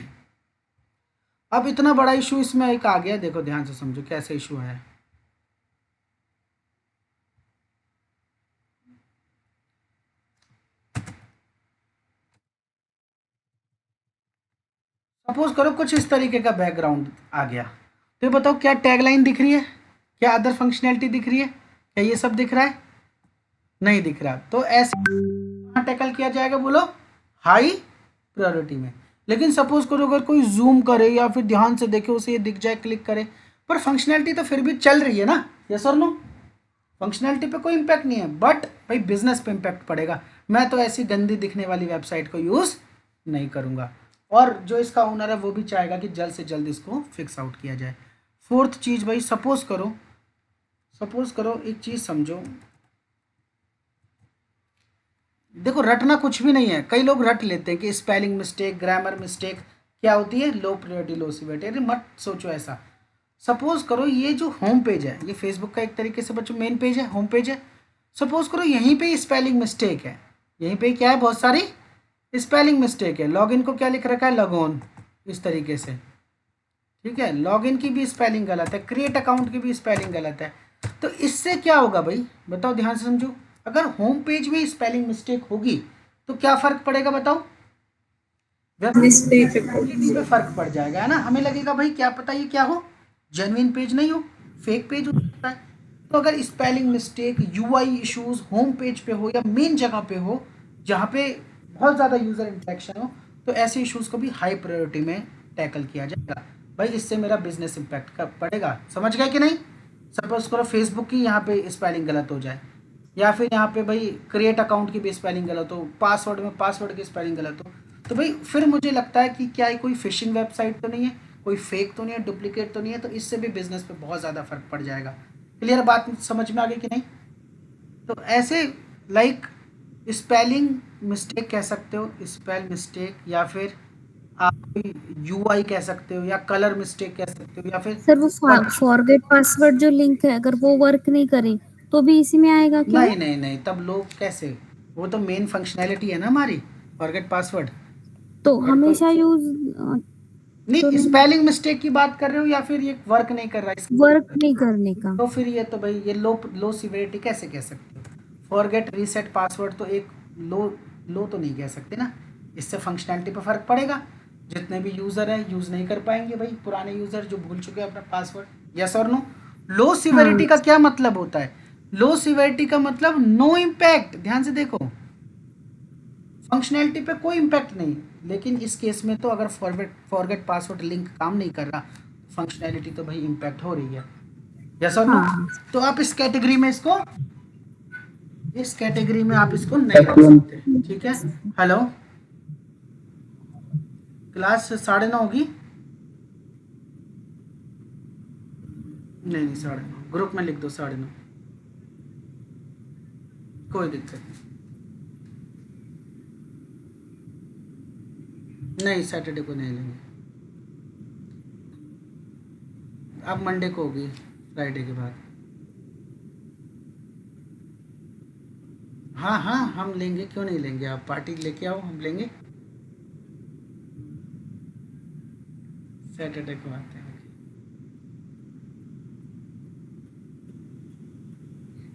अब इतना बड़ा इशू इसमें एक आ गया, देखो ध्यान से समझो कैसे इशू है। सपोज करो कुछ इस तरीके का बैकग्राउंड आ गया, तो ये बताओ क्या टैगलाइन दिख रही है, क्या अदर फंक्शनैलिटी दिख रही है, क्या ये सब दिख रहा है? नहीं दिख रहा, तो ऐसे कहाँ टैकल किया जाएगा बोलो, हाई प्रायोरिटी में। लेकिन सपोज करो अगर कोई जूम करे या फिर ध्यान से देखे, उसे ये दिख जाए, क्लिक करे, पर फंक्शनैलिटी तो फिर भी चल रही है ना, यस और नो? फंक्शनैलिटी पे कोई इम्पैक्ट नहीं है, बट भाई बिजनेस पे इम्पैक्ट पड़ेगा। मैं तो ऐसी गंदी दिखने वाली वेबसाइट को यूज़ नहीं करूँगा, और जो इसका ओनर है वो भी चाहेगा कि जल्द से जल्द इसको फिक्स आउट किया जाए। फोर्थ चीज़ भाई, सपोज करो एक चीज़ समझो, देखो रटना कुछ भी नहीं है, कई लोग रट लेते हैं कि स्पेलिंग मिस्टेक, ग्रामर मिस्टेक क्या होती है, लो प्रायोरिटी लो सिवियरिटी। अरे मत सोचो ऐसा। सपोज करो ये जो होम पेज है, ये फेसबुक का एक तरीके से बच्चों मेन पेज है, होम पेज है, सपोज करो यहीं पे स्पेलिंग मिस्टेक है, यहीं पे क्या है, बहुत सारी स्पेलिंग मिस्टेक है। लॉगिन को क्या लिख रखा है, लगोन, इस तरीके से, ठीक है, लॉगिन की भी स्पेलिंग गलत है, क्रिएट अकाउंट की भी स्पेलिंग गलत है। तो इससे क्या होगा भाई बताओ, ध्यान से समझो, अगर होम पेज में स्पेलिंग मिस्टेक होगी तो क्या फ़र्क पड़ेगा बताओ, वेबसाइट पे फ़र्क पड़ जाएगा, है ना? हमें लगेगा भाई क्या पता ये क्या हो, जेन्युइन पेज नहीं हो, फेक पेज हो सकता है। तो अगर spelling mistake, UI issues home page पे हो या मेन जगह पे हो जहाँ पे बहुत ज़्यादा यूज़र इंटरेक्शन हो, तो ऐसे इश्यूज़ को भी हाई प्रायोरिटी में टैकल किया जाएगा। भाई इससे मेरा बिजनेस इम्पैक्ट पड़ेगा, समझ गए कि नहीं? सपोज करो फेसबुक की यहाँ पे स्पेलिंग गलत हो जाए, या फिर यहाँ पे भाई क्रिएट अकाउंट की भी स्पेलिंग गलत हो, पासवर्ड में पासवर्ड की स्पेलिंग गलत हो, तो भाई फिर मुझे लगता है कि क्या ये कोई फिशिंग वेबसाइट तो नहीं है, कोई फेक तो नहीं है, डुप्लीकेट तो नहीं है, तो इससे भी बिजनेस पे बहुत ज़्यादा फर्क पड़ जाएगा। क्लियर बात समझ में आ गई कि नहीं? तो ऐसे लाइक स्पेलिंग मिस्टेक कह सकते हो, स्पेल मिस्टेक, या फिर आप यूआई कह सकते हो, या कलर मिस्टेक कह सकते हो, या फिर सर वो फॉरगेट पासवर्ड जो लिंक है अगर वो वर्क नहीं करे तो भी इसी में आएगा क्या? नहीं नहीं नहीं, तब लोग कैसे, वो तो मेन फंक्शनैलिटी है ना हमारी, फॉरगेट पासवर्ड। तो हमेशा यूज नहीं, स्पेलिंग मिस्टेक की बात कर रहे हो या फिर ये वर्क नहीं कर रहा है? वर्क नहीं करने का, तो फिर ये तो भाई ये लो सिवियरिटी कैसे कह सकते हो? फॉरगेट रीसेट पासवर्ड तो एक लो तो नहीं कह सकते ना, इससे फंक्शनैलिटी पे फ़र्क पड़ेगा। जितने भी यूज़र हैं यूज़ नहीं कर पाएंगे भाई, पुराने यूज़र जो भूल चुके हैं अपना पासवर्ड। यस और नो? लो सिवेरिटी का क्या मतलब होता है? लो सिवेरिटी का मतलब नो इम्पैक्ट। ध्यान से देखो, फंक्शनैलिटी पे कोई इम्पैक्ट नहीं, लेकिन इस केस में तो अगर फॉरगेट पासवर्ड लिंक काम नहीं कर रहा, फंक्शनैलिटी तो भाई इम्पैक्ट हो रही है। यस और नो? तो आप इस कैटेगरी में इसको नहीं रख सकते, ठीक है। हेलो, क्लास 9:30 होगी? नहीं 9:30, ग्रुप में लिख दो 9:30, कोई दिक्कत नहीं, सैटरडे को नहीं लेंगे, अब मंडे को होगी, फ्राइडे के बाद। हाँ हाँ हम लेंगे, क्यों नहीं लेंगे, आप पार्टी लेके आओ, हम लेंगे, सैटरडे को आते हैं।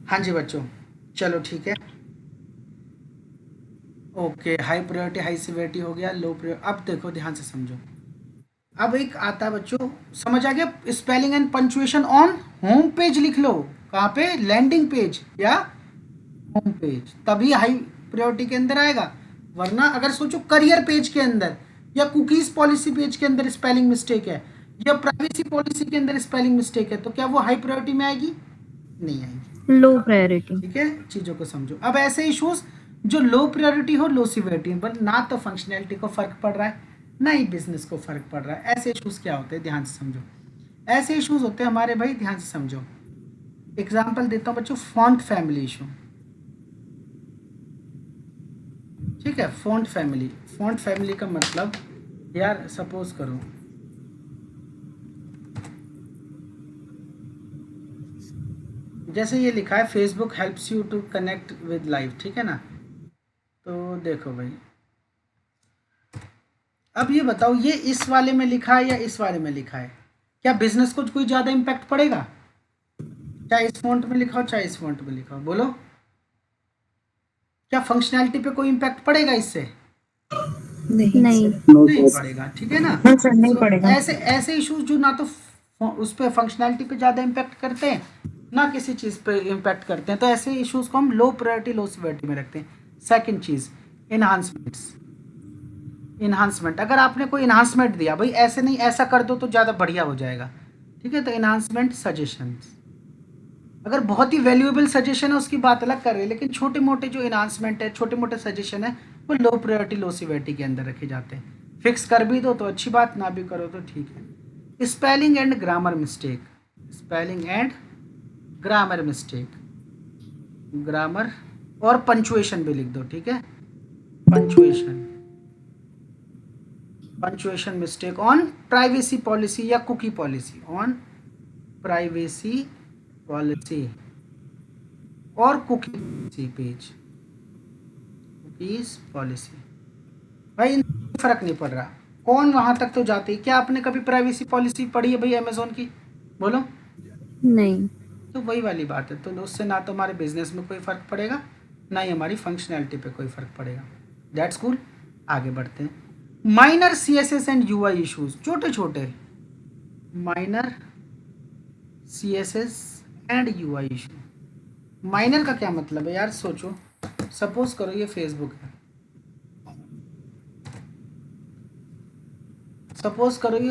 हाँ जी बच्चों, चलो ठीक है, okay. High priority high severity हो गया, लो प्रायोरिटी। अब देखो ध्यान से समझो, अब एक आता है बच्चों, समझ आ गया? Spelling and punctuation on home page लिख लो। कहाँ पे? लैंडिंग पेज या होम पेज, तभी हाई प्रायोरिटी के अंदर आएगा। वरना अगर सोचो करियर पेज के अंदर या कुकीज पॉलिसी पेज के अंदर स्पेलिंग मिस्टेक है या प्राइवेसी पॉलिसी के अंदर स्पेलिंग मिस्टेक है, तो क्या वो हाई प्रायोरिटी में आएगी? नहीं आएगी, लो प्रायोरिटी। ठीक है, चीज़ों को समझो। अब ऐसे इश्यूज जो लो प्रायोरिटी हो, लो सिवियरिटी, पर ना तो फंक्शनैलिटी को फर्क पड़ रहा है ना ही बिजनेस को फर्क पड़ रहा है, ऐसे इश्यूज क्या होते हैं? ध्यान से समझो। ऐसे इश्यूज होते हैं हमारे भाई, ध्यान से समझो। एग्जाम्पल देता हूँ बच्चों, फॉन्ट फैमिली इशू, ठीक है। फॉन्ट फैमिली का मतलब, यार सपोज करो जैसे ये लिखा है Facebook helps you to connect with life, ठीक है ना। तो देखो भाई, अब ये बताओ, ये इस वाले में लिखा है या इस वाले में लिखा है? क्या बिजनेस को कोई ज़्यादा इम्पैक्ट पड़ेगा? चाहे इस फॉन्ट में लिखा हो चाहे इस फॉन्ट में लिखा हो, बोलो क्या फंक्शनैलिटी पे कोई इम्पैक्ट पड़ेगा इससे? नहीं पड़ेगा, ठीक है ना। नहीं पड़ेगा। ऐसे इश्यूज जो ना तो उस पर फंक्शनैलिटी पे ज़्यादा इम्पैक्ट करते हैं ना किसी चीज़ पे इम्पैक्ट करते हैं, तो ऐसे इश्यूज को हम लो प्रायोरिटी लो सिवियरिटी में रखते हैं। सेकंड चीज़, इन्हांसमेंट। अगर आपने कोई इन्हांसमेंट दिया, भाई ऐसे नहीं ऐसा कर दो तो ज़्यादा बढ़िया हो जाएगा, ठीक है, तो इन्हांसमेंट सजेशंस। अगर बहुत ही वैल्यूएबल सजेशन है उसकी बात अलग कर रहे हैं, लेकिन छोटे मोटे जो इन्हांसमेंट है, छोटे मोटे सजेशन है, वो लो प्रायोरिटी लो सिवियरिटी के अंदर रखे जाते हैं। फिक्स कर भी दो तो अच्छी बात, ना भी करो तो ठीक है। Spelling and grammar mistake, grammar और पंचुएशन भी लिख दो, ठीक है। Punctuation mistake on privacy policy या cookie policy, on privacy policy और कुकी पेज, कुकीज पॉलिसी। भाई इन फर्क नहीं पड़ रहा, कौन वहां तक तो जाते हैं। क्या आपने कभी प्राइवेसी पॉलिसी पढ़ी है भाई अमेजोन की? बोलो। नहीं। तो वही वाली बात है, तो उससे ना तो हमारे बिजनेस में कोई फ़र्क पड़ेगा ना ही हमारी फंक्शनैलिटी पे कोई फ़र्क पड़ेगा। That's cool. आगे बढ़ते हैं। Minor CSS and UI issues, छोटे minor CSS and UI issue. Minor का क्या मतलब है यार? सोचो, सपोज करो ये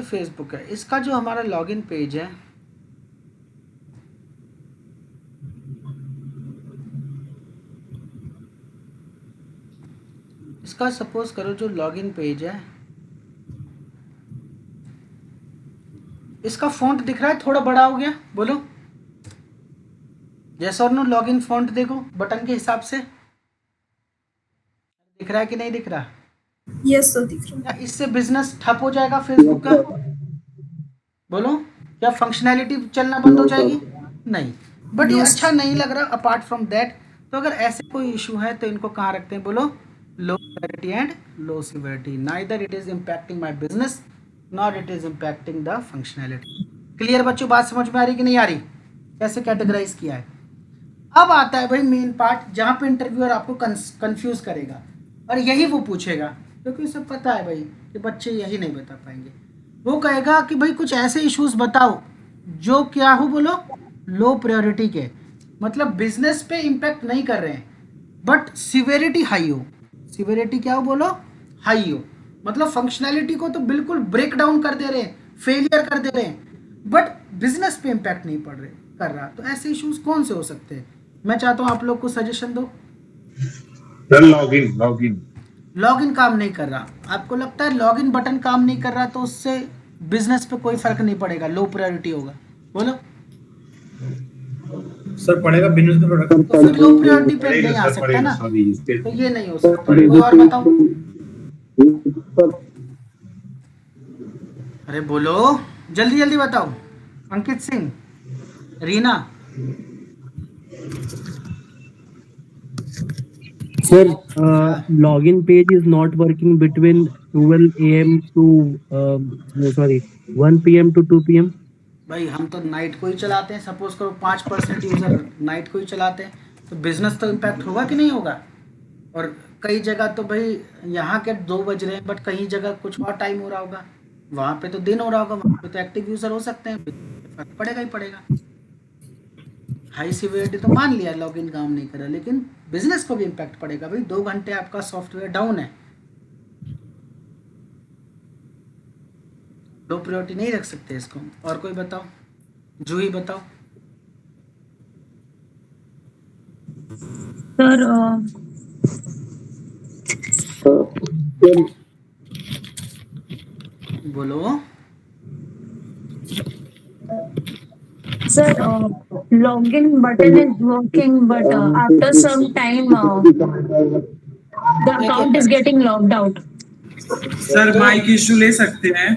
फेसबुक है, इसका जो हमारा लॉगिन पेज है, इसका सपोज करो जो लॉगिन पेज है, इसका फॉन्ट दिख रहा है थोड़ा बड़ा हो गया, बोलो यस और नो। लॉगिन फॉन्ट देखो बटन के हिसाब से दिख रहा है कि नहीं दिख रहा? यस सर दिख रहा है। इससे बिजनेस ठप हो जाएगा फेसबुक का? बोलो, क्या फंक्शनैलिटी चलना बंद हो जाएगी? नहीं, बट ये अच्छा नहीं लग रहा। अपार्ट फ्रॉम दैट, तो अगर ऐसे कोई इशू है तो इनको कहाँ रखते हैं? बोलो, low priority and low severity. Neither it is impacting my business nor it is impacting the functionality. Clear बच्चों, बात समझ में आ रही कि नहीं आ रही? कैसे कैटेगराइज किया है? अब आता है भाई मेन पार्ट, जहाँ पे इंटरव्यूअर आपको कंफ्यूज करेगा और यही वो पूछेगा, क्योंकि उसे पता है भाई कि बच्चे यही नहीं बता पाएंगे। वो कहेगा कि भाई कुछ ऐसे इश्यूज बताओ जो क्या हो, बोलो लो प्रायोरिटी के, मतलब बिजनेस पे इम्पैक्ट नहीं कर रहे हैं बट सिवेरिटी हाई हो। सिवेरिटी क्या हो, बोलो हाई हो, मतलब फंक्शनैलिटी को तो बिल्कुल ब्रेक डाउन कर दे रहे हैं, फेलियर कर दे रहे हैं, बट बिजनेस पे इम्पैक्ट नहीं कर रहा। तो ऐसे इश्यूज कौन से हो सकते हैं? मैं चाहता हूँ आप लोग को सजेशन दो। सर लॉगिन काम नहीं कर रहा, आपको लगता है लॉगिन बटन काम नहीं कर रहा तो उससे बिजनेस पे कोई फर्क नहीं पड़ेगा, लो प्रायोरिटी होगा, बोलो। सर पड़ेगा बिजनेस पे प्रोडक्ट। तो फिर लो प्रायोरिटी पे नहीं आ सकता ना, तो ये नहीं हो सकता। कोई और बताओ, अरे बोलो जल्दी जल्दी बताओ। Ankit Singh, Reena. Sir, login page is not working between 12 a.m. to 1 p.m. to 2 p.m. भाई हम तो नाइट को ही चलाते हैं, सपोज करो 5% यूजर नाइट को ही चलाते हैं, तो बिजनेस तो इम्पैक्ट होगा कि नहीं होगा? और कई जगह तो भाई यहाँ के 2 बज रहे हैं बट कहीं जगह कुछ और टाइम हो रहा होगा, वहाँ पे तो दिन हो रहा होगा, वहाँ पे तो एक्टिव यूजर हो सकते हैं, फर्क पड़ेगा ही पड़ेगा। हाई सिवियरिटी तो मान लिया लॉगिन काम नहीं कर रहा, लेकिन बिजनेस को भी इम्पैक्ट पड़ेगा भाई। 2 घंटे आपका सॉफ्टवेयर डाउन है, लो प्रायोरिटी नहीं रख सकते इसको। और कोई बताओ, जूही बताओ। सर बोलो। Sir, login button is working, but after some time, the account is getting logged out. Sir mic issue ले सकते हैं।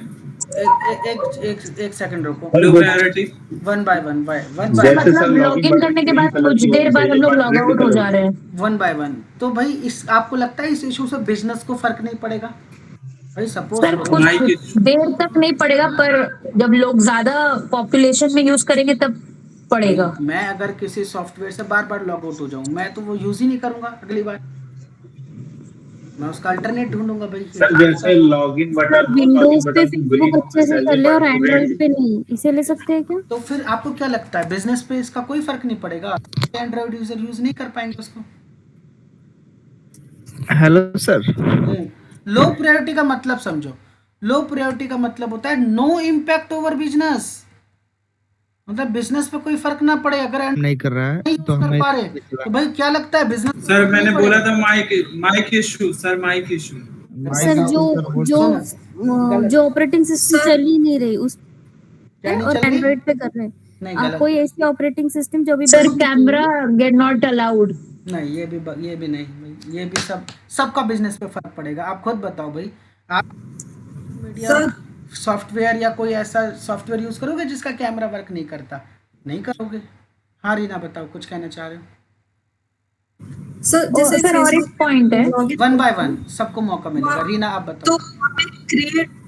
एक सेकंड रुको। Low priority one by one मतलब लॉगिन करने के बाद कुछ देर बाद हम लोग लॉग आउट हो जा रहे हैं। One by one. तो भाई इस आपको लगता है इस इशू से बिजनेस को फर्क नहीं पड़ेगा? भाई सपोज सर कुछ देर तक नहीं पड़ेगा, पर जब लोग ज्यादा पॉपुलेशन में यूज करेंगे तब पड़ेगा। मैं अगर किसी सॉफ्टवेयर से बार बार लॉग आउट हो जाऊं, मैं तो वो यूज ही नहीं करूंगा अगली बार, मैं उसका अल्टरनेट ढूंढूंगा भाई। सर जैसे लॉगिन बटन विंडोज पे फेसबुक अच्छे से कर ले और एंड्रॉइड पे नहीं, इसे ले सकते हैं क्या? तो फिर आपको क्या लगता है बिजनेस पे इसका कोई फर्क नहीं पड़ेगा? एंड्रॉइड यूजर यूज नहीं कर पाएंगे उसको। हेलो सर, लो प्रायोरिटी का मतलब समझो। लो प्रायोरिटी का मतलब होता है नो इम्पैक्ट ओवर बिजनेस, मतलब बिजनेस पे कोई फर्क ना पड़े। अगर नहीं कर रहा है नहीं तो कर हमें पा रहे तो भाई क्या लगता है बिजनेस? सर मैंने बोला था mic issue. Sir mic issue. Sir जो ऑपरेटिंग सिस्टम चल ही नहीं रही उस और एंड्रॉइड पे कर रहे हैं आप, कोई ऐसी ऑपरेटिंग सिस्टम जो भी sir camera get not allowed. नहीं, ये भी नहीं भाई, ये भी सबका बिजनेस पे फर्क पड़ेगा। आप खुद बताओ भाई, आप मीडिया सॉफ्टवेयर या कोई ऐसा सॉफ्टवेयर यूज करोगे जिसका कैमरा वर्क नहीं करता? नहीं करोगे। हाँ रीना बताओ, कुछ कहना चाह रहे हो? सर जैसे सर और एक पॉइंट है, वन बाय वन सबको मौका मिलेगा। रीना आप बताओ। तो वहाँ पे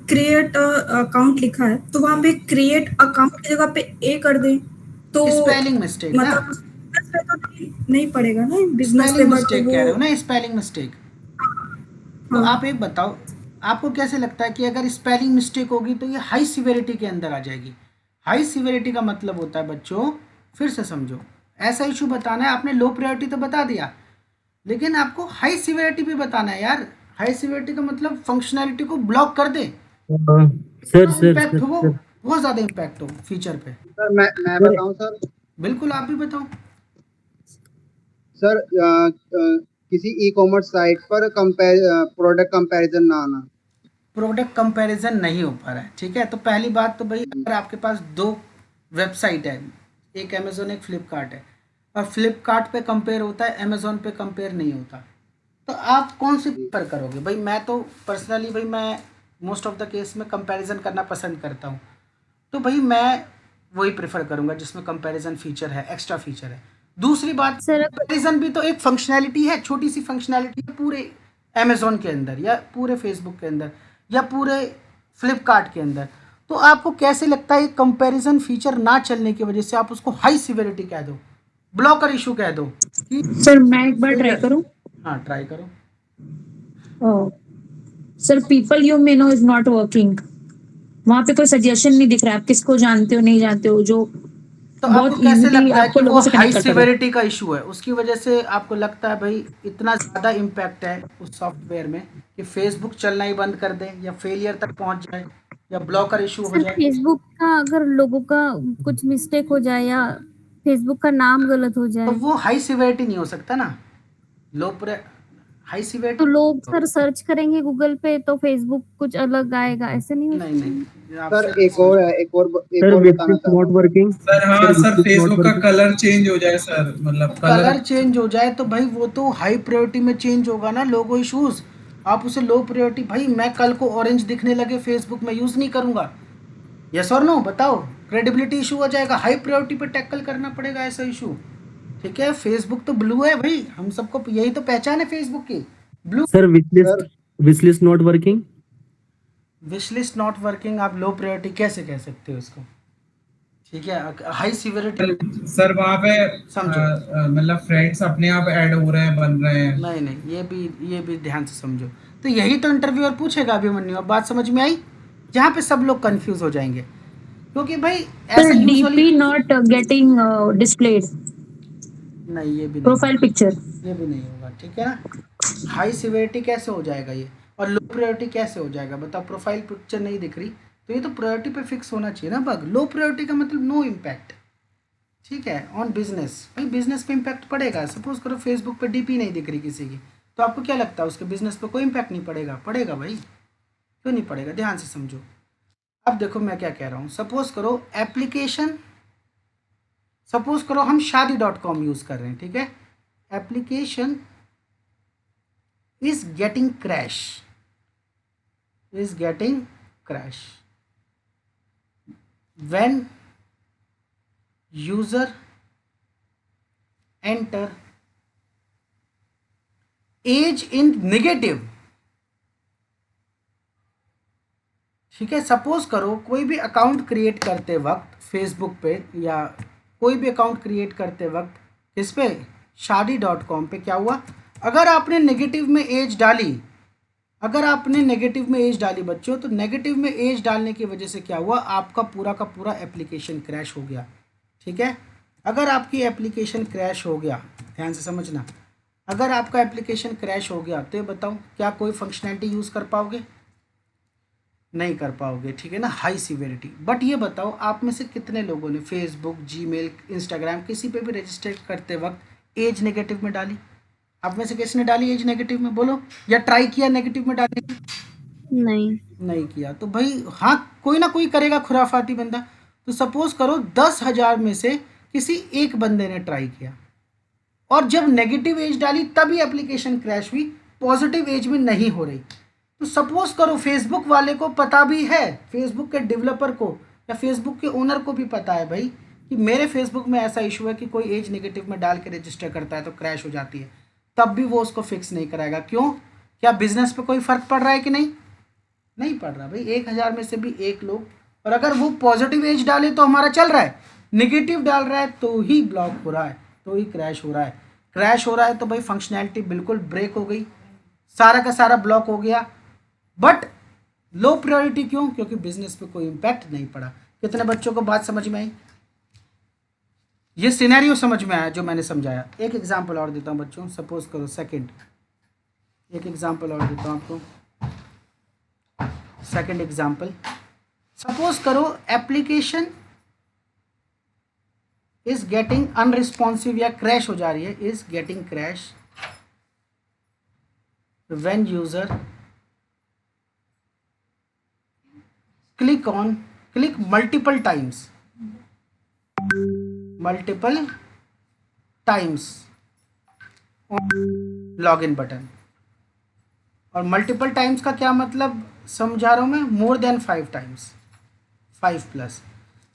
क्रिएट अकाउंट लिखा है, तो वहाँ पे क्रिएट अकाउंट की जगह पे ए कर दें तो स्पेलिंग मिस्टेक ना, मतलब तो नहीं पड़ेगा ना बिजनेस पे। स्पेलिंग मिस्टेक कह रहे हो ना, स्पेलिंग मिस्टेक। तो आप एक बताओ, आपको कैसे लगता है कि अगर स्पेलिंग मिस्टेक होगी तो ये हाई सिवियरिटी के अंदर आ जाएगी? हाई सिवियरिटी का मतलब होता है बच्चों, फिर से समझो, ऐसा इशू बताना है। आपने लो प्रायोरिटी तो बता दिया, लेकिन आपको हाई सिवियरिटी भी बताना है यार। हाई सिवियरिटी का मतलब फंक्शनैलिटी को ब्लॉक कर दे, इम्पैक्ट हो, बहुत ज्यादा इम्पैक्ट हो फीचर पे। सर मैं बताऊं सर? बिल्कुल, आप भी बताओ सर। किसी ई कॉमर्स साइट पर प्रोडक्ट कंपैरिजन ना आना। प्रोडक्ट कंपैरिजन नहीं हो पा रहा है, ठीक है। तो पहली बात तो भाई, अगर आपके पास 2 वेबसाइट है, एक अमेजोन एक फ्लिपकार्ट है, और फ्लिपकार्ट पे कंपेयर होता है, अमेजोन पे कंपेयर नहीं होता, तो आप कौन सी प्रेफर करोगे? भाई मैं तो पर्सनली भाई मैं मोस्ट ऑफ द केस में कंपैरिजन करना पसंद करता हूँ, तो भाई मैं वही प्रेफर करूँगा जिसमें कंपैरिजन फीचर है, एक्स्ट्रा फीचर है। दूसरी बात, कंपैरिजन भी तो एक फंक्शनैलिटी है, छोटी सी फंक्शनैलिटी है पूरे अमेजोन के अंदर या पूरे फेसबुक के अंदर या पूरे फ्लिपकार्ट के अंदर। तो आपको कैसे लगता है कंपैरिजन फीचर ना चलने की वजह से आप उसको हाई सिवियरिटी कह दो? ब्लॉकर इशू कह दो कि सर मैं एक बार ट्राई करूं? हाँ ट्राई करो। Sir people you may know is not working, वहां पे कोई सजेशन नहीं दिख रहा है, आप किसको जानते हो नहीं जानते हो, जो तो बहुत आपको कैसे easily लगता है आपको कि वो लोगों से हाई connect करता है? सिवेरिटी का इशू है, उसकी वजह से आपको लगता है भाई इतना ज़्यादा इम्पैक्ट है उस सॉफ्टवेयर में कि फेसबुक चलना ही बंद कर दें या फेलियर तक पहुंच जाए या ब्लॉकर इशू हो सर जाए? फेसबुक का अगर लोगों का कुछ मिस्टेक हो जाए या फेसबुक का नाम गलत हो तो जाए वो हाई सिवेरिटी नहीं हो सकता ना, हाई तो सिवेरिटी लोग सर सर्च करेंगे गूगल पे तो फेसबुक कुछ अलग आएगा, ऐसे नहीं हो नहीं सकता? नहीं सर आपसे एक और है, एक और सर बताना विश चाहता नॉट हूँ। वर्किंग। सर हाँ सर, विश नॉट फेसबुक का वर्किंग। कलर चेंज हो जाए सर, मतलब कलर चेंज हो जाए तो भाई वो तो हाई प्रायोरिटी में चेंज होगा ना, लोगो इश्यूज। आप उसे लो प्रायोरिटी, भाई मैं कल को ऑरेंज दिखने लगे फेसबुक में यूज़ नहीं करूँगा, यस और नो बताओ, क्रेडिबिलिटी इशू हो जाएगा, हाई प्रायोरिटी पे टैकल करना पड़ेगा ऐसा इशू। ठीक है, फेसबुक तो ब्लू है भाई, हम सबको यही तो पहचान है फेसबुक की, blue. Sir wish list not working. Wish list not working आप लो प्रायोरिटी कैसे कह सकते हो इसको? ठीक है, हाई सिवियरिटी सर वहाँ पे समझो। मतलब फ्रेंड्स अपने आप ऐड हो रहे हैं, बन रहे हैं। नहीं नहीं, ये भी ध्यान से समझो। तो यही तो इंटरव्यूअर पूछेगा अभिमन्यु, अब बात समझ में आई? जहाँ पे सब लोग कंफ्यूज हो जाएंगे, क्योंकि भाई ऐसा sir usually DP not getting displayed, नहीं, ये भी नहीं, प्रोफाइल पिक्चर। ये भी नहीं होगा। ठीक है ना, हाई सिवियरिटी कैसे हो जाएगा ये, और लो प्रायोरिटी कैसे हो जाएगा बताओ? प्रोफाइल पिक्चर नहीं दिख रही तो ये तो प्रायोरिटी पे फिक्स होना चाहिए ना बग। लो प्रायोरिटी का मतलब नो इम्पैक्ट। ठीक है, ऑन बिजनेस, भाई बिजनेस पे इम्पैक्ट पड़ेगा। सपोज करो फेसबुक पे डीपी नहीं दिख रही किसी की, तो आपको क्या लगता है उसके बिजनेस पे कोई इम्पैक्ट नहीं पड़ेगा? पड़ेगा भाई, क्यों नहीं पड़ेगा? ध्यान से समझो। अब देखो मैं क्या कह रहा हूँ, सपोज करो एप्लीकेशन, सपोज करो हम शादी.com यूज़ कर रहे हैं, ठीक है, application is getting crash, when user enter age in negative। ठीक है, सपोज करो कोई भी अकाउंट क्रिएट करते वक्त फेसबुक पे या कोई भी अकाउंट क्रिएट करते वक्त किस पे, शादी.com पे, क्या हुआ? अगर आपने नेगेटिव में एज डाली, अगर आपने नेगेटिव में एज डाली बच्चों, तो नेगेटिव में एज डालने की वजह से क्या हुआ? आपका पूरा का पूरा एप्लीकेशन क्रैश हो गया। ठीक है, अगर आपकी एप्लीकेशन क्रैश हो गया, ध्यान से समझना, अगर आपका एप्लीकेशन क्रैश हो गया तो ये बताओ क्या कोई फंक्शनैलिटी यूज़ कर पाओगे? नहीं कर पाओगे। ठीक है ना, हाई सिवियरिटी। बट ये बताओ आप में से कितने लोगों ने फेसबुक, जीमेल, इंस्टाग्राम किसी पे भी रजिस्टर करते वक्त एज नेगेटिव में डाली? आप में से किसने डाली एज नेगेटिव में, बोलो? या ट्राई किया नेगेटिव में डालने की? नहीं किया। तो भाई हाँ, कोई ना कोई करेगा खुराफाती बंदा। तो सपोज करो 10,000 में से किसी एक बंदे ने ट्राई किया, और जब नेगेटिव एज डाली तभी एप्लीकेशन क्रैश हुई, पॉजिटिव एज में नहीं हो रही। तो सपोज करो फेसबुक वाले को पता भी है, फेसबुक के डेवलपर को या फेसबुक के ओनर को भी पता है भाई कि मेरे फेसबुक में ऐसा इशू है कि कोई एज नेगेटिव में डाल के रजिस्टर करता है तो क्रैश हो जाती है, तब भी वो उसको फिक्स नहीं कराएगा। क्यों? क्या बिजनेस पे कोई फ़र्क पड़ रहा है कि नहीं? नहीं पड़ रहा भाई। 1,000 में से भी एक लोग, और अगर वो पॉजिटिव एज डाले तो हमारा चल रहा है, नेगेटिव डाल रहा है तो ही ब्लॉक हो रहा है, तो ही क्रैश हो रहा है। क्रैश हो रहा है तो भाई फंक्शनैलिटी बिल्कुल ब्रेक हो गई, सारा का सारा ब्लॉक हो गया। बट लो प्रायोरिटी क्यों? क्योंकि बिजनेस पे कोई इम्पैक्ट नहीं पड़ा। कितने बच्चों को बात समझ में आई? ये सिनेरियो समझ में आया जो मैंने समझाया? एक एग्जांपल और देता हूँ बच्चों, सपोज करो एक एग्जांपल और देता हूँ आपको, सेकंड एग्जांपल। सपोज करो एप्लीकेशन इज गेटिंग अनरिस्पॉन्सिव या क्रैश हो जा रही है, is getting crash when user click multiple times on login button. और मल्टीपल टाइम्स का क्या मतलब समझा रहा हूँ मैं? More than 5 times, 5+।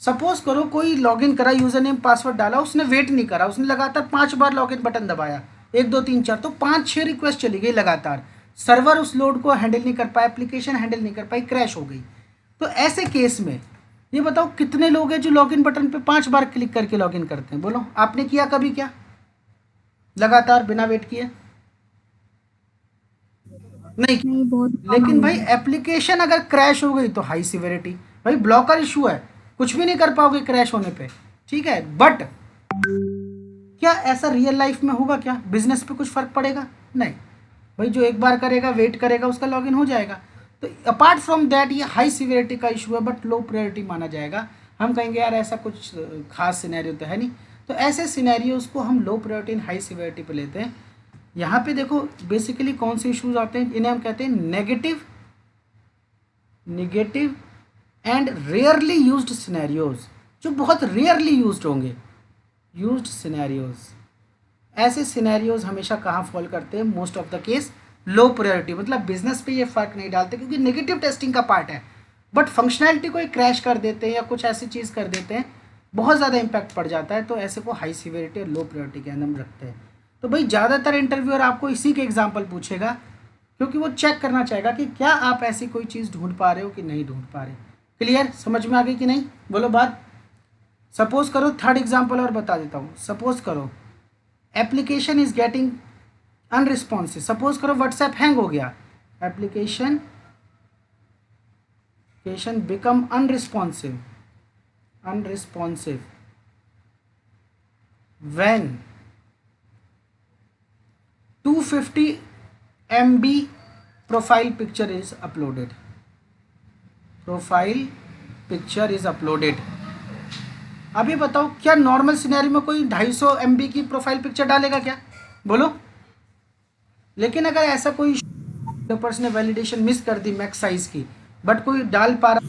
सपोज करो कोई लॉगिन करा, यूजर नेम पासवर्ड डाला, उसने वेट नहीं करा, उसने लगातार 5 बार लॉगिन बटन दबाया, 1 2 3 4, तो 5-6 रिक्वेस्ट चली गई लगातार। सर्वर उस लोड को हैंडल नहीं कर पाया, एप्लीकेशन हैंडल नहीं कर पाई, क्रैश हो गई। तो ऐसे केस में ये बताओ कितने लोग हैं जो लॉगिन बटन पे 5 बार क्लिक करके लॉगिन करते हैं? बोलो, आपने किया कभी क्या लगातार बिना वेट किए? नहीं बहुत लेकिन भाई एप्लीकेशन अगर क्रैश हो गई तो हाई सिवियरिटी, भाई ब्लॉकर इशू है, कुछ भी नहीं कर पाओगे क्रैश होने पे, ठीक है। बट क्या ऐसा रियल लाइफ में होगा? क्या बिजनेस पे कुछ फर्क पड़ेगा? नहीं भाई, जो एक बार करेगा, वेट करेगा, उसका लॉगिन हो जाएगा। तो अपार्ट फ्रॉम दैट ये हाई सिवियरिटी का इशू है बट लो प्रायोरिटी माना जाएगा। हम कहेंगे यार ऐसा कुछ खास सिनेरियो तो है नहीं, तो ऐसे सिनेरियोज को हम low priority and high severity पे लेते हैं। यहाँ पे देखो बेसिकली कौन से इश्यूज आते हैं, इन्हें हम कहते हैं negative and rarely used scenarios, जो बहुत रेयरली यूज्ड होंगे। यूज्ड सिनेरियोज, ऐसे सिनेरियोज हमेशा कहाँ फॉल करते हैं? Most of the case low priority, मतलब बिजनेस पे ये फर्क नहीं डालते क्योंकि नेगेटिव टेस्टिंग का पार्ट है, बट फंक्शनैलिटी को क्रैश कर देते हैं या कुछ ऐसी चीज़ कर देते हैं, बहुत ज़्यादा इम्पैक्ट पड़ जाता है, तो ऐसे को हाई सिवियरिटी और लो प्रायोरिटी के अंदर हम रखते हैं। तो भाई ज़्यादातर इंटरव्यूअर आपको इसी के एग्जाम्पल पूछेगा क्योंकि वो चेक करना चाहेगा कि क्या आप ऐसी कोई चीज़ ढूंढ पा रहे हो कि नहीं ढूंढ पा रहे। क्लियर, समझ में आ गई कि नहीं? बोलो बात। सपोज करो थर्ड एग्जाम्पल और बता देता हूँ। सपोज करो application is getting unresponsive, suppose करो व्हाट्सएप हैंग हो गया, application become unresponsive when 250 MB profile picture is uploaded. अभी बताओ क्या नॉर्मल सिनेरियो में कोई 250 MB की प्रोफाइल पिक्चर डालेगा क्या? बोलो। लेकिन अगर ऐसा कोई डेवलपर्स ने वैलिडेशन मिस कर दी मैक्स साइज की, बट कोई डाल पा रहा,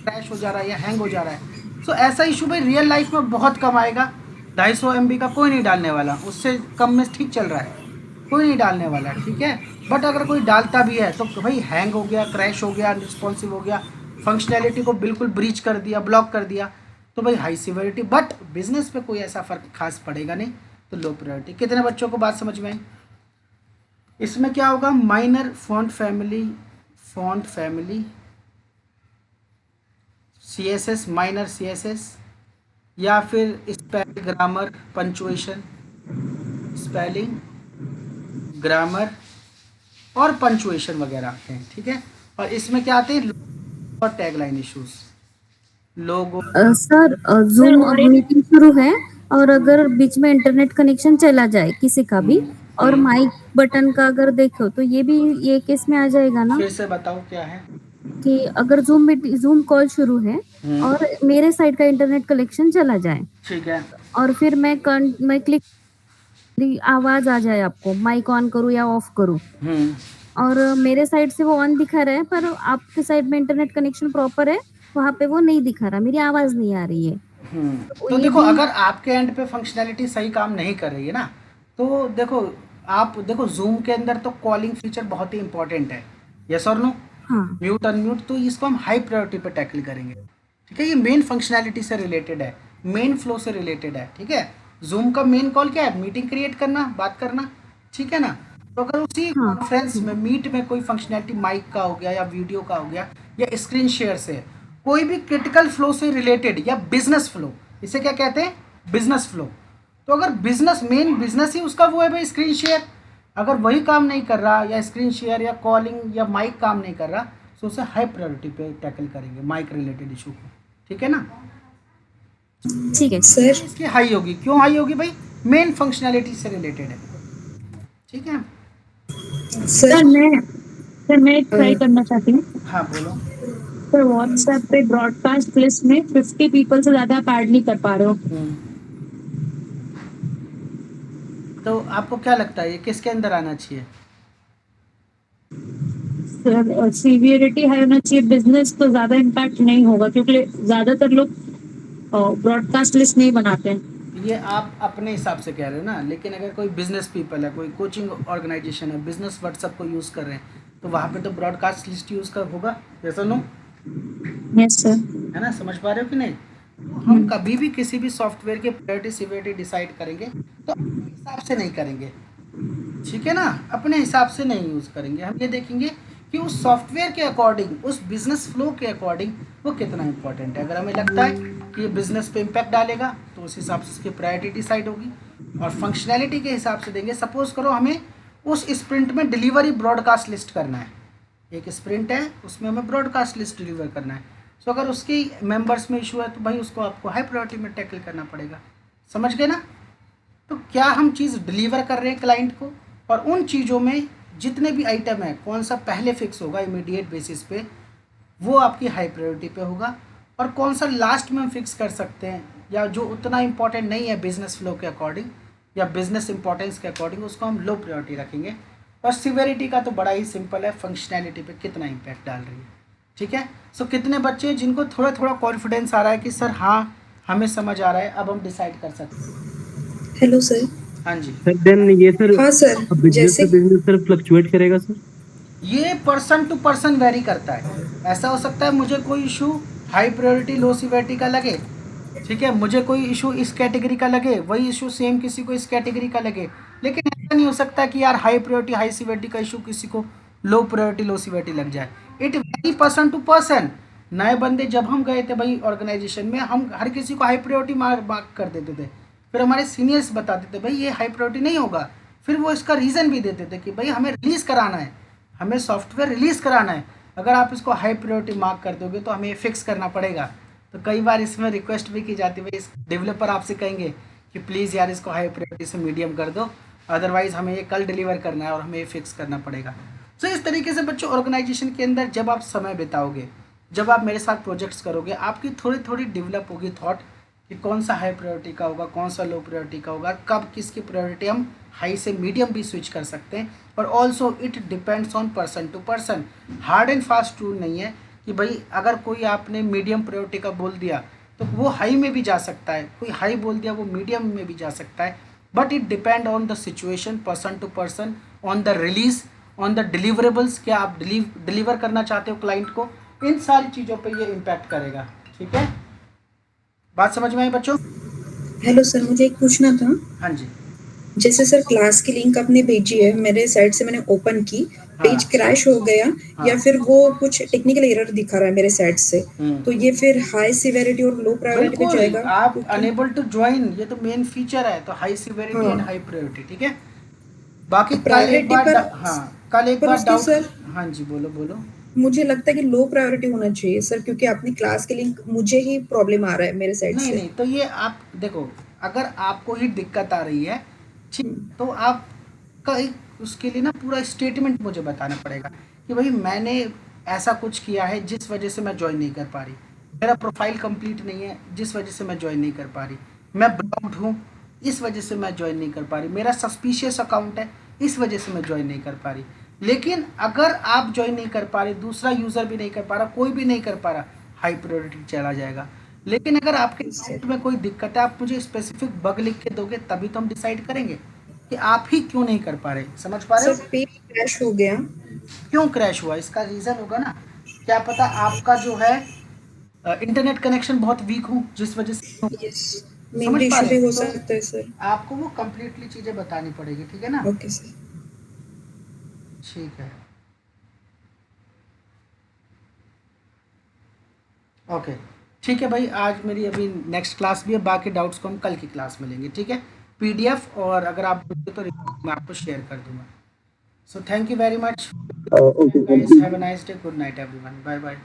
क्रैश हो जा रहा है या हैंग हो जा रहा है, तो ऐसा इशू भाई रियल लाइफ में बहुत कम आएगा। 250 MB का कोई नहीं डालने वाला, उससे कम में ठीक चल रहा है, कोई नहीं डालने वाला, ठीक है। बट अगर कोई डालता भी है तो भाई हैंग हो गया, क्रैश हो गया, अनरिस्पॉन्सिव हो गया, फंक्शनैलिटी को बिल्कुल ब्रीच कर दिया, ब्लॉक कर दिया, तो भाई हाई सिवियरिटी। बट बिजनेस पे कोई ऐसा फर्क खास पड़ेगा नहीं, तो लो प्रायोरिटी। कितने बच्चों को बात समझ में आई? इसमें क्या होगा? Minor font family CSS, minor CSS, या फिर spelling, grammar, punctuation, spelling, grammar और पंचुएशन वगैरह आते हैं, ठीक है। और इसमें क्या आते हैं? और टैगलाइन इश्यूज, लोगो। सर जूम मीटिंग शुरू है और अगर बीच में इंटरनेट कनेक्शन चला जाए किसी का भी और माइक बटन का अगर देखो तो ये भी ये केस में आ जाएगा ना? फिर से बताओ क्या है कि अगर जूम कॉल शुरू है और मेरे साइड का इंटरनेट कनेक्शन चला जाए, ठीक है, और फिर मैं क्लिक, आवाज आ जाए आपको, माइक ऑन करूँ या ऑफ करूँ, और मेरे साइड से वो ऑन दिखा रहा है पर आपके साइड में इंटरनेट कनेक्शन प्रॉपर है, वहाँ पे वो नहीं दिखा रहा, मेरी आवाज नहीं आ रही है। तो देखो अगर आपके एंड पे फंक्शनैलिटी सही काम नहीं कर रही है ना, तो देखो आप देखो जूम के अंदर तो कॉलिंग फीचर बहुत ही इंपॉर्टेंट है, यस और नो, म्यूट अनम्यूट, तो इसको हम हाई प्रायोरिटी पे टैकल करेंगे, ठीक है। ये मेन फंक्शनैलिटी से रिलेटेड है, मेन फ्लो से रिलेटेड है, ठीक है। जूम का मेन कॉल क्या है? मीटिंग क्रिएट करना, बात करना, ठीक है ना। तो अगर उसी कॉन्फ्रेंस में मीट में कोई फंक्शनैलिटी माइक का हो गया या वीडियो का हो गया या स्क्रीन शेयर से, कोई भी क्रिटिकल फ्लो से रिलेटेड या बिजनेस फ्लो, इसे क्या कहते हैं? Business flow. तो अगर बिजनेस, मेन बिजनेस ही उसका वो है भाई स्क्रीन शेयर, अगर वही काम नहीं कर रहा या स्क्रीन शेयर या कॉलिंग या माइक काम नहीं कर रहा, तो उसे हाई प्रायोरिटी पे टैकल करेंगे माइक रिलेटेड इशू को, ठीक है ना। ठीक है सर। इसकी हाई होगी, क्यों हाई होगी भाई? मेन फंक्शनैलिटी से रिलेटेड है, ठीक है। सर मैं एक ट्राई करना चाहती हूँ। हाँ बोलो। सर व्हाट्सएप पे ब्रॉडकास्ट लिस्ट में 50 पीपल से ज्यादा आप ऐड नहीं कर पा रहे हो, तो आपको क्या लगता है ये किसके अंदर आना चाहिए? सर सीवियरिटी हाई होना चाहिए, बिजनेस तो ज्यादा इम्पैक्ट नहीं होगा क्योंकि ज्यादातर लोग ब्रॉडकास्ट लिस्ट नहीं बनाते हैं। ये आप अपने हिसाब से कह रहे हो ना, लेकिन अगर कोई बिजनेस पीपल है, कोई कोचिंग ऑर्गेनाइजेशन है, बिजनेस व्हाट्सएप को यूज़ कर रहे हैं, तो वहाँ पे तो ब्रॉडकास्ट लिस्ट यूज़ कर होगा, जैसा नो, यस सर, है ना। समझ पा रहे हो कि नहीं? तो हम कभी भी किसी भी सॉफ्टवेयर की प्रायोरिटी सिवियरिटी डिसाइड करेंगे तो अपने हिसाब से नहीं करेंगे, ठीक है ना, अपने हिसाब से नहीं यूज़ करेंगे। हम ये देखेंगे कि उस सॉफ्टवेयर के अकॉर्डिंग, उस बिजनेस फ्लो के अकॉर्डिंग वो कितना इंपॉर्टेंट है। अगर हमें लगता है कि ये बिजनेस पे इम्पैक्ट डालेगा तो उस हिसाब से उसकी प्रायोरिटी डिसाइड होगी और फंक्शनैलिटी के हिसाब से देंगे। सपोज करो हमें उस स्प्रिंट में डिलीवरी ब्रॉडकास्ट लिस्ट करना है, एक स्प्रिंट है उसमें हमें ब्रॉडकास्ट लिस्ट डिलीवर करना है। सो अगर उसकी मेंबर्स में इशू है तो भाई उसको आपको हाई प्रायोरिटी में टैकल करना पड़ेगा। समझ गए ना? तो क्या हम चीज़ डिलीवर कर रहे हैं क्लाइंट को, और उन चीज़ों में जितने भी आइटम है कौन सा पहले फिक्स होगा इमीडिएट बेसिस पे, वो आपकी हाई प्रायोरिटी पे होगा, और कौन सा लास्ट में हम फिक्स कर सकते हैं या जो उतना इंपॉर्टेंट नहीं है बिजनेस फ्लो के अकॉर्डिंग या बिजनेस इंपॉर्टेंस के अकॉर्डिंग, उसको हम लो प्रायोरिटी रखेंगे। और सिवेरिटी का तो बड़ा ही सिंपल है, फंक्शनैलिटी पे कितना इम्पैक्ट डाल रही है। ठीक है? सो कितने बच्चे हैं जिनको थोड़ा थोड़ा कॉन्फिडेंस आ रहा है कि सर हाँ हमें समझ आ रहा है, अब हम डिसाइड कर सकते हैं। Hello sir. हाँ जी सर देन ये सर हाँ सर, बिजनेस जैसे से बिजनेस सर फ्लक्चुएट करेगा सर? ये पर्सन टू पर्सन वेरी करता है। ऐसा हो सकता है मुझे कोई issue high priority low severity का लगे, ठीक है, मुझे कोई इशू इस कैटेगरी का लगे, वही इशू सेम किसी को इस कैटेगरी का लगे, लेकिन ऐसा नहीं हो सकता कि यार हाई प्रायोरिटी हाई सिवेरिटी का इशू किसी को लो प्रायोरिटी लो सिवेरिटी लग जाए। It very person to person. नए बंदे जब हम गए थे भाई ऑर्गेनाइजेशन में, हम हर किसी को हाई प्रायोरिटी मार्क कर देते थे, फिर हमारे सीनियर्स बताते थे भाई ये हाई प्रायोरिटी नहीं होगा, फिर वो इसका रीज़न भी देते थे कि भाई हमें रिलीज़ कराना है, हमें सॉफ्टवेयर रिलीज़ कराना है, अगर आप इसको हाई प्रायोरिटी मार्क कर दोगे तो हमें ये फिक्स करना पड़ेगा। तो कई बार इसमें रिक्वेस्ट भी की जाती है, भाई इस डेवलपर आपसे कहेंगे कि प्लीज़ यार इसको हाई प्रायोरिटी से मीडियम कर दो, अदरवाइज़ हमें ये कल डिलीवर करना है और हमें ये फिक्स करना पड़ेगा। तो इस तरीके से बच्चों ऑर्गेनाइजेशन के अंदर जब आप समय बिताओगे, जब आप मेरे साथ प्रोजेक्ट्स करोगे, आपकी थोड़ी थोड़ी डेवलप होगी थॉट कि कौन सा हाई प्रायोरिटी का होगा, कौन सा लो प्रायोरिटी का होगा, कब किसकी प्रायोरिटी हम हाई से मीडियम भी स्विच कर सकते हैं। और also it depends on person to person. Hard and fast rule नहीं है कि भाई अगर कोई आपने मीडियम प्रायोरिटी का बोल दिया तो वो हाई में भी जा सकता है, कोई हाई बोल दिया वो मीडियम में भी जा सकता है, but it depend on the situation, person to person, on the release, on the deliverables, क्या आप डिलीवर करना चाहते हो क्लाइंट को, इन सारी चीज़ों पे ये इम्पैक्ट करेगा। ठीक है, बात समझ में आई बच्चों? हेलो सर, मुझे एक पूछना था। हाँ जी। जैसे सर क्लास की लिंक आपने भेजी है, मेरे साइड से मैंने ओपन की, पेज क्रैश हो गया या फिर वो कुछ टेक्निकल एरर दिखा रहा है मेरे साइड से, तो ये फिर हाई सिवेरिटी और लो प्रायोरिटी पे जाएगा? आप अनेबल टू ज्वाइन, ये तो मेन फीचर है, तो high severity and high priority. ठीक है, बाकी कल एक बार डाउट सर। हाँ जी, बोलो बोलो। मुझे लगता है कि लो प्रायोरिटी होना चाहिए सर, क्योंकि अपनी क्लास के लिंक मुझे ही प्रॉब्लम आ रहा है मेरे साइड से। नहीं, तो ये आप देखो, अगर आपको ही दिक्कत आ रही है ठीक, तो आपका एक उसके लिए ना पूरा स्टेटमेंट मुझे बताना पड़ेगा कि भाई मैंने ऐसा कुछ किया है जिस वजह से मैं ज्वाइन नहीं कर पा रही, मेरा प्रोफाइल कंप्लीट नहीं है जिस वजह से मैं ज्वाइन नहीं कर पा रही, मैं ब्लॉक्ड हूँ इस वजह से मैं ज्वाइन नहीं कर पा रही, मेरा सस्पिशियस अकाउंट है इस वजह से मैं ज्वाइन नहीं कर पा रही। लेकिन अगर आप ज्वाइन नहीं कर पा रहे, दूसरा यूज़र भी नहीं कर पा रहा, कोई भी नहीं कर पा रहा, हाई प्रायोरिटी चला जाएगा। लेकिन अगर आपके साइट में कोई दिक्कत है, आप मुझे स्पेसिफिक बग लिख के दोगे तभी तो हम डिसाइड करेंगे कि आप ही क्यों नहीं कर पा रहे। समझ पा रहे हो? पेज क्रैश हो गया, क्यों क्रैश हुआ, इसका रीज़न होगा ना, क्या पता आपका जो है इंटरनेट कनेक्शन बहुत वीक हो जिस वजह से समझ पा रहे हो सकता है सर। आपको वो कंप्लीटली चीज़ें बतानी पड़ेगी। ठीक है ना? ओके सर, ठीक है, ओके ठीक है भाई। आज मेरी अभी नेक्स्ट क्लास भी है, बाकी डाउट्स को हम कल की क्लास में लेंगे। ठीक है, पीडीएफ और अगर आप बोलते तो मैं आपको शेयर कर दूंगा। So thank you very much, have a nice day, good night everyone, bye bye.